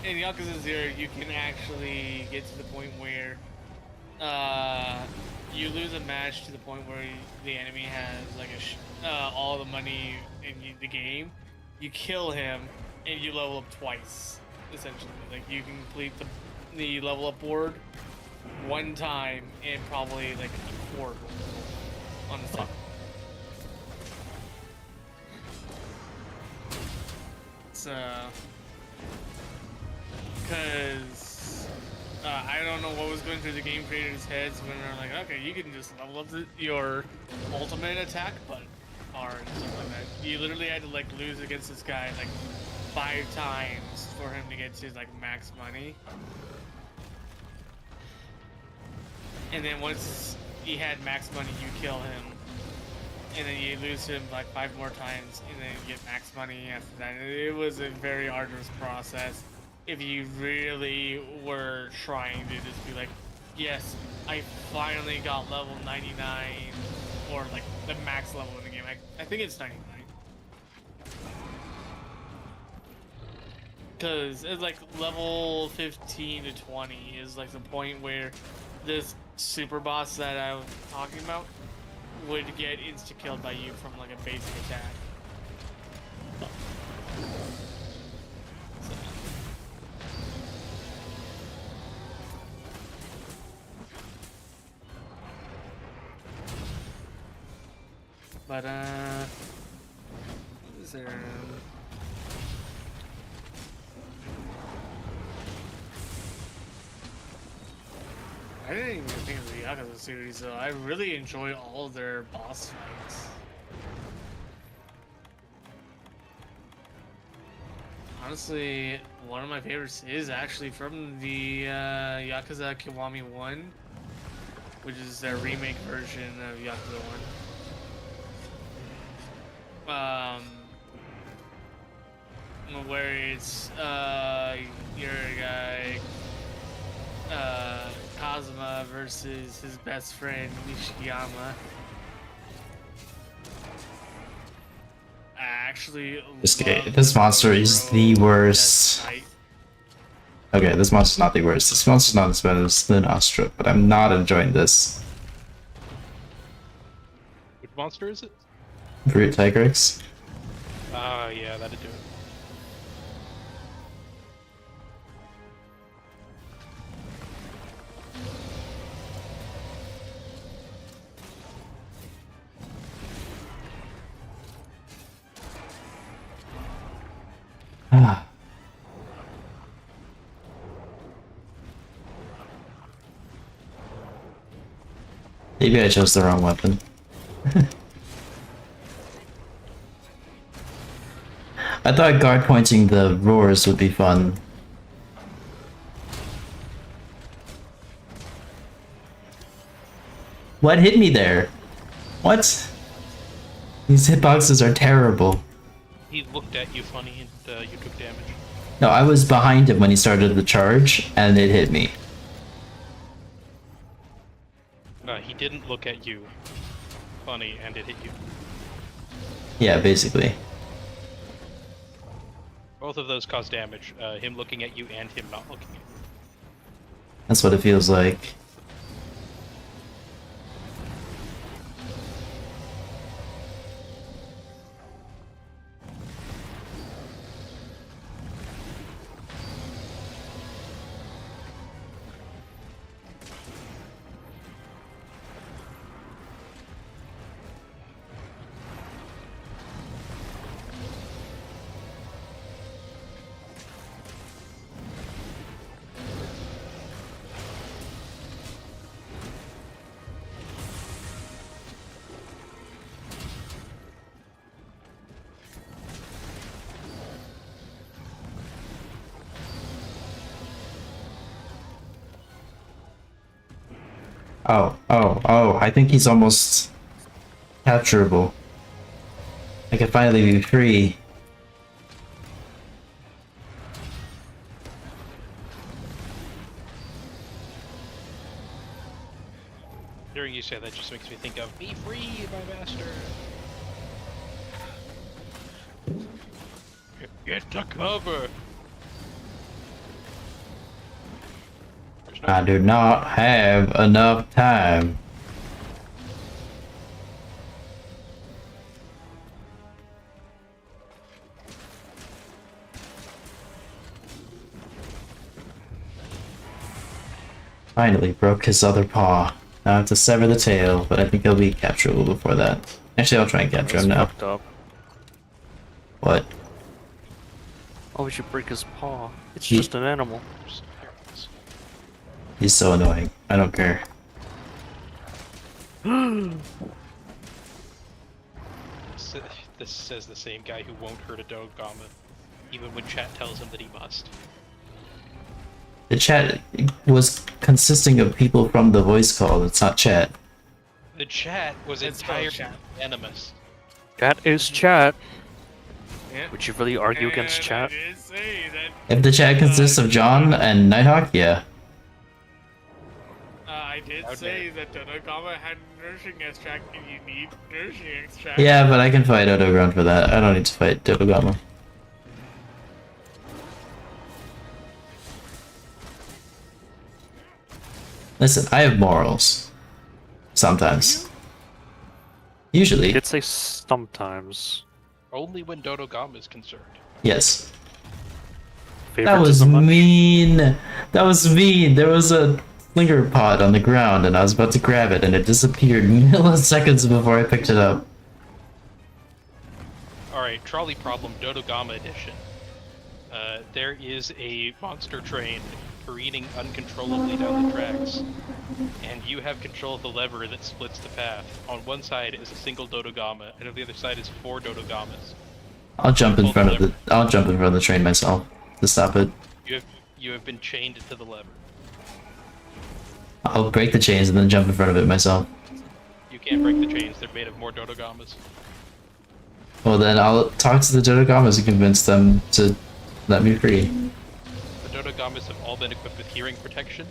Yakuza 0, you can actually get to the point where you lose a match to the point where the enemy has like all the money in the game. You kill him and you level up twice, essentially. Like you can complete the level up board one time in probably like a quarter on the top. So, because I don't know what was going through the game creators' heads when they're like, okay, you can just level up your ultimate attack, but hard and stuff like that. You literally had to like lose against this guy like 5 times for him to get to like max money. and then once he had max money, you kill him, and then you lose him like 5 more times, and then you get max money after that. It was a very arduous process if you really were trying to just be like, yes, I finally got level 99, or like the max level in the game. I think it's 99. Because it's like level 15 to 20 is like the point where this super boss that I was talking about would get insta-killed by you from like a basic attack. So. But what is there? I didn't even think of the Yakuza series though. I really enjoy all their boss fights. Honestly, one of my favorites is actually from the Yakuza Kiwami 1, which is their remake version of Yakuza 1. Where it's your guy Kazuma versus his best friend Nishiyama. I actually This monster is the worst. Okay, this monster's not the worst. This monster's not as bad as the Astra, but I'm not enjoying this. Which monster is it? Brute Tigrex. Ah, yeah, that'd do it. Ah. Maybe I chose the wrong weapon. I thought guard pointing the roars would be fun. What hit me there? What? These hitboxes are terrible. He looked at you funny and you took damage. No, I was behind him when he started the charge, and it hit me. He didn't look at you funny and it hit you. Yeah, basically. Both of those cause damage. Him looking at you and him not looking at you. That's what it feels like. Oh, I think he's almost capturable. I can finally be free. Hearing you say that just makes me think of "Be free, my master." Get to cover. I do not have enough time. Finally broke his other paw. Now I have to sever the tail, but I think he'll be capturable before that. Actually, I'll try and capture him now. Fucked up. What? Why would you break his paw? It's He- just an animal. He's so annoying. I don't care. This says the same guy who won't hurt a Dogama, even when chat tells him that he must. The chat was consisting of people from the voice call. It's not chat. The chat was It's entirely chat. unanimous. Chat is chat. Yeah. Would you really argue against And chat? I did say that, If the chat consists of John and Nighthawk, yeah. I did How say that Dodogama had nourishing extract and you need nourishing extract. Yeah, but I can fight Odogron for that. I don't need to fight Dodogama. Listen, I have morals. Sometimes. I Usually. did say sometimes. Only when Dodogama is concerned. Yes. That was Favoritism much? mean. That was mean. There was a flinger pod on the ground and I was about to grab it and it disappeared milliseconds before I picked it up. Alright, trolley problem, Dodogama edition. There is a monster train careening uncontrollably down the tracks, and you have control of the lever that splits the path. On one side is a single Dodogama, and on the other side is 4 Dodogamas. I'll jump in front of the train myself to stop it. You have been chained to the lever. I'll break the chains and then jump in front of it myself. You can't break the chains, they're made of more Dodogamas. Well then I'll talk to the Dodogamas and convince them to let me free. The Dodogamas have all been equipped with hearing protection,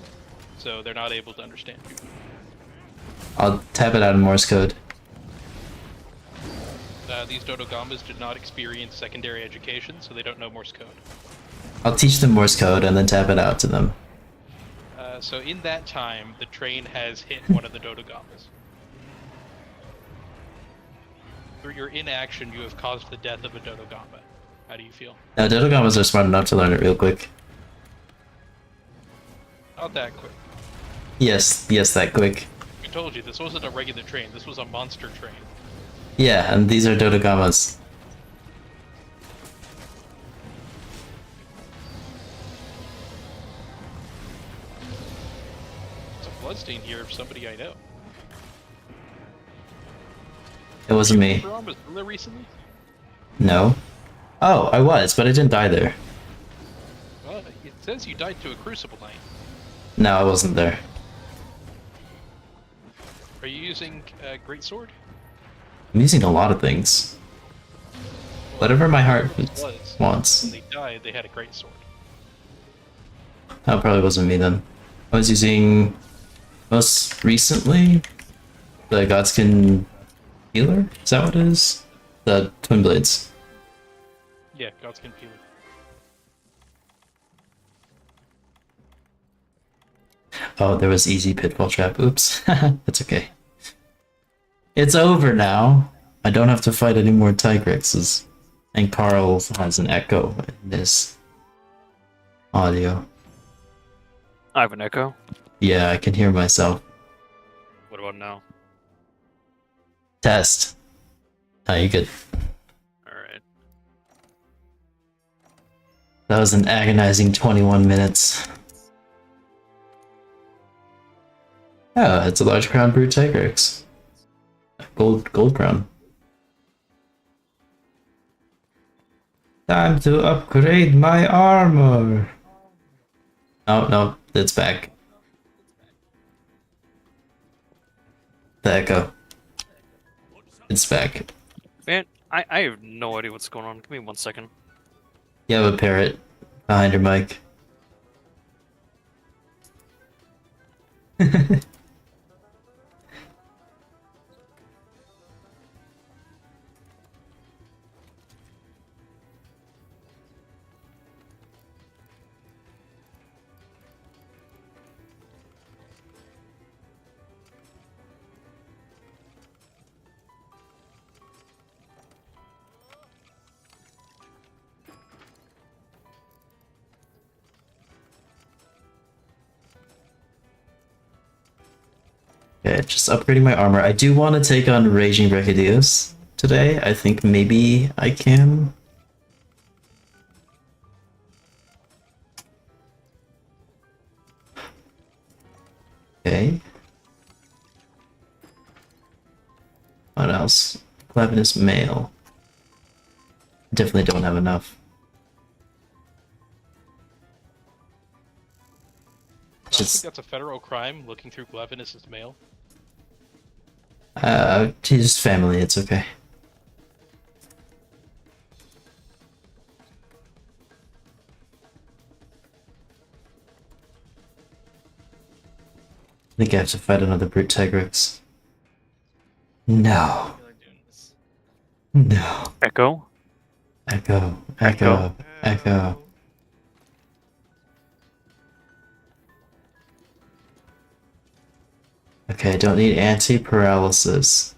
so they're not able to understand you. I'll tap it out in Morse code. These Dodogamas did not experience secondary education, so they don't know Morse code. I'll teach them Morse code and then tap it out to them. So in that time, the train has hit one of the Dodogamas. Through your inaction, you have caused the death of a Dodogama. How do you feel? Now Dodogamas are smart enough to learn it real quick. Not that quick. Yes, that quick. I told you, this wasn't a regular train, this was a monster train. Yeah, and these are Dodogamas. It's a bloodstain here of somebody I know. It wasn't me. Rom was there recently? No. Oh, I was, but I didn't die there. Well, it says you died to a Crucible Knight. No, I wasn't there. Are you using Greatsword? I'm using a lot of things. Whatever my heart Was. wants. When they died, they had a Greatsword. That probably wasn't me then. I was using most recently the Godskin Healer? Is that what it is? The Twin Blades. Yeah, Godskin Peeler. Oh, there was easy pitfall trap. Oops. It's okay. It's over now. I don't have to fight any more Tigrexes. And Carl has an echo in this audio. I have an echo. Yeah, I can hear myself. What about now? Test. Oh, you good. Alright. That was an agonizing 21 minutes. Oh, it's a large crown brute Tigrex. Gold crown. Time to upgrade my armor. Oh no, it's back. The echo. It's back. Man, I have no idea what's going on. Give me 1 second. You have a parrot behind your mic. Okay, just upgrading my armor. I do want to take on Raging Brachydios today. I think maybe I can. Okay. What else? Clevinus Male. Definitely don't have enough. I think Just that's a federal crime, looking through Glavinus's mail. his family, it's okay. I think I have to fight another brute Tigrex. No. I feel like doing this. No. Echo? Echo. Echo. Echo. Okay, I don't need anti-paralysis.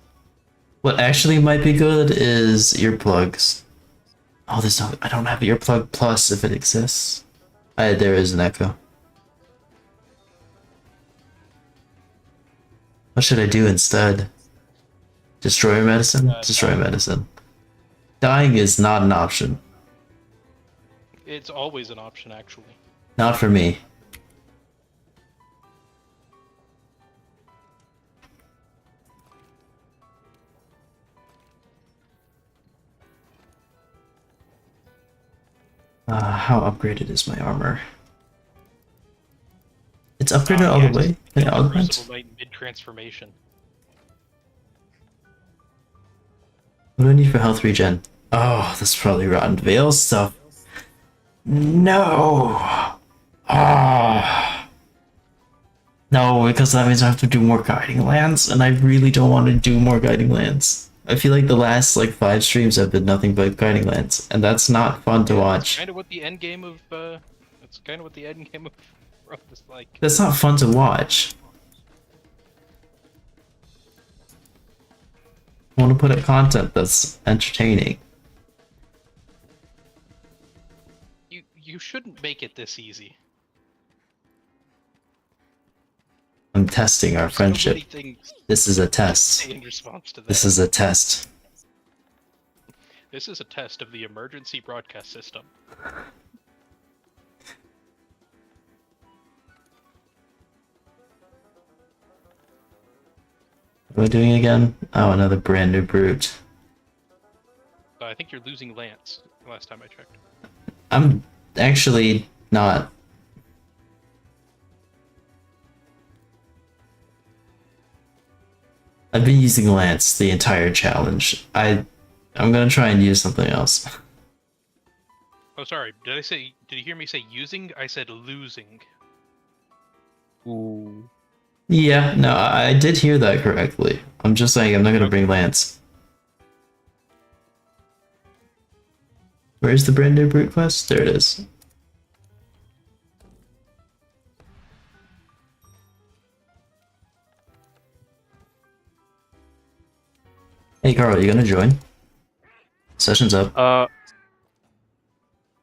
What actually might be good is earplugs. Oh, there's no. I don't have earplug plus if it exists. There is an echo. What should I do instead? Destroyer medicine? Destroyer medicine. Dying is not an option. It's always an option, actually. Not for me. How upgraded is my armor? It's upgraded all the way? Can I augment? Crucible Knight mid-transformation. What do I need for health regen? Oh, that's probably Rotten Veil stuff. No! Ah! No, because that means I have to do more guiding lands, and I really don't want to do more guiding lands. I feel like the last, 5 streams have been nothing but guiding lands, and that's not fun to watch. Kind of what the end game of that's kind of what the end game of Roth is like. That's not fun to watch. I want to put out content that's entertaining. You shouldn't make it this easy. I'm testing our There's so many friendship. things This is a to test. say in response to that. This is a test. This is a test of the emergency broadcast system. What am I doing again? Oh, another brand new brute. I think you're losing Lance. Last time I checked. I'm actually not. I've been using Lance the entire challenge. I'm gonna try and use something else. Oh, sorry. Did you hear me say using? I said losing. Ooh. Yeah, no, I did hear that correctly. I'm just saying I'm not gonna bring Lance. Where's the brand new brute quest? There it is. Hey Carl, you gonna join? Session's up.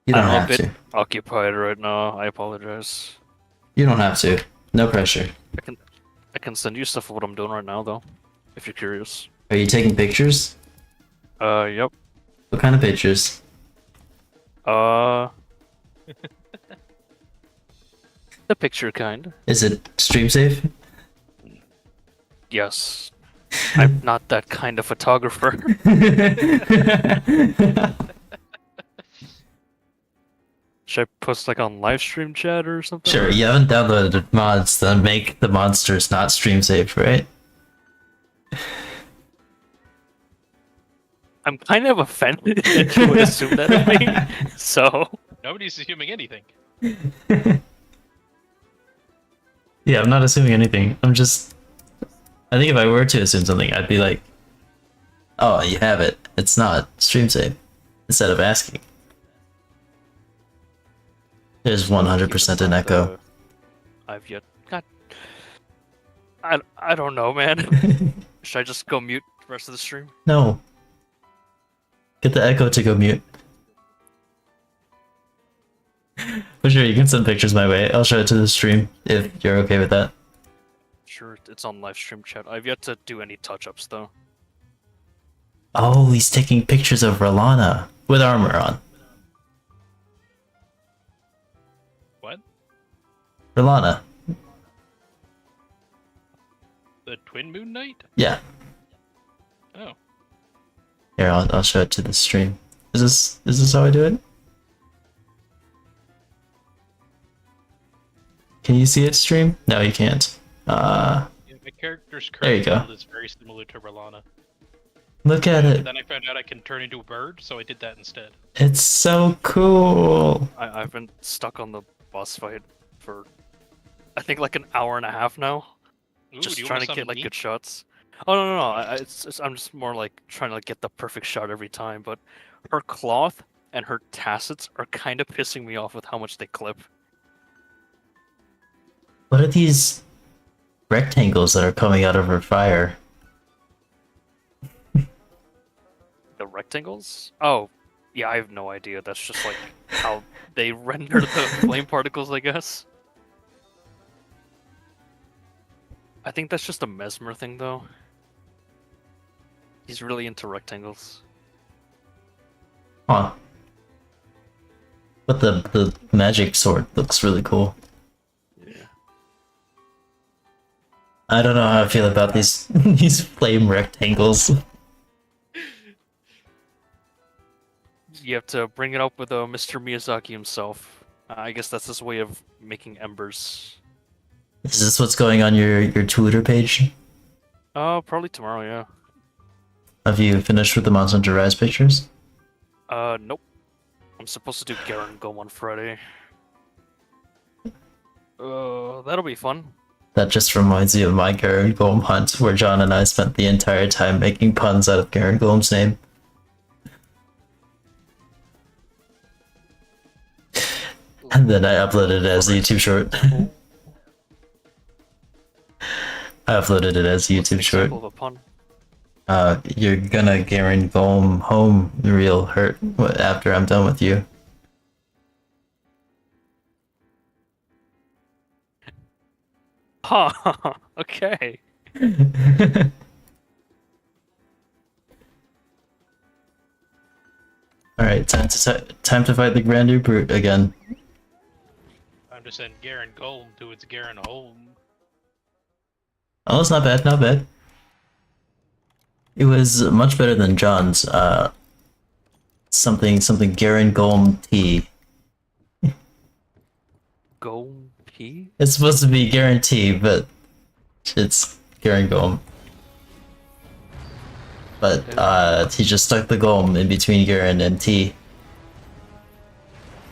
You don't I'm have a bit to. occupied right now. I apologize. You don't have to. No pressure. I can send you stuff of what I'm doing right now, though, if you're curious. Are you taking pictures? Yep. What kind of pictures? The picture kind. Is it stream safe? Yes. I'm not that kind of photographer. Should I post on live stream chat or something? Sure, you haven't downloaded mods that make the monsters not stream safe, right? I'm kind of offended that you would assume that of me. So Nobody's assuming anything. Yeah, I'm not assuming anything. I think if I were to assume something, I'd be like, oh, you have it. It's not stream safe. Instead of asking. There's 100% an echo. I've yet. God. I don't know, man. Should I just go mute the rest of the stream? No. Get the echo to go mute. For sure, you can send pictures my way. I'll show it to the stream if you're okay with that. Sure, it's on live stream chat. I've yet to do any touch-ups though. Oh, he's taking pictures of Rolana with armor on. What? Rolana. The Twin Moon Knight? Yeah. Oh. Here, I'll show it to the stream. Is this how I do it? Can you see it stream? No, you can't. Yeah, my character's There you current go. build is very similar to Rolana. Look at But it. then I found out I can turn into a bird, so I did that instead. It's so cool. I've been stuck on the boss fight for I think like an hour and a half now. Ooh, Just do you trying want to get like me? good shots. Oh no, I'm just more like trying to like, get the perfect shot every time. But her cloth and her tassets are kind of pissing me off with how much they clip. What are these rectangles that are coming out of her fire? The rectangles? Oh, yeah, I have no idea. That's just like how they render the flame particles, I guess. I think that's just a Mesmer thing, though. He's really into rectangles. Huh. But the magic sword looks really cool. Yeah. I don't know how I feel about these these flame rectangles. You have to bring it up with Mr. Miyazaki himself. I guess that's his way of making embers. Is this what's going on your Twitter page? Probably tomorrow, yeah. Have you finished with the Monster Hunter Rise pictures? Nope. I'm supposed to do Garen Go on Friday. That'll be fun. That just reminds me of my Garen Golem hunt, where John and I spent the entire time making puns out of Garen Golem's name. And then I uploaded it as a YouTube short. I uploaded it as a What's an YouTube short. example of a pun? You're gonna Garen Golem home real hurt after I'm done with you. Ha! Okay. Alright, time to fight the Grandeur Brute again. Time to send Garen Golem to its Garen home. Oh, it's not bad, not bad. It was much better than John's, something Garen Golem tea. Go P? It's supposed to be guaranteed, but it's Garen Golem. But, he just stuck the Golem in between Garen and T.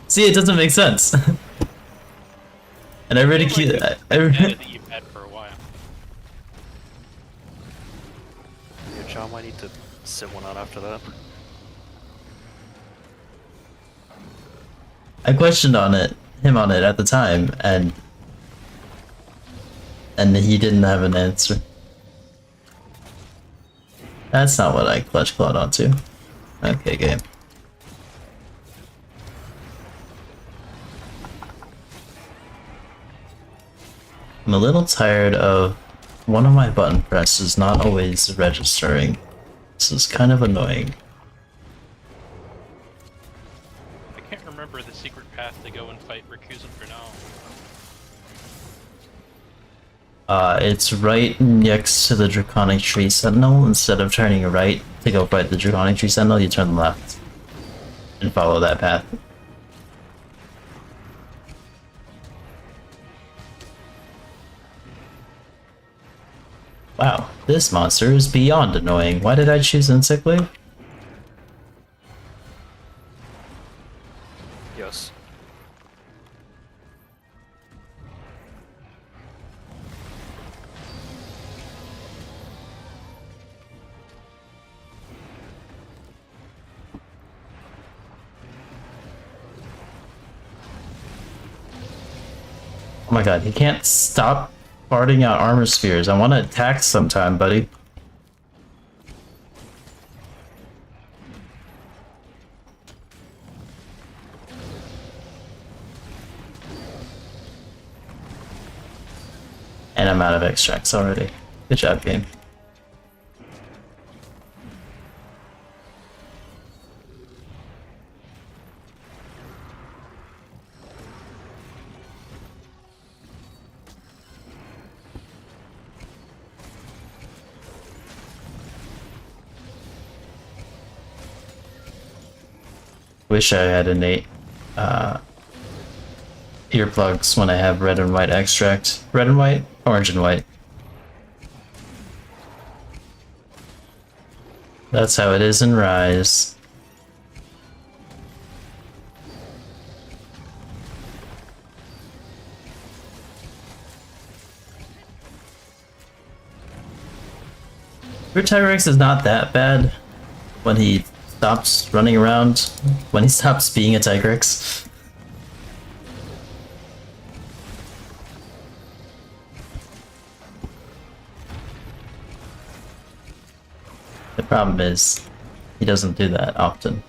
See, it doesn't make sense. And I ridicule Like I that you've had for a while. Yeah, John might need to sit one out after that. I questioned him on it at the time, and he didn't have an answer. That's not what I clutch clawed onto. Okay, game. I'm a little tired of one of my button presses not always registering. This is kind of annoying. I can't remember the secret path to go and fight Rikuzen for now. It's right next to the Draconic Tree Sentinel. Instead of turning right to go fight the Draconic Tree Sentinel, you turn left and follow that path. Wow, this monster is beyond annoying. Why did I choose Insect Wave? Yes. Oh my god, he can't stop farting out armor spheres. I want to attack sometime, buddy. And I'm out of extracts already. Good job, game. Wish I had innate earplugs when I have red and white extract. Red and white? Orange and white. That's how it is in Rise. Your Tyrex is not that bad when he stops running around, when he stops being a Tigrex. The problem is, he doesn't do that often.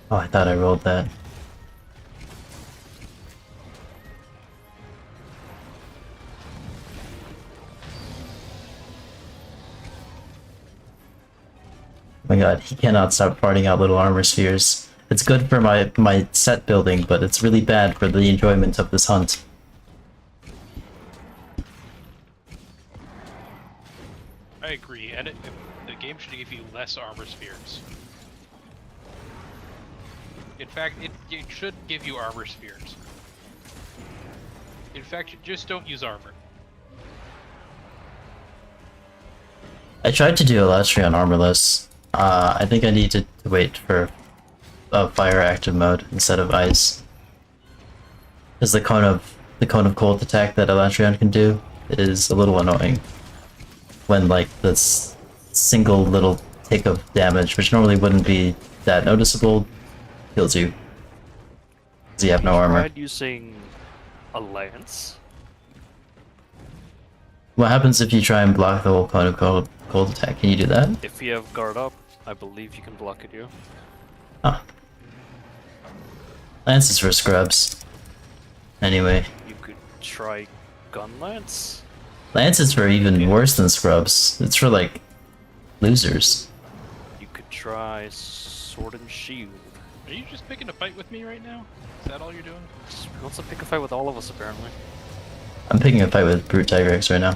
Oh, I thought I rolled that. Oh my god, he cannot stop farting out little armor spheres. It's good for my set building, but it's really bad for the enjoyment of this hunt. I agree, and the game should give you less armor spheres. In fact, it should give you armor spheres. In fact, you just don't use armor. I tried to do Alatreon armorless. I think I need to wait for a fire active mode instead of ice. Because the cone of cold attack that Alatreon can do is a little annoying. When like this single little tick of damage, which normally wouldn't be that noticeable, kills you. Because you have no armor. Tried using a lance. What happens if you try and block the whole cone of cold attack? Can you do that? If you have guard up, I believe you can block it, you. Huh. Lance is for scrubs. Anyway. You could try gun lance. Lance is for even worse than scrubs. It's for like losers. You could try sword and shield. Are you just picking a fight with me right now? Is that all you're doing? He wants to pick a fight with all of us, apparently. I'm picking a fight with Brute Tigrex right now.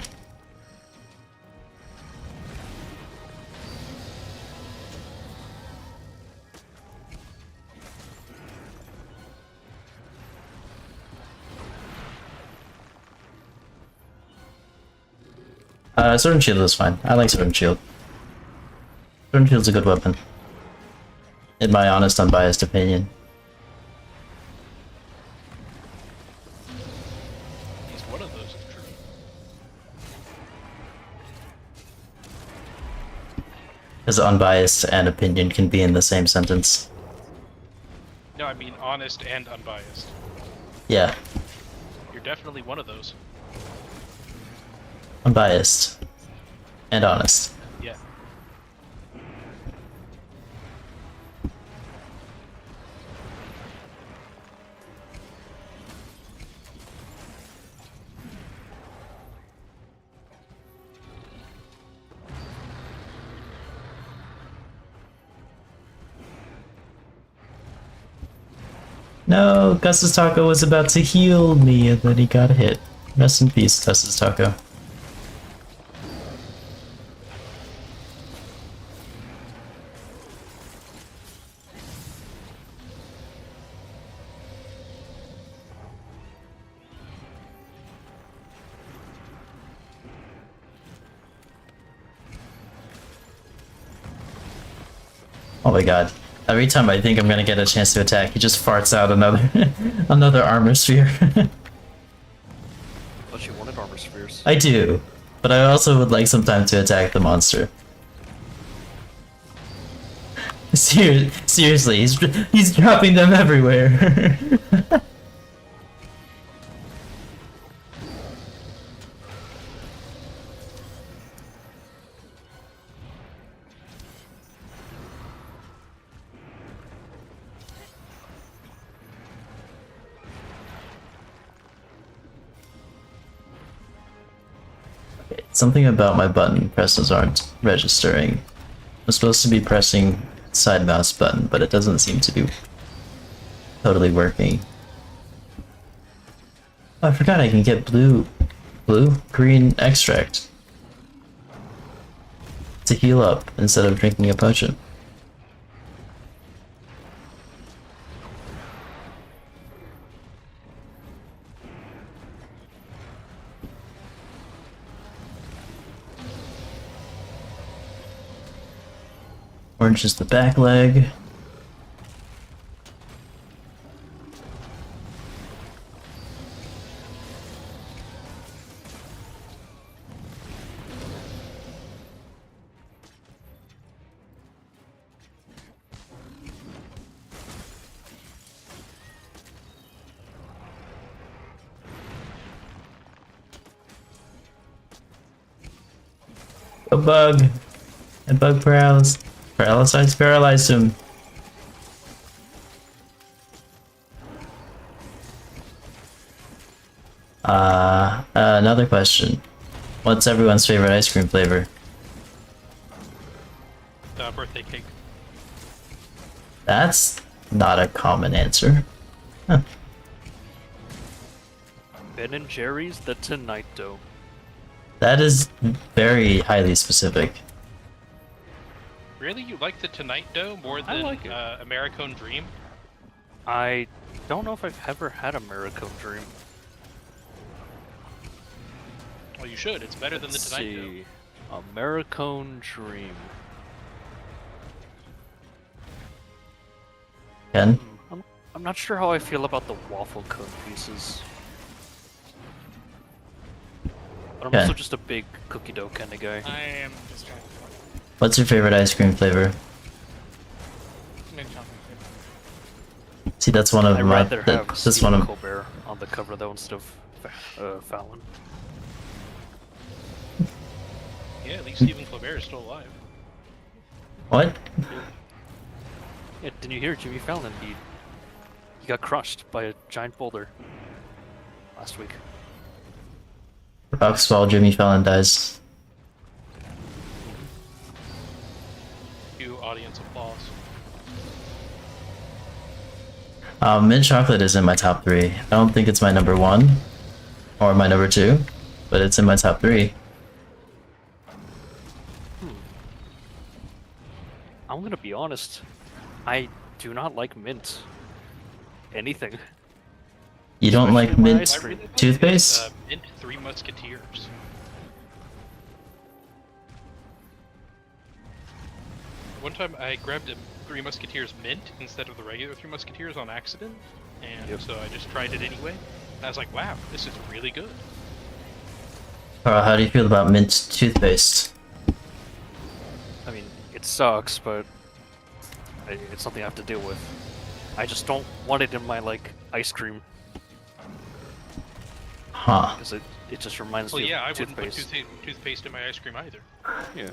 Sword and Shield is fine. I like Sword and Shield. Sword and Shield's a good weapon. In my honest, unbiased opinion. At least one of those is true. Because unbiased and opinion can be in the same sentence. No, I mean honest and unbiased. Yeah, You're definitely one of those. unbiased. And honest. Yeah. No, Gus's Taco was about to heal me and then he got hit. Rest in peace, Gus's Taco. Oh my god. Every time I think I'm gonna get a chance to attack, he just farts out another another armor sphere. Thought you wanted armor spheres. I do, but I also would like some time to attack the monster. Seriously, he's dropping them everywhere. Something about my button presses aren't registering. I'm supposed to be pressing side mouse button, but it doesn't seem to be totally working. Oh, I forgot I can get blue blue? Green extract. To heal up instead of drinking a potion. Orange is the back leg. A bug. A bug paralyzed. Paralyzed him. Another question. What's everyone's favorite ice cream flavor? Birthday cake. That's not a common answer. Huh. Ben and Jerry's the Tonight Dough. That is very highly specific. Really? You like the Tonight Dough more than like it. Americone Dream? I don't know if I've ever had Americone Dream. Well, you should. It's better than the Let's Tonight Dough. see. Americone Dream. Ken? I'm not sure how I feel about the waffle cone pieces. But I'm Okay. also just a big cookie dough kind of guy. I am distracted. What's your favorite ice cream flavor? Mint chocolate chip. See, that's one of I'd my. rather have That's one Stephen of. Colbert on the cover though instead of Fallon. Yeah, at least Stephen Colbert is still alive. What? Yeah, didn't you hear Jimmy Fallon? He got crushed by a giant boulder last week. Rocks while Jimmy Fallon dies. Cue audience applause. Mint chocolate is in my top 3. I don't think it's my number 1 or my number 2, but it's in my top 3. I'm gonna be honest. I do not like mint. Anything. You don't like Especially my mint ice cream. toothpaste? Mint Three Musketeers. One time I grabbed a Three Musketeers mint instead of the regular Three Musketeers on accident, and so I just tried it anyway. And I was like, wow, this is really good. Carl, how do you feel about mint toothpaste? I mean, it sucks, but it's something I have to deal with. I just don't want it in my, like, ice cream, Huh. because it just reminds Well, me yeah, I of wouldn't put toothpaste. toothpaste in my ice cream either. Yeah.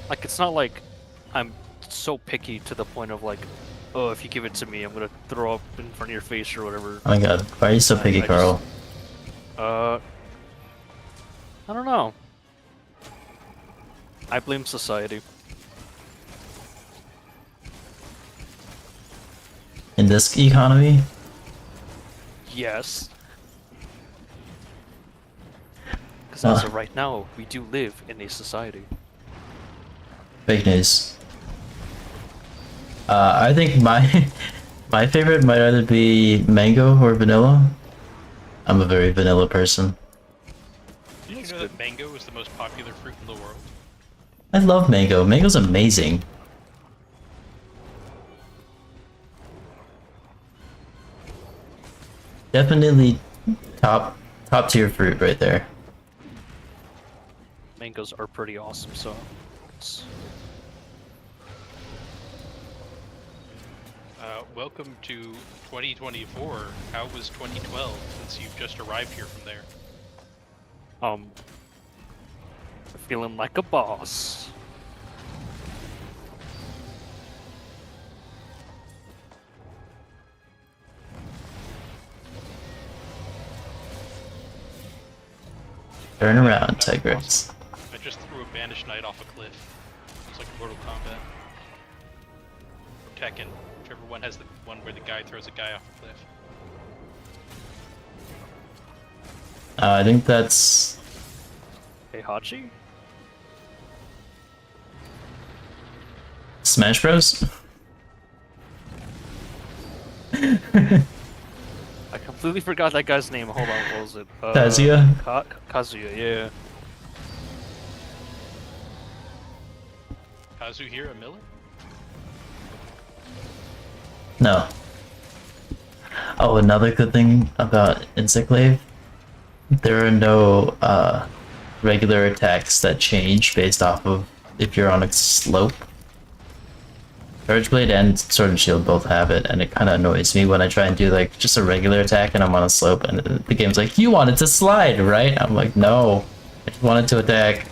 Like, it's not like I'm so picky to the point of, like, oh, if you give it to me, I'm gonna throw up in front of your face or whatever. Oh my god, why are you so I picky, just- Carl? I don't know. I blame society. In this economy? Yes. Because as of right now, we do live in a society. Fake news. I think my my favorite might either be mango or vanilla. I'm a very vanilla person. Did you know that mango is the most popular fruit in the world? I love mango. Mango's amazing. Definitely top tier fruit right there. Mangoes are pretty awesome, so it's... Welcome to 2024. How was 2012 since you've just arrived here from there? feeling like a boss. Turn around, That was Tigrex. awesome. I just threw a banished knight off a cliff. It's like Mortal Kombat. Or Tekken. Whichever one has the one where the guy throws a guy off a cliff. I think that's Heihachi? Smash Bros. I completely forgot that guy's name. Hold on, what was it? Kazuya? Kazuya, yeah. Kazuhira Miller? No. Oh, another good thing about Insectlave, there are no regular attacks that change based off of if you're on a slope. Charge Blade and Sword and Shield both have it, and it kind of annoys me when I try and do like just a regular attack and I'm on a slope and the game's like, you wanted to slide, right? I'm like, no, I just wanted to attack.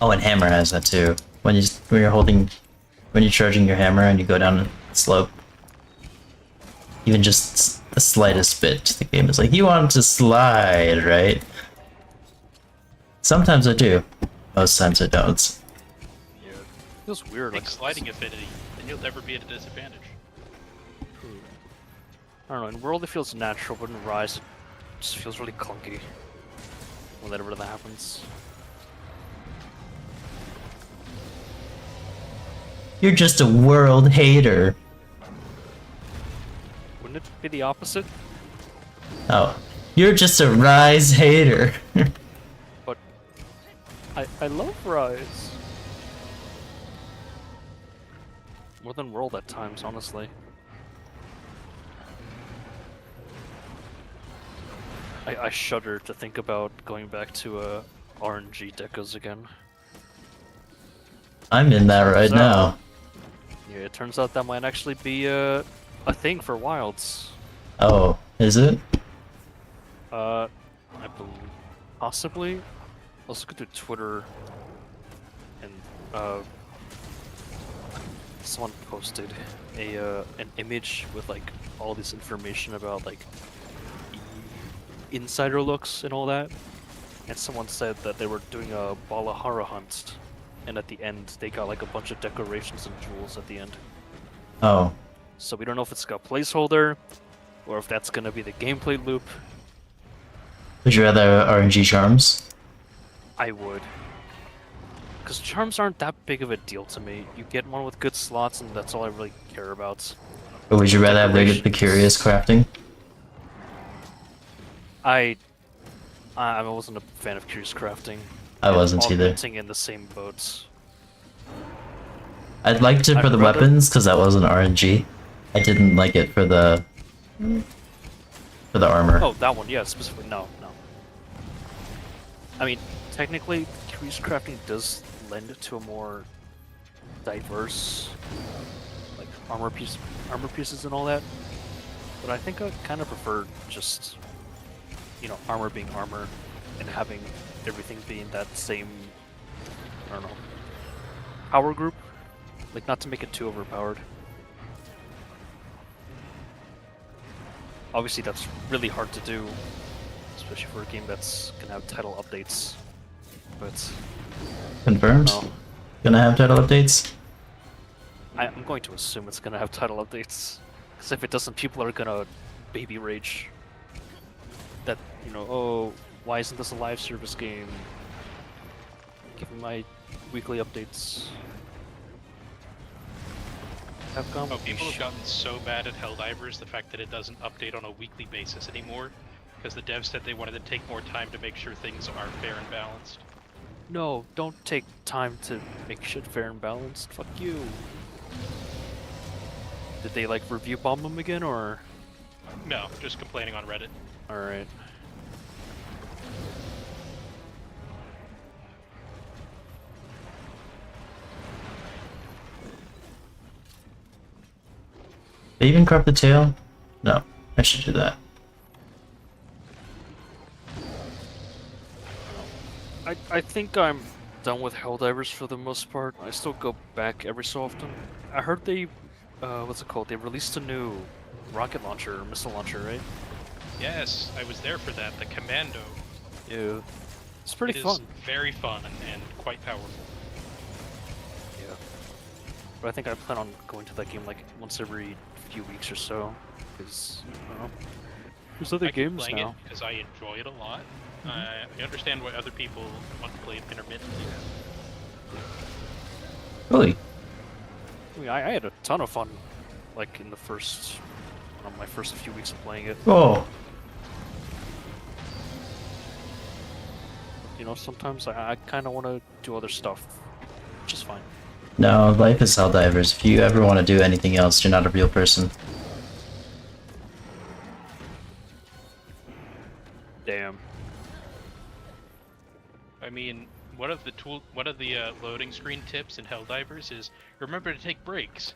Oh, and Hammer has that too. When you're charging your hammer and you go down a slope, even just the slightest bit, the game is like, you want to slide, right? Sometimes I do. Most times I don't. Yeah. It feels weird. Take Like sliding affinity, and you'll never be at a disadvantage. I don't know. In World it feels natural, but in Rise it just feels really clunky. Whenever that happens. You're just a world hater. Wouldn't it be the opposite? Oh, you're just a Rise hater. But I love Rise. More than World at times, honestly. I shudder to think about going back to RNG decos again. I'm in that right now. Yeah, it turns out that might actually be a thing for Wilds. Oh, is it? I believe possibly. Let's look at Twitter, and someone posted an image with like all this information about like insider looks and all that, and someone said that they were doing a Balahara hunt, and at the end they got like a bunch of decorations and jewels at the end. Oh. So we don't know if it's got placeholder, or if that's gonna be the gameplay loop. Would you rather RNG charms? I would. Because charms aren't that big of a deal to me. You get one with good slots, and that's all I really care about. Or would you rather have the curious crafting? I wasn't a fan of curious crafting. I wasn't either. Augmenting in the same boats. I'd liked it for the weapons because that wasn't RNG. I didn't like it for the armor. Oh, that one, yeah, specifically. No. I mean, technically, curious crafting does lend to a more diverse, like armor pieces and all that. But I think I kind of prefer just, armor being armor, and having everything being that same, I don't know, power group. Like, not to make it too overpowered. Obviously, that's really hard to do, especially for a game that's gonna have title updates. But Confirmed? no, Gonna have title updates? I'm going to assume it's gonna have title updates, because if it doesn't, people are gonna baby rage. That, oh, why isn't this a live service game? Give me my weekly updates. Capcom? Oh, people have gotten so bad at Helldivers, the fact that it doesn't update on a weekly basis anymore, because the devs said they wanted to take more time to make sure things are fair and balanced. No, don't take time to make shit fair and balanced. Fuck you. Did they like review bomb them again, or? No, just complaining on Reddit. Alright. They even carve the tail? No, I should do that. I think I'm done with Helldivers for the most part. I still go back every so often. I heard they, what's it called? They released a new rocket launcher or missile launcher, right? Yes, I was there for that. The Commando. Yeah. It's pretty It fun. is very fun and quite powerful. Yeah. But I think I plan on going to that game like once every few weeks or so. Because, I don't know. There's other I keep games playing now. it because I enjoy it a lot. I understand why other people want to play it intermittently. Really? I mean, I had a ton of fun, like in the first, my first few weeks of playing it. Oh, You know, sometimes I kind of want to do other stuff, which is fine. no, life is Helldivers. If you ever want to do anything else, you're not a real person. Damn. I mean, one of the loading screen tips in Helldivers is remember to take breaks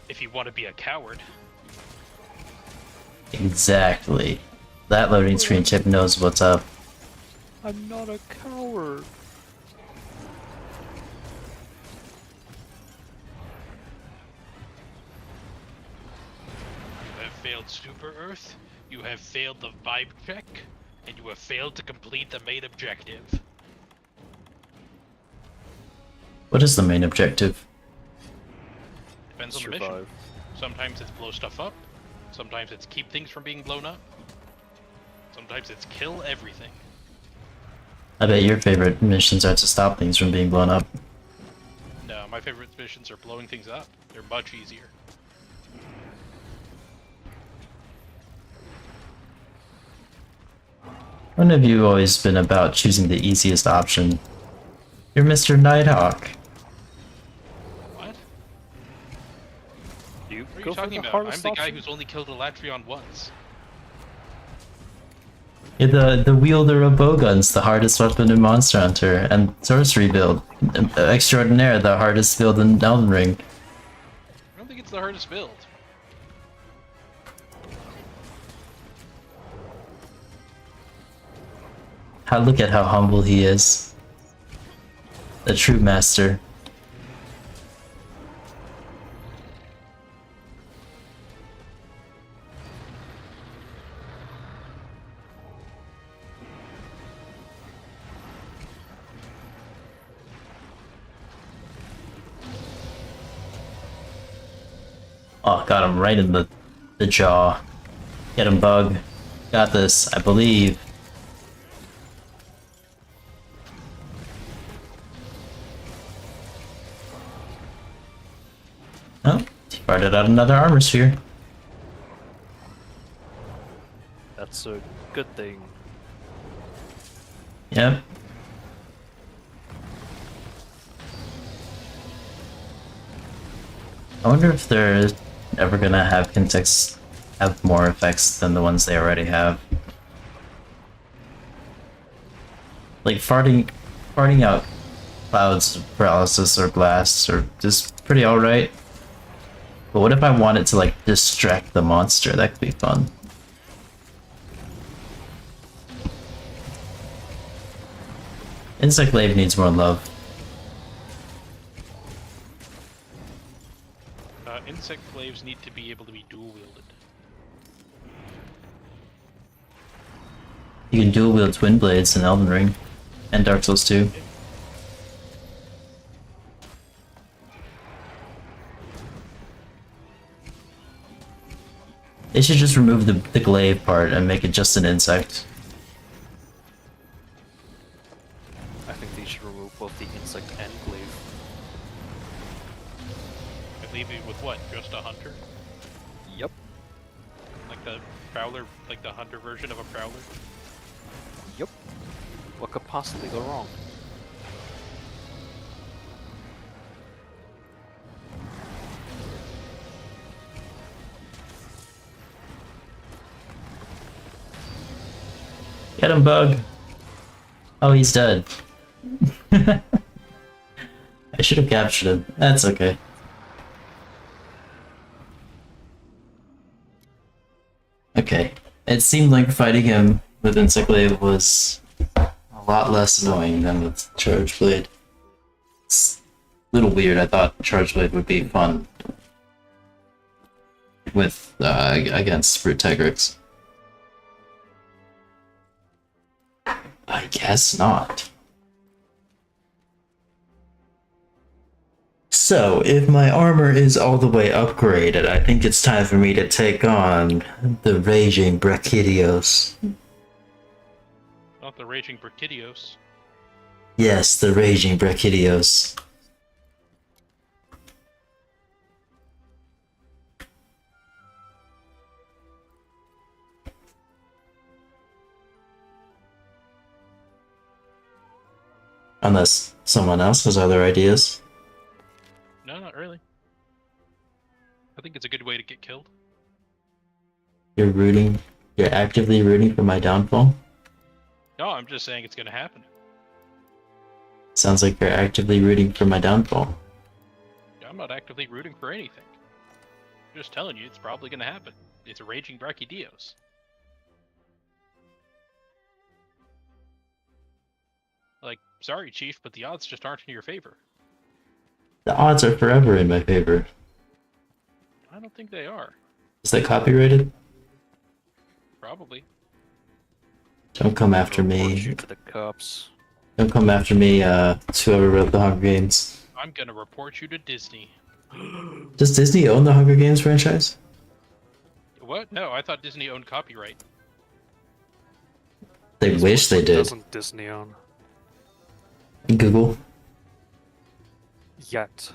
if you want to be a coward. Exactly. That loading screen tip knows what's up. I'm not a coward. You have failed Super Earth, you have failed the vibe check, and you have failed to complete the main objective. What is the main objective? Depends on the mission. Survive. Sometimes it's blow stuff up, sometimes it's keep things from being blown up, sometimes it's kill everything. I bet your favorite missions are to stop things from being blown up. No, my favorite missions are blowing things up. They're much easier. When have you always been about choosing the easiest option? You're Mr. Nighthawk. What? You What are go you for talking the about? I'm hardest the guy option? who's only killed Alatreon once. You're the wielder of bowguns, the hardest weapon in Monster Hunter, and sorcery build. Extraordinaire, the hardest build in Elden Ring. I don't think it's the hardest build. Look at how humble he is. The true master. Oh, got him right in the jaw. Get him, Bug. Got this, I believe. Oh, he farted out another armor sphere. That's a good thing. Yep. I wonder if they're ever gonna have insects have more effects than the ones they already have. Like farting out clouds of paralysis or blasts are just pretty alright. But what if I wanted to like distract the monster? That could be fun. Insect Glaive needs more love. Insect glaives need to be able to be dual wielded. You can dual wield twin blades in Elden Ring and Dark Souls 2. They should just remove the glaive part and make it just an insect. I think they should remove both the insect and glaive. And leave it with what? Just a hunter? Yep. Like the prowler, like the hunter version of a prowler? Yep. What could possibly go wrong? Get him, Bug! Oh, he's dead. I should have captured him. That's okay. Okay. It seemed like fighting him with Insect Glaive was a lot less annoying than with Charge Blade. It's a little weird. I thought Charge Blade would be fun with against Brute Tigrex. I guess not. So, if my armor is all the way upgraded, I think it's time for me to take on the Raging Brachydios. Not the Raging Brachydios. Yes, the Raging Brachydios. Unless someone else has other ideas. No, not really. I think it's a good way to get killed. You're actively rooting for my downfall? No, I'm just saying it's gonna happen. Sounds like you're actively rooting for my downfall. I'm not actively rooting for anything. I'm just telling you it's probably gonna happen. It's a Raging Brachydios. Like, sorry, Chief, but the odds just aren't in your favor. The odds are forever in my favor. I don't think they are. Is that copyrighted? Probably. Don't come after Report me. you to the cops. Don't come after me, whoever wrote the Hunger Games. I'm gonna report you to Disney. Does Disney own the Hunger Games franchise? What? No, I thought Disney owned copyright. They wish they did. Doesn't Disney own? Google. Yet.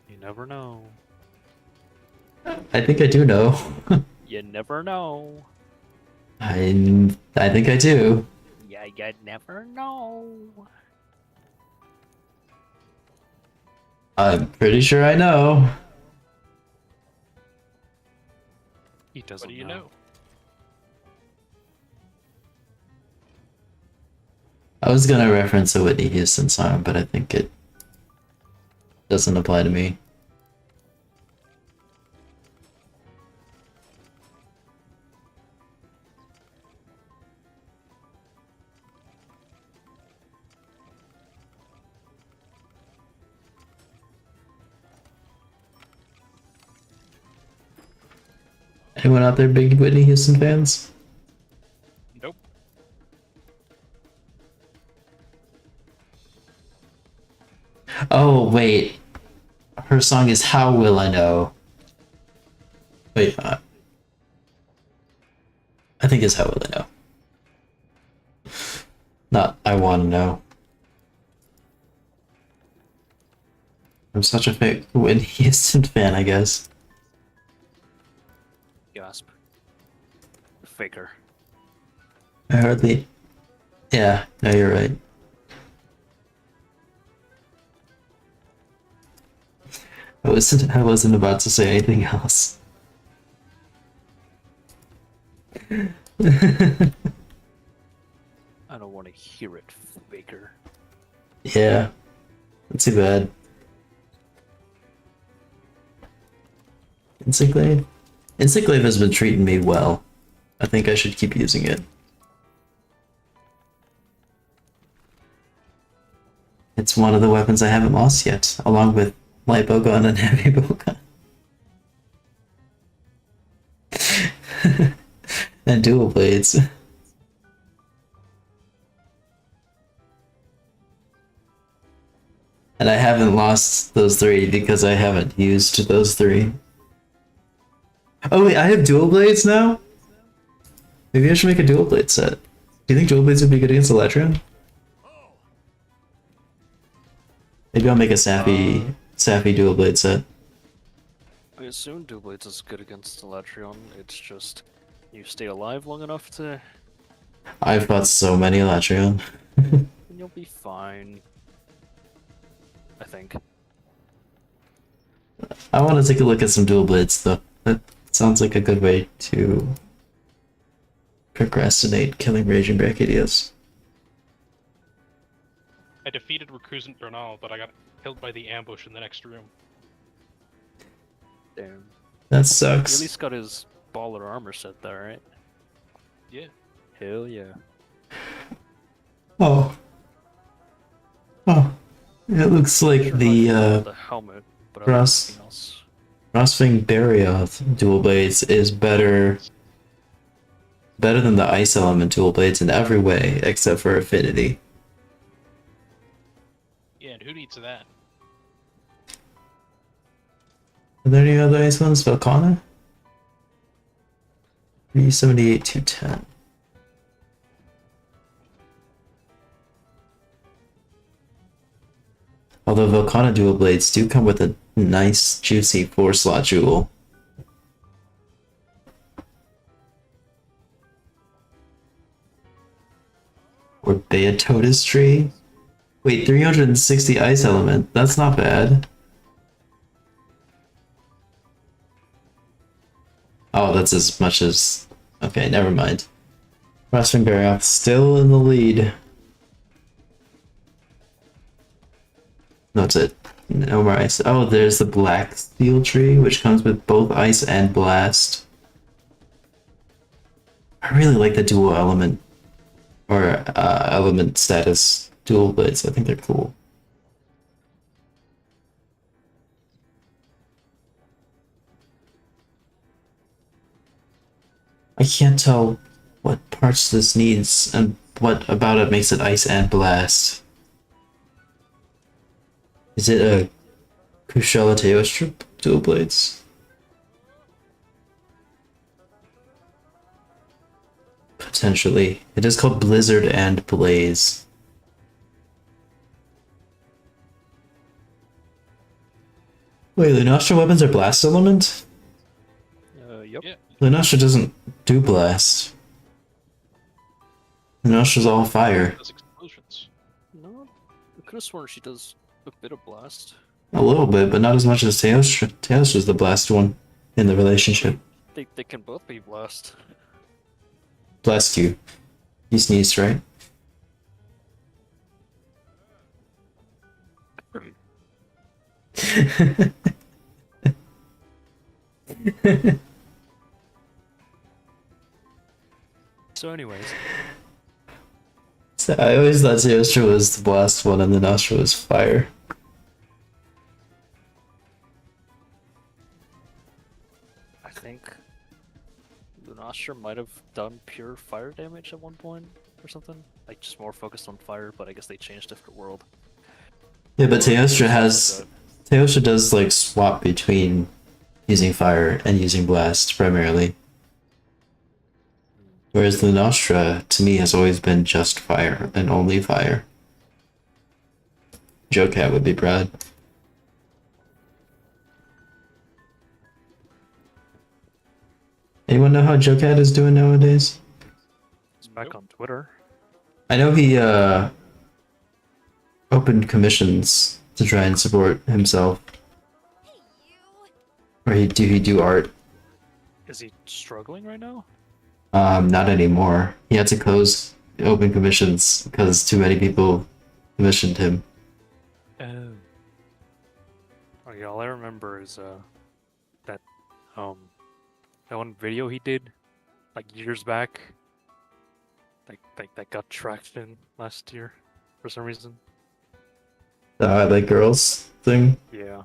You never know. I think I do know. You never know. I think I do. Yeah, you never know. I'm pretty sure I know. He doesn't What do you know? I was gonna reference a Whitney Houston song, but I think it doesn't apply to me. Anyone out there big Whitney Houston fans? Nope. Oh, wait. Her song is How Will I Know? Wait, I think it's How Will I Know. Not I Want to Know. I'm such a big Whitney Houston fan, I guess. Gasp. Faker. I hardly... Yeah, no, you're right. I wasn't about to say anything else. I don't want to hear it, Faker. Yeah, that's too bad. Insect Glaive has been treating me well. I think I should keep using it. It's one of the weapons I haven't lost yet, along with light bowgun and heavy bowgun. And dual blades. And I haven't lost those three because I haven't used those three. Oh wait, I have dual blades now? Maybe I should make a dual blade set. Do you think dual blades would be good against Alatreon? Maybe I'll make a sappy dual blade set. I assume Dual Blades is good against Alatreon. It's just you stay alive long enough to, I've fought so many Alatreon. and you'll be fine. I think. I want to take a look at some dual blades though. That sounds like a good way to procrastinate killing Raging Brachydios. I defeated Recusant Bernal, but I got killed by the ambush in the next room. Damn. That He at sucks. least got his baller armor set there, right? Yeah. Hell yeah. Oh. Oh. It looks like Sure, the the helmet, but I like Cross everything else. Crosswing Barrier dual blades is better than the Ice Element dual blades in every way except for affinity. Yeah, and who needs that? Are there any other ice ones? Velcana? 378 210. Although Velcana dual blades do come with a nice juicy 4-slot jewel. Or Beatotus tree? Wait, 360 ice element. That's not bad. Oh, that's as much as... Okay, never mind. Crosswing Barrier still in the lead. That's it. No more ice. Oh, there's the black steel tree, which comes with both ice and blast. I really like the dual element or element status dual blades. I think they're cool. I can't tell what parts this needs and what about it makes it ice and blast. Is it a Kushala Teostra dual blades? Potentially. It is called Blizzard and Blaze. Wait, Lunastra weapons are blast element? Yep. Yeah. Lunastra doesn't do blast. Lunastra's all fire. Those explosions. No, I could have sworn she does a bit of blast. A little bit, but not as much as Teostra. Teostra's the blast one in the relationship. They can both be blast. Blast you. You sneezed, right? So anyways, So I always thought Teostra was the blast one and the Nostra was fire. I think Lunastra might have done pure fire damage at one point or something. Like just more focused on fire, but I guess they changed it for world. Yeah, but Teostra does like swap between using fire and using blast primarily. Whereas Lunastra, to me, has always been just fire and only fire. Joecat would be proud. Anyone know how Joecat is doing nowadays? He's back on Twitter. I know he opened commissions to try and support himself. Or he do art. Is he struggling right now? Not anymore. He had to close open commissions because too many people commissioned him. Oh, yeah, all I remember is that that one video he did like years back. Like that got traction last year for some reason. The I Like Girls thing. Yeah.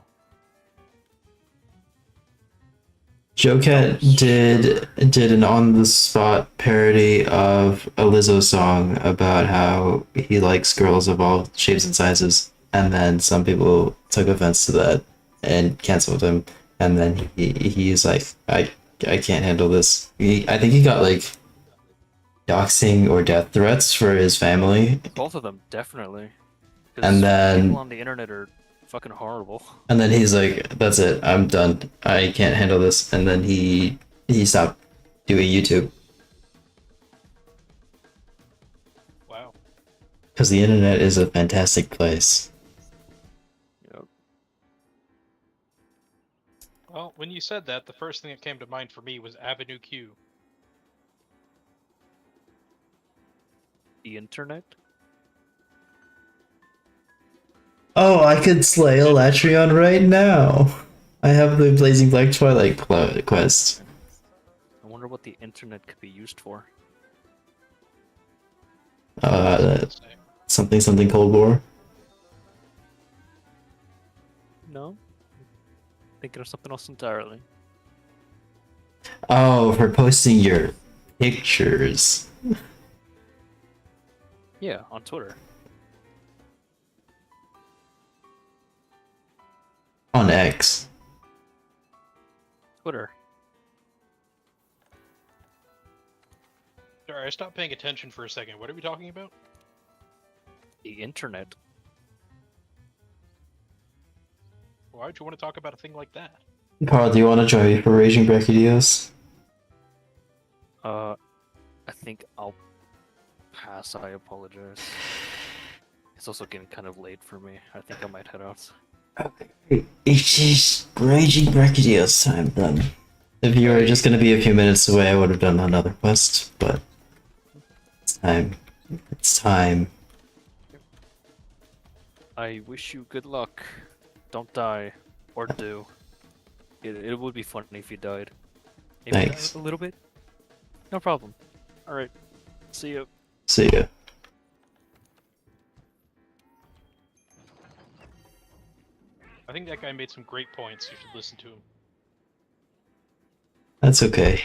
Joecat did an on-the-spot parody of a Lizzo song about how he likes girls of all shapes and sizes, and then some people took offense to that and canceled him. And then he's like, I can't handle this. I think he got like doxing or death threats for his family, Both of them, definitely. 'Cause and then people on the internet are fucking horrible. And then he's like, that's it, I'm done. I can't handle this. And then he stopped doing YouTube. Wow. Because the internet is a fantastic place. Yep. Well, when you said that, the first thing that came to mind for me was Avenue Q. The internet? Oh, I could slay Alatreon right now. I have the Blazing Black Twilight quest. I wonder what the internet could be used for. Let's say. something Cold War. No? Thinking of something else entirely. Oh, for posting your pictures Yeah, on Twitter. on X. Twitter. Sorry, I stopped paying attention for a second. What are we talking about? The internet. Why'd you want to talk about a thing like that? Carl, do you want to join me for Raging Brachydios? I think I'll pass. I apologize. It's also getting kind of late for me. I think I might head out. Okay, it's just Raging Brachydios time then. If you were just gonna be a few minutes away, I would have done another quest, but it's time. It's time. I wish you good luck. Don't die. Or do. It would be funny if you died. Maybe Thanks. die a little bit? No problem. Alright. See ya. See ya. I think that guy made some great points. You should listen to him. That's okay.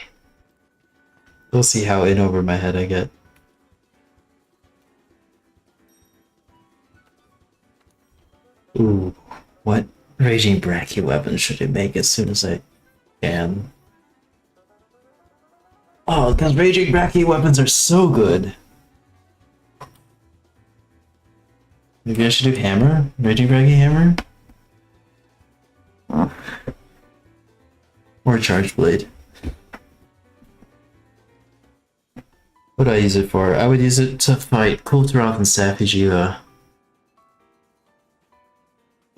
We'll see how in over my head I get. Ooh, what Raging Brachy weapon should I make as soon as I can? Oh, because Raging Brachy weapons are so good. Maybe I should do hammer? Raging Brachy hammer? Or charge blade. What do I use it for? I would use it to fight Kulturov and Safijiva.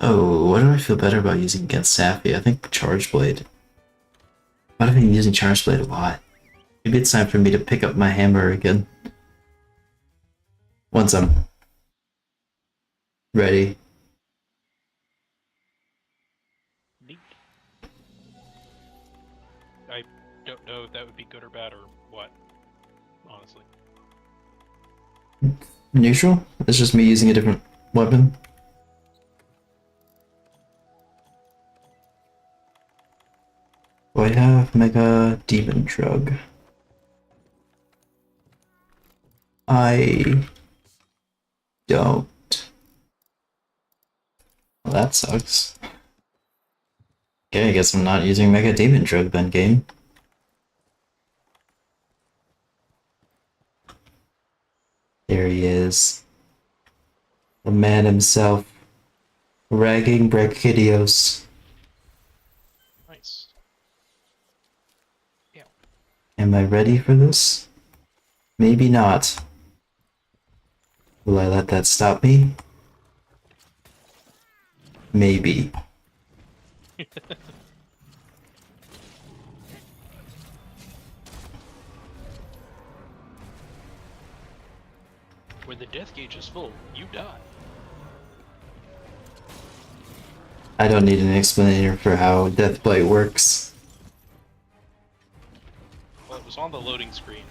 Oh, what do I feel better about using against Safi? I think Charge Blade. Why have I been using Charge Blade a lot? Maybe it's time for me to pick up my hammer again. Once I'm ready. Neat. I don't know if that would be good or bad or what, honestly. Neutral? It's just me using a different weapon. Do I have Mega Demon Drug? I don't. Well, that sucks. Okay, I guess I'm not using Mega Demon Drug then, game. There he is. The man himself. Ragging Brachydios. Nice. Yeah. Am I ready for this? Maybe not. Will I let that stop me? Maybe. When the death gauge is full, you die. I don't need an explainer for how Deathblight works. Well, it was on the loading screen.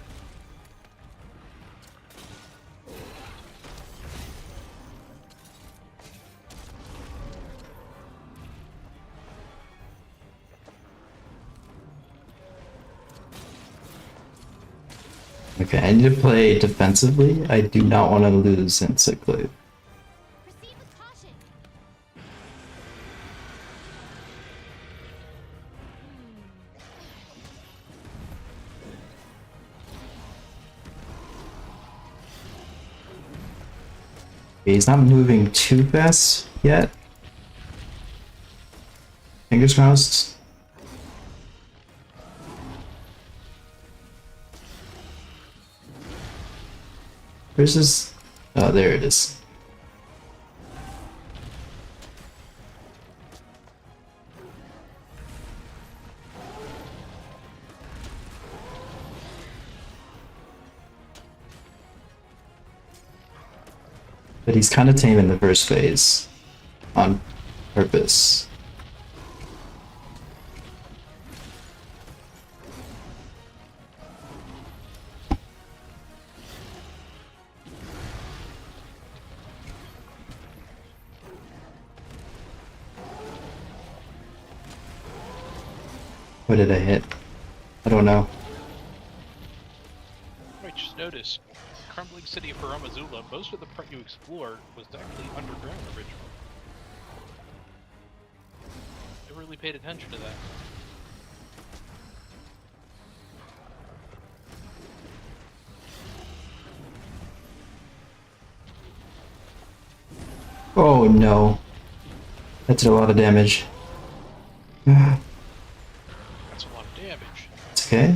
Okay, I need to play defensively. I do not want to lose in Cyclade. Proceed with caution. Okay, he's not moving too fast yet. Fingers crossed. Where's his... Oh, there it is. But he's kind of tame in the first phase. On purpose. What did I hit? I don't know. I just noticed, crumbling city of Haramazula, most of the part you explored was actually underground originally. Never really paid attention to that. Oh no. That did a lot of damage. That's a lot of damage. It's okay.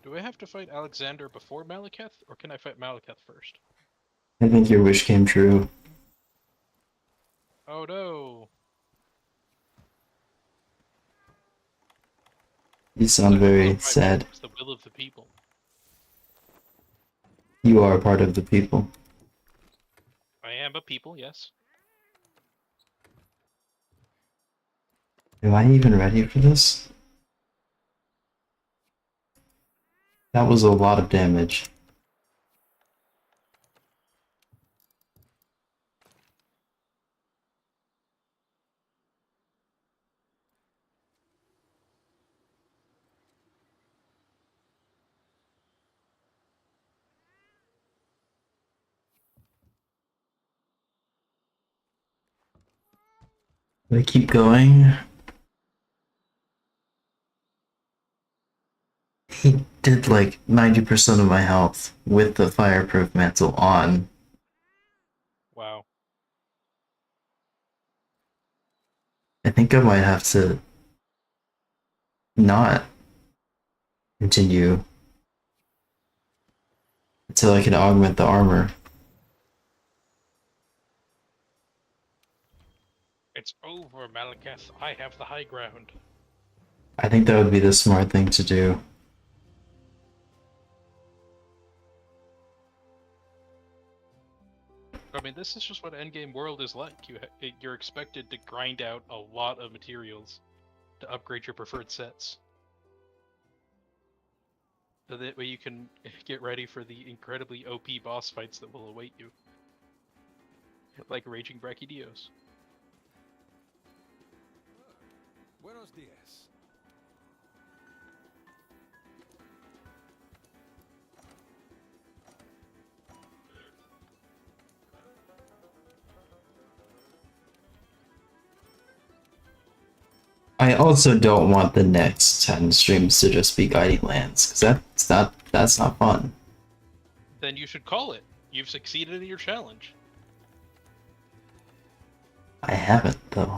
Do I have to fight Alexander before Malekith, or can I fight Malekith first? I think your wish came true. Oh no! You sound The will very of my sad. people is the will of the people. You are part of the people. I am a people, yes. Am I even ready for this? That was a lot of damage. They keep going. He did like 90% of my health with the fireproof mantle on. Wow. I think I might have to not continue until I can augment the armor. It's over, Malekith. I have the high ground. I think that would be the smart thing to do. I mean, this is just what endgame world is like. You're expected to grind out a lot of materials to upgrade your preferred sets. So that way you can get ready for the incredibly OP boss fights that will await you. Like Raging Brachydios. Buenos dias. I also don't want the next 10 streams to just be guiding lands, because that's not fun. Then you should call it. You've succeeded in your challenge. I haven't, though.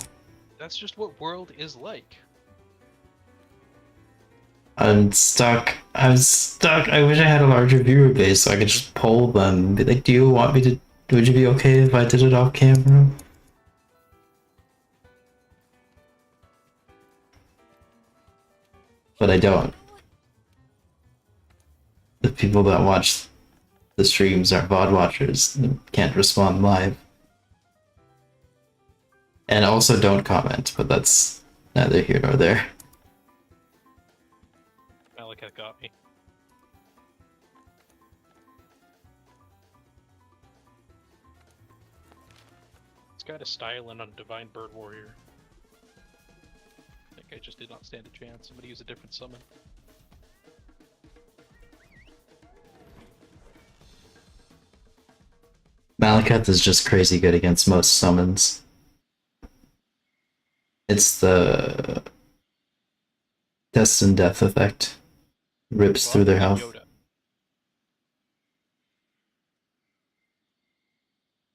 That's just what world is like. I'm stuck. I'm stuck. I wish I had a larger viewer base so I could just poll them and be like, do you want me to... Would you be okay if I did it off camera? But I don't. The people that watch the streams are VOD watchers and can't respond live. And also don't comment, but that's neither here nor there. Malekith got me. It's got a styling on Divine Bird Warrior. I think I just did not stand a chance. Somebody use a different summon. Malekith is just crazy good against most summons. It's the Destined Death effect. Rips through their health. Yoda.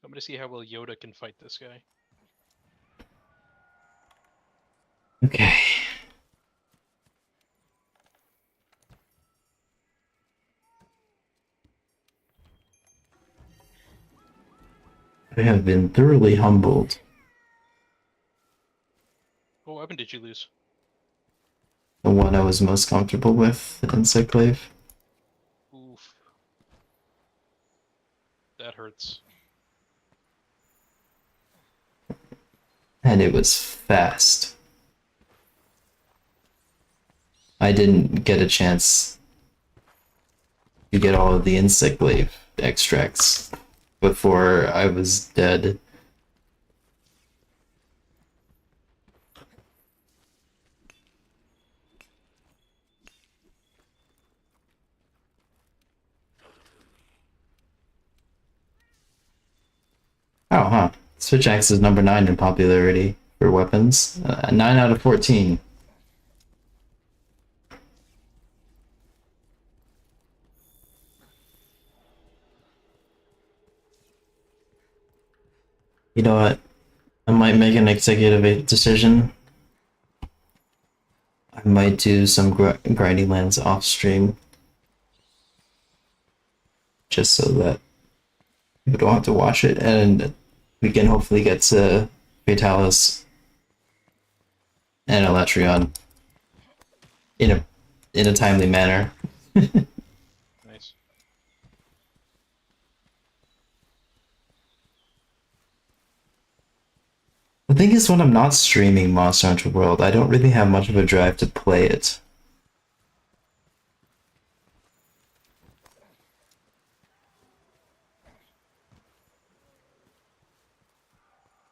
I'm gonna see how well Yoda can fight this guy. Okay. I have been thoroughly humbled. What weapon did you lose? The one I was most comfortable with, the Insect Glaive. Oof. That hurts. And it was fast. I didn't get a chance to get all of the Insect Glaive extracts before I was dead. Oh, huh. Switch axe is number 9 in popularity for weapons. 9 out of 14. You know what? I might make an executive decision. I might do some grinding lands off stream. Just so that people don't have to watch it, and we can hopefully get to Fatalis and Alatreon in a timely manner. Nice. The thing is, when I'm not streaming Monster Hunter World, I don't really have much of a drive to play it.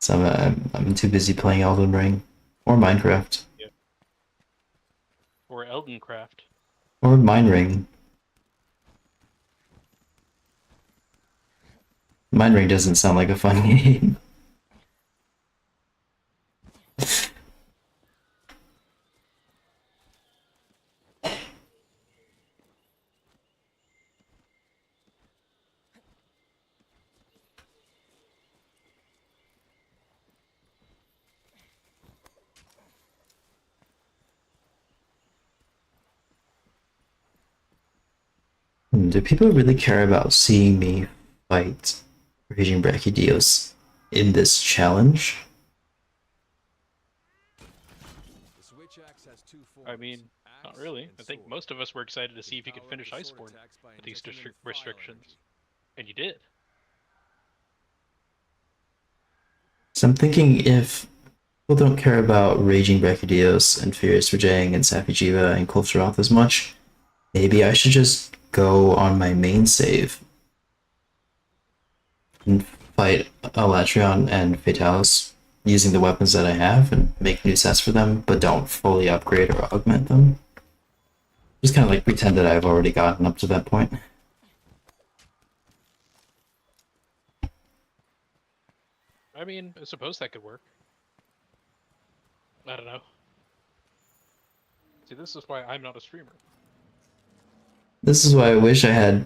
So I'm too busy playing Elden Ring, or Minecraft, Or Eldencraft. or Mine Ring. Mine Ring doesn't sound like a fun game. Do people really care about seeing me fight Raging Brachydios in this challenge? The switch axe has two forms, I mean, not axe really. and I think sword. most of us were excited to see if you could Power finish of the sword Iceborne attacks by with these injecting in fire restrictions. And you did. So I'm thinking if people don't care about Raging Brachydios and Furious Rajang and Safijiva and Kulturoth as much, maybe I should just go on my main save and fight Alatreon and Fatalis using the weapons that I have and make new sets for them, but don't fully upgrade or augment them. Just kind of like pretend that I've already gotten up to that point. I mean, I suppose that could work. I don't know. See, this is why I'm not a streamer. This is why I wish I had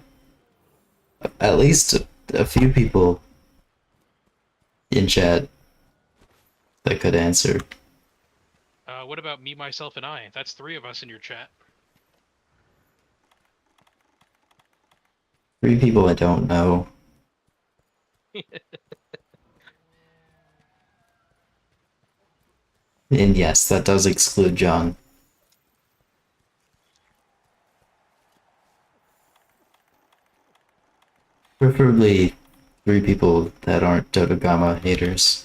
at least a few people in chat that could answer. What about me, myself, and I? That's 3 of us in your chat. 3 people I don't know. And yes, that does exclude John. Preferably 3 people that aren't Dotogama haters.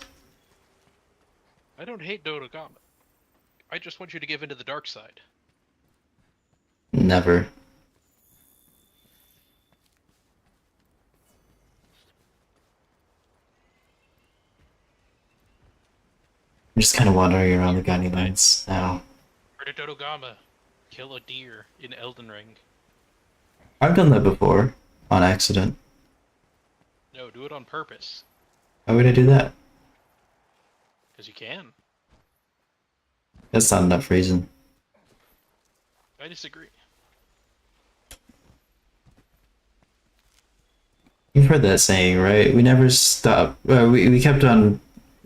I don't hate Dodogama. I just want you to give into the dark side. Never. I'm just kind of wandering around the guiding lines now. Or to Dodogama, kill a deer in Elden Ring. I've done that before, on accident. No, do it on purpose. Why would I do that? Because you can. That's not enough reason. I disagree. You've heard that saying, right? We never stop. We kept on.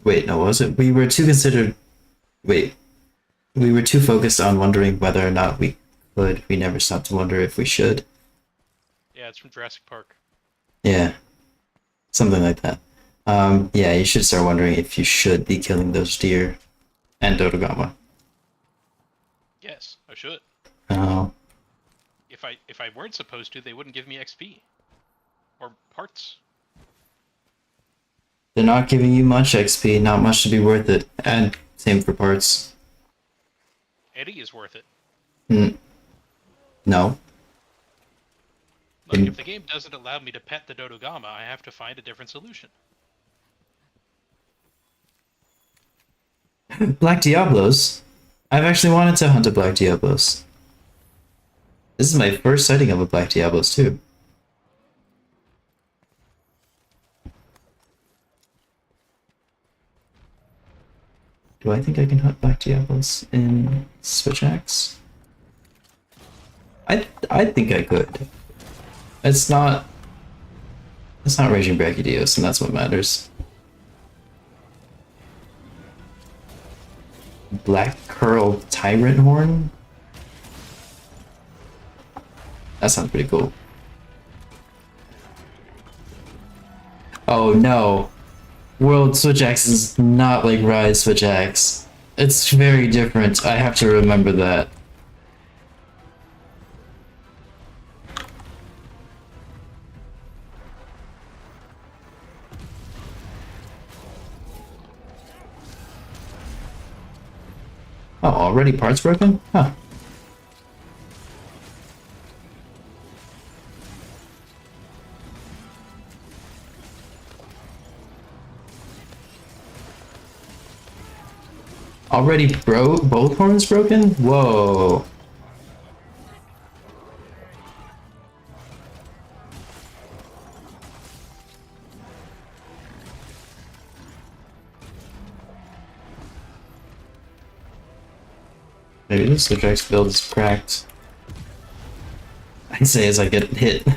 Wait, no, was it? We were too considered. Wait. We were too focused on wondering whether or not we could. We never stopped to wonder if we should. Yeah, it's from Jurassic Park. Yeah. Something like that. Yeah, you should start wondering if you should be killing those deer and Dotogama. Yes, I should. Oh. If I weren't supposed to, they wouldn't give me XP. Or parts. They're not giving you much XP, not much to be worth it. And same for parts. Eddie is worth it. No. Look, if the game doesn't allow me to pet the Dodogama, I have to find a different solution. Black Diablos? I've actually wanted to hunt a Black Diablos. This is my first sighting of a Black Diablos too. Do I think I can hunt Black Diablos in Switch Axe? I think I could. It's not Raging Brachydios, and that's what matters. Black Curl Tyrant Horn? That sounds pretty cool. Oh no. World Switch Axe is not like Rise Switch Axe. It's very different. I have to remember that. Oh, already parts broken? Huh. Already both horns broken? Whoa. Maybe this Switch Axe build is cracked. I say as I get hit.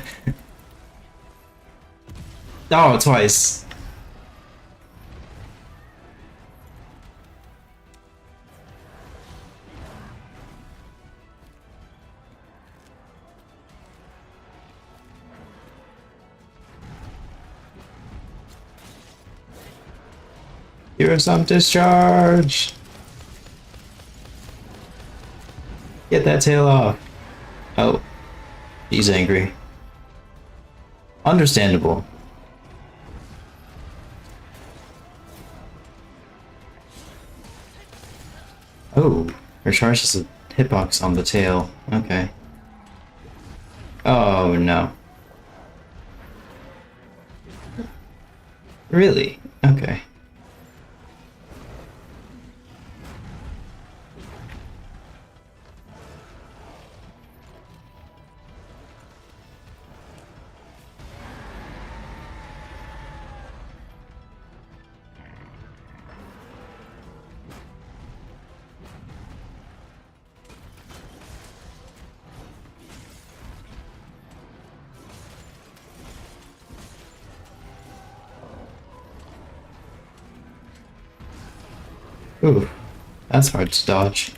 Oh, twice. Here's some discharge. Get that tail off. Oh, he's angry. Understandable. Oh, her charge is a hitbox on the tail. Okay. Oh no. Really? Okay. Ooh, that's hard to dodge.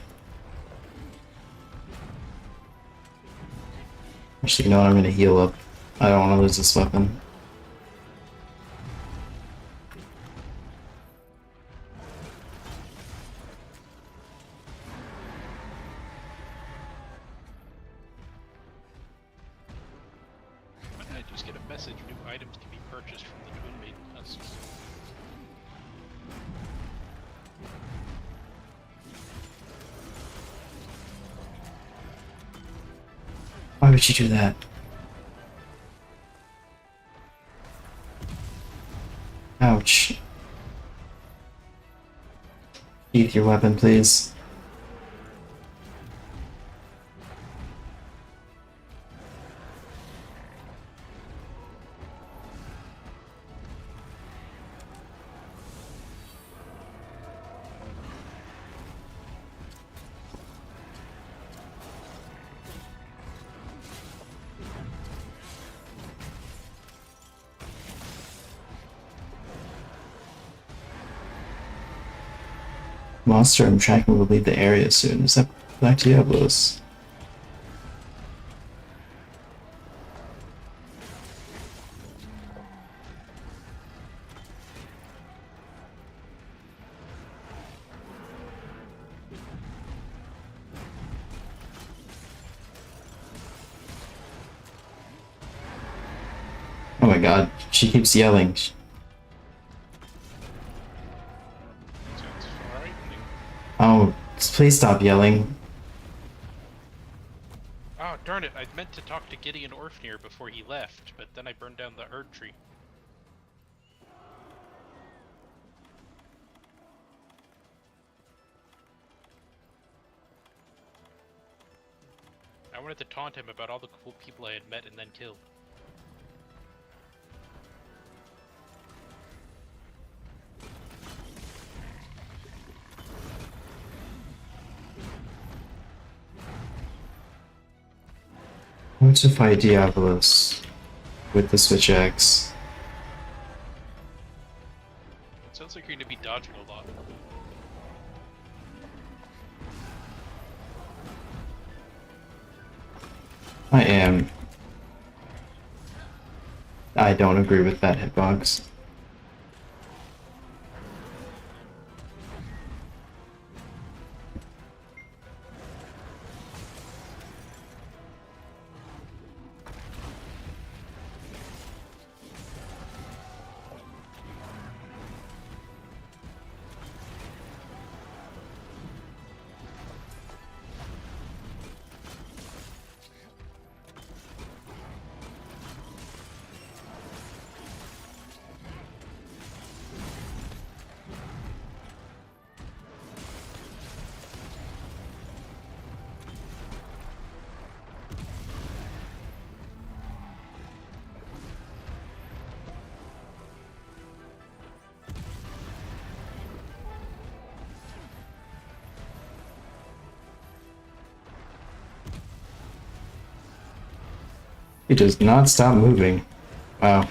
Actually, you know what? I'm gonna heal up. I don't want to lose this weapon. Why did I just get a message? New items can be purchased from the Twin Maiden husks. Why would you do that? Ouch. Sheath your weapon, please. Monster I'm tracking will leave the area soon. Is that Black Diablos? Oh my god, she keeps yelling. Sounds frightening. Oh, please stop yelling. Oh, darn it, I meant to talk to Gideon Orfnir before he left, but then I burned down the Erd tree. I wanted to taunt him about all the cool people I had met and then killed. I want to fight Diablos with the Switch Axe. Sounds like you're gonna be dodging a lot. I am. I don't agree with that hitbox. He does not stop moving. Wow.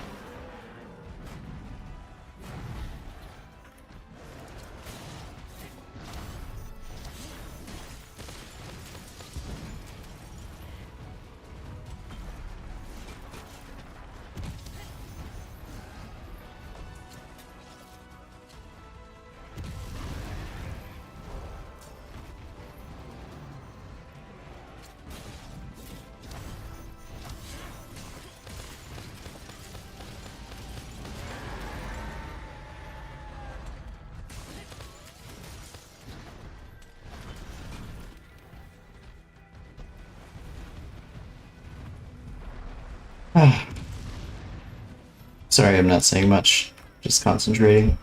Sorry, I'm not saying much. Just concentrating.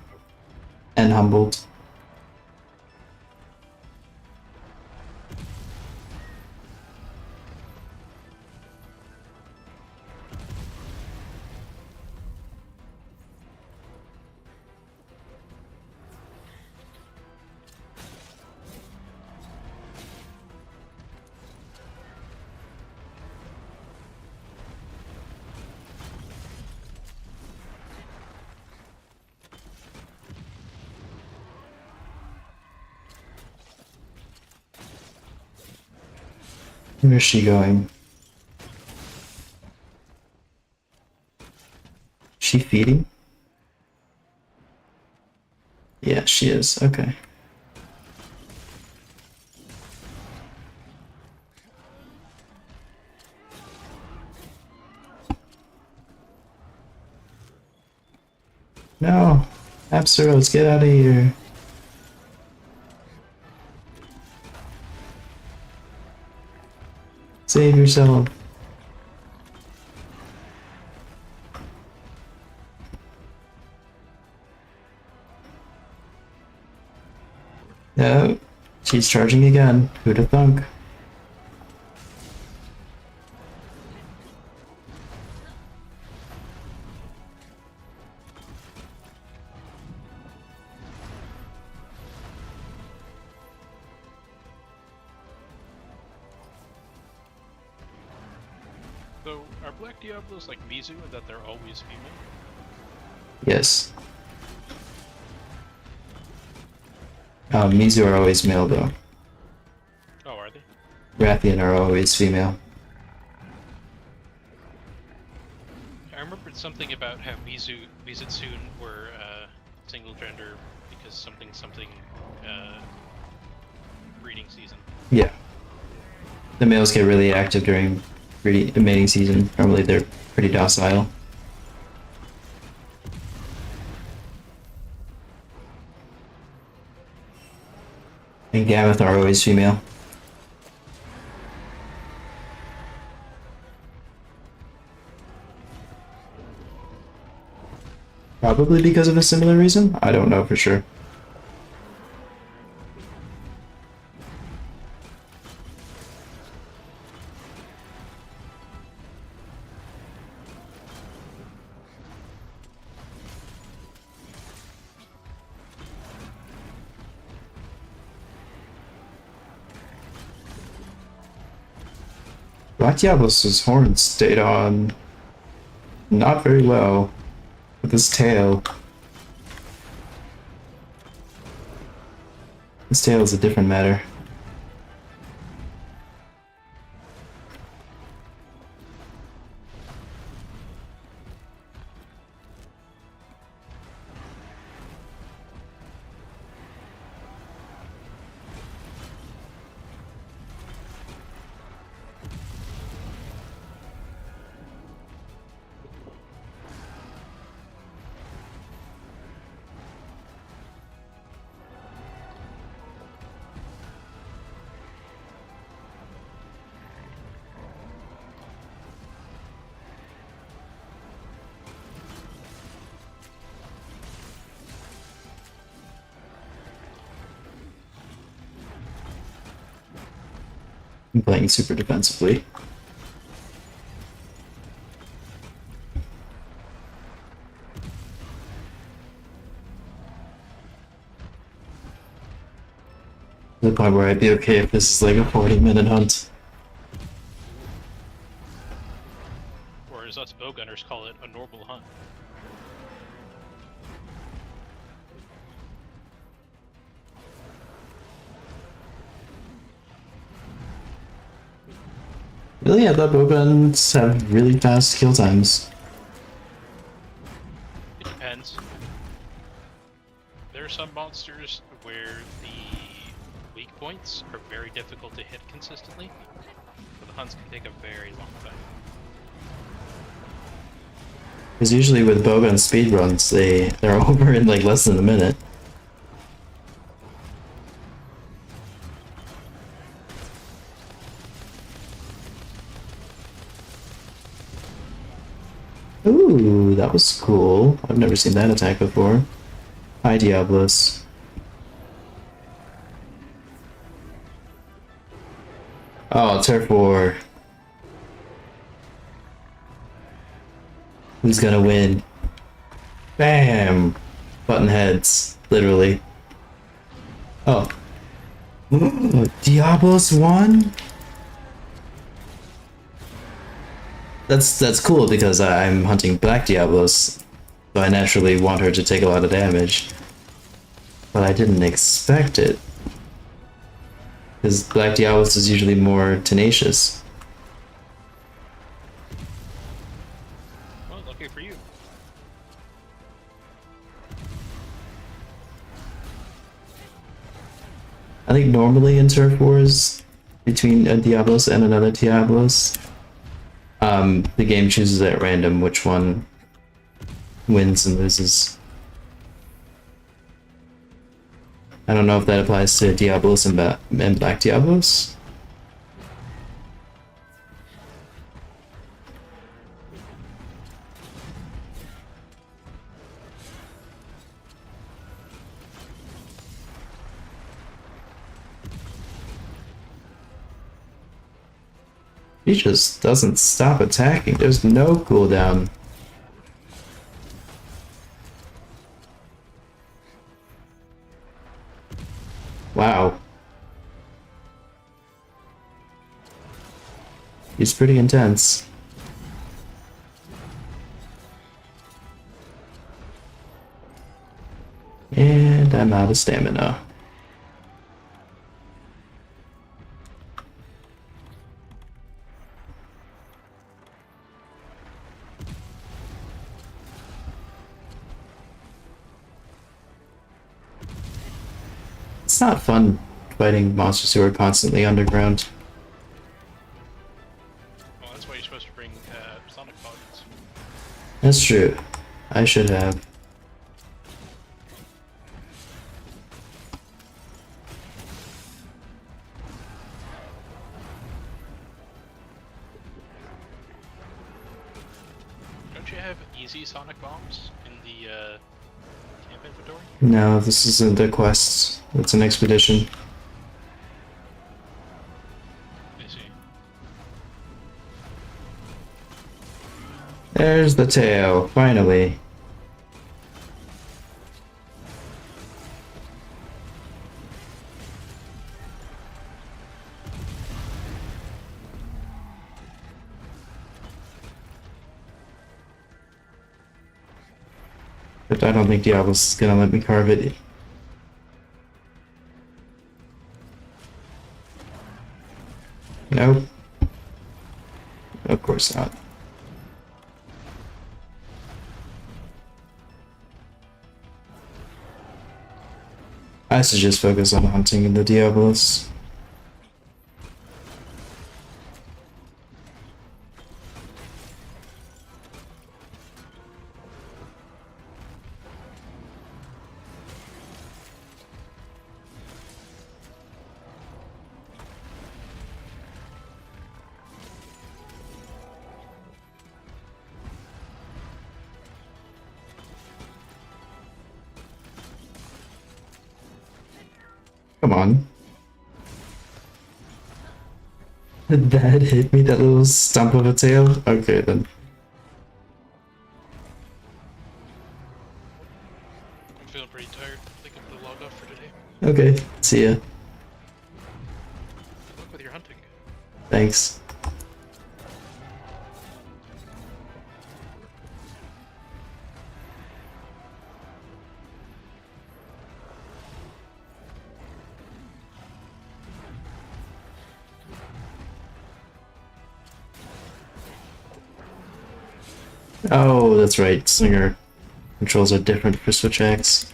And humbled. Where is she going? She feeding? Yeah, she is. Okay. No! Abseros, get out of here. Save yourself. No, she's charging again. Who'd have thunk? So, are Black Diablos like Mizu in that they're always female? Yes. Mizu are always male though. Oh, are they? Rathian are always female. I remembered something about how Mizutsun were single gender because something breeding season. Yeah. The males get really active during mating season. Normally they're pretty docile. And Gameth are always female. Probably because of a similar reason? I don't know for sure. Black Diablos' horn stayed on not very well with his tail. His tail is a different matter. I'm playing super defensively. To the point where I'd be okay if this is like a 40-minute hunt. Or as us bowgunners call it, a normal hunt. Really, I thought bowguns have really fast kill times. It depends. There are some monsters where the weak points are very difficult to hit consistently, so the hunts can take a very long time. Because usually with bowgun speedruns, they're over in like less than a minute. Ooh, that was cool. I've never seen that attack before. Hi, Diablos. Oh, Turf War. Who's gonna win? Bam! Button heads, literally. Oh. Diablos won? That's cool because I'm hunting Black Diablos, so I naturally want her to take a lot of damage. But I didn't expect it. Because Black Diablos is usually more tenacious. Well, lucky for you. I think normally in turf wars between a Diablos and another Diablos, the game chooses at random which one wins and loses. I don't know if that applies to Diablos and Black Diablos. He just doesn't stop attacking. There's no cooldown. Wow. He's pretty intense. And I'm out of stamina. It's not fun fighting monsters who are constantly underground. Well, that's why you're supposed to bring sonic bugs. That's true. I should have. Don't you have easy sonic bombs in the camp inventory? No, this isn't a quest. It's an expedition. I see. There's the tail, finally. But I don't think Diablo's is gonna let me carve it. Nope. Of course not. I should just focus on hunting the Diablos. Come on. Did that hit me, that little stump of a tail? Okay then. I'm feeling pretty tired. I think I'm gonna log off for today. Okay, see ya. Good luck with your hunting. Thanks. Oh, that's right. Slinger controls are different for Switch X.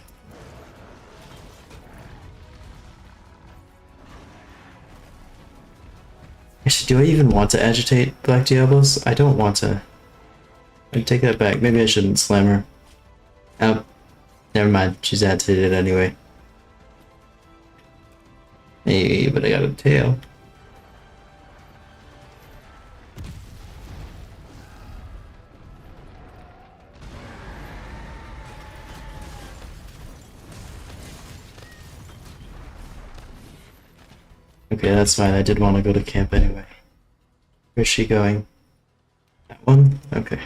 Actually, do I even want to agitate Black Diablos? I don't want to. I'd take that back. Maybe I shouldn't slam her. Oh, never mind. She's agitated anyway. Hey, but I got a tail. Okay, that's fine. I did want to go to camp anyway. Where's she going? That one? Okay.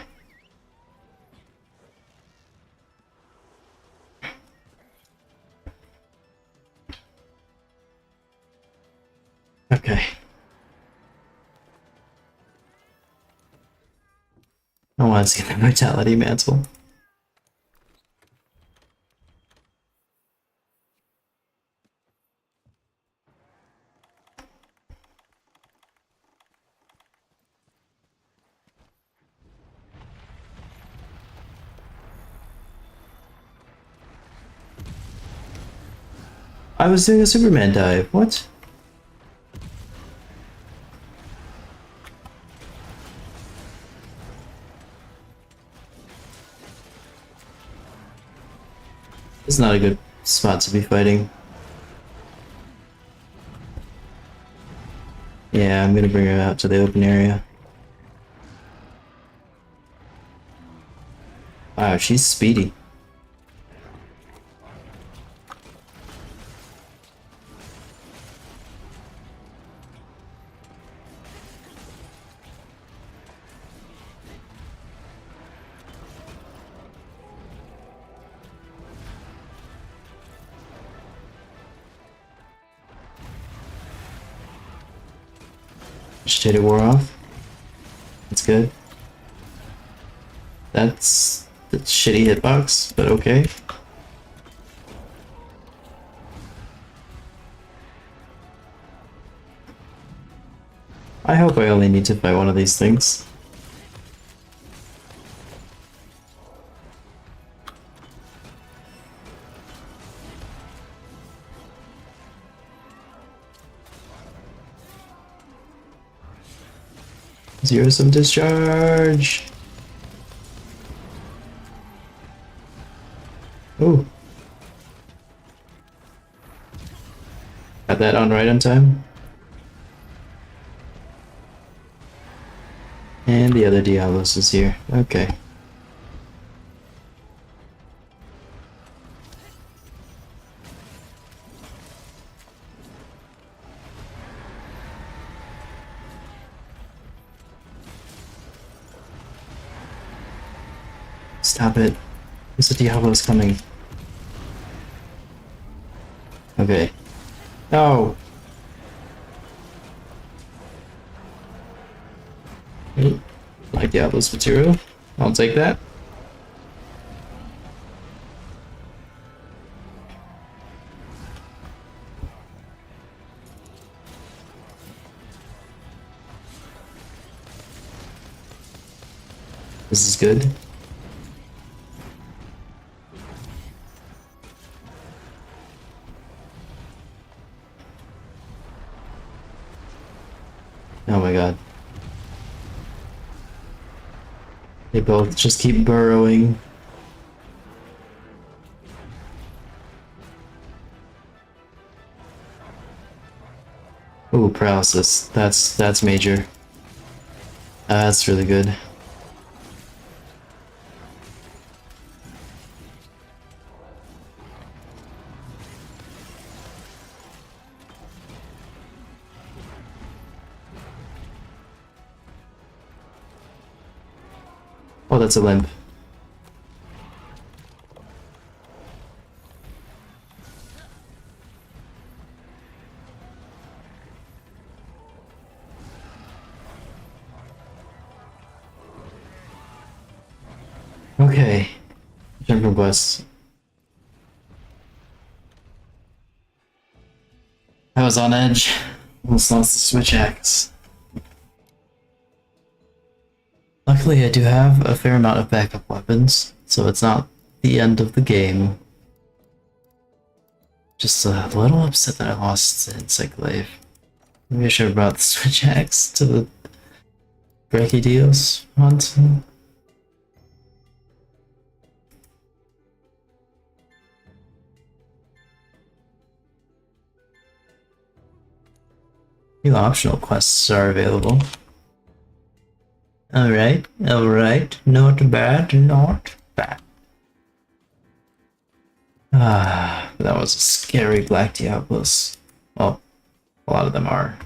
Okay. I want to get the Vitality Mantle. I was doing a Superman dive. What? It's not a good spot to be fighting. Yeah, I'm gonna bring her out to the open area. Wow, she's speedy. Agitated wore off. That's good. That's the shitty hitbox, but okay. I hope I only need to fight one of these things. Zero some discharge. Ooh. Got that on right on time. And the other Diablos is here. Okay. Stop it. There's a Diablo's coming. Okay. No! Ooh, like Diablo's material. I'll take that. This is good. Oh my god. They both just keep burrowing. Ooh, paralysis. That's major. That's really good. Oh, that's a limp. Okay. Jump from quest. I was on edge. Almost lost the switch axe. Luckily, I do have a fair amount of backup weapons, so it's not the end of the game. Just a little upset that I lost the Encyclave. Maybe I should have brought the switch axe to the Brachydios hunt. New optional quests are available. Alright, not bad, not bad. Ah, that was a scary Black Diablos. Well, a lot of them are.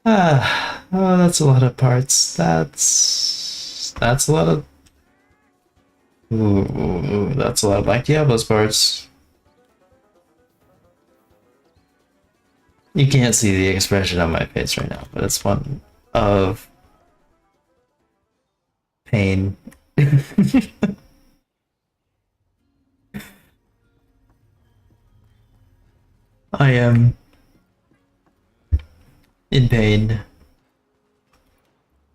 Ah, oh, that's a lot of parts. That's a lot of... Ooh, that's a lot of Black Diablos parts. You can't see the expression on my face right now, but it's one of pain. I am in pain.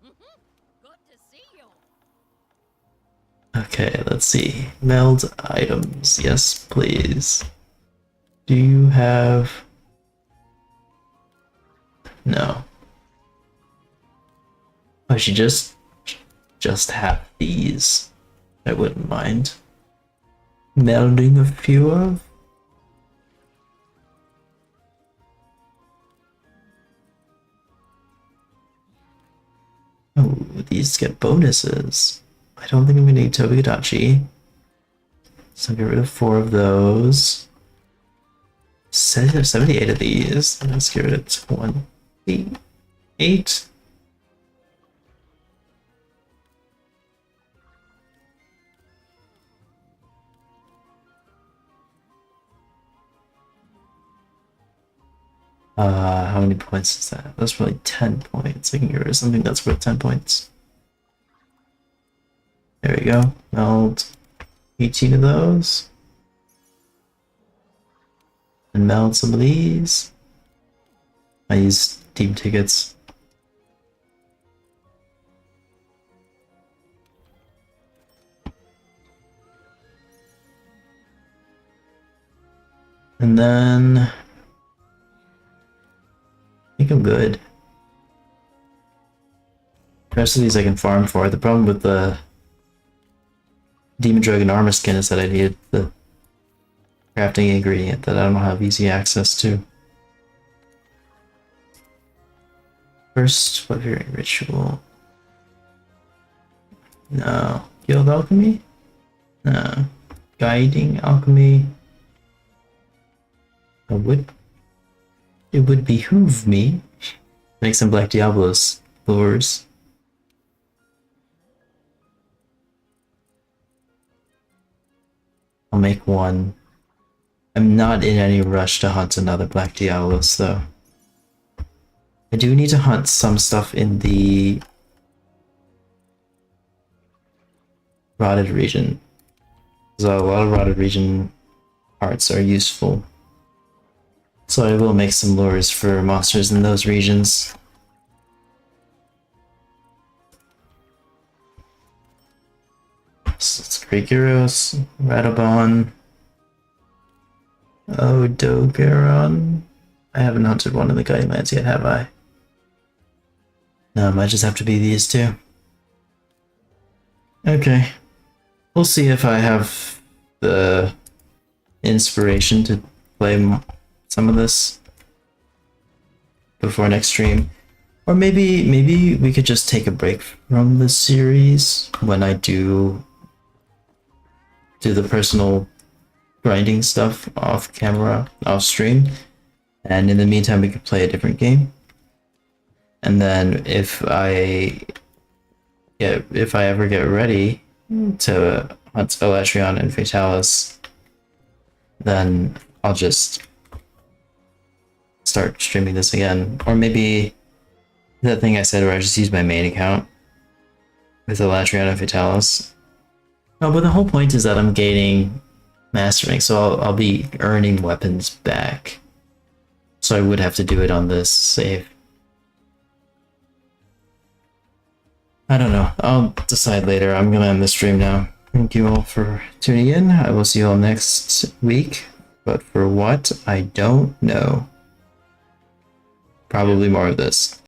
Good to see you. Okay, let's see. Meld items. Yes, please. Do you have... No. I should just have these. I wouldn't mind melding a few of. Oh, these get bonuses. I don't think I'm gonna need Tobi-Kadachi. So I'll get rid of 4 of those. 78 of these. Let's get rid of 28. How many points is that? That's probably 10 points. I can get rid of something that's worth 10 points. There we go. Meld 18 of those. And meld some of these. I use team tickets. And then I think I'm good. The rest of these I can farm for. The problem with the Demon Dragon armor skin is that I needed the crafting ingredient that I don't have easy access to. First, Weaponlocke ritual. No. Guild alchemy? No. Guiding alchemy. It would behoove me to make some Black Diablos lures. I'll make one. I'm not in any rush to hunt another Black Diablos, though. I do need to hunt some stuff in the Rotted region. So a lot of Rotted region parts are useful. So I will make some lures for monsters in those regions. So it's Greekyros, Radobon, Odogaron. I haven't hunted one of the Guiding Lands yet, have I? No, it might just have to be these two. Okay. We'll see if I have the inspiration to play some of this before next stream. Or maybe we could just take a break from the series when I do the personal grinding stuff off camera, off stream. And in the meantime, we could play a different game. And then if I ever get ready to hunt Alatreon and Fatalis, then I'll just start streaming this again. Or maybe that thing I said where I just use my main account with Alatreon and Fatalis. No, but the whole point is that I'm gaining mastering, so I'll be earning weapons back. So I would have to do it on this save. I don't know. I'll decide later. I'm gonna end the stream now. Thank you all for tuning in. I will see you all next week. But for what, I don't know. Probably more of this.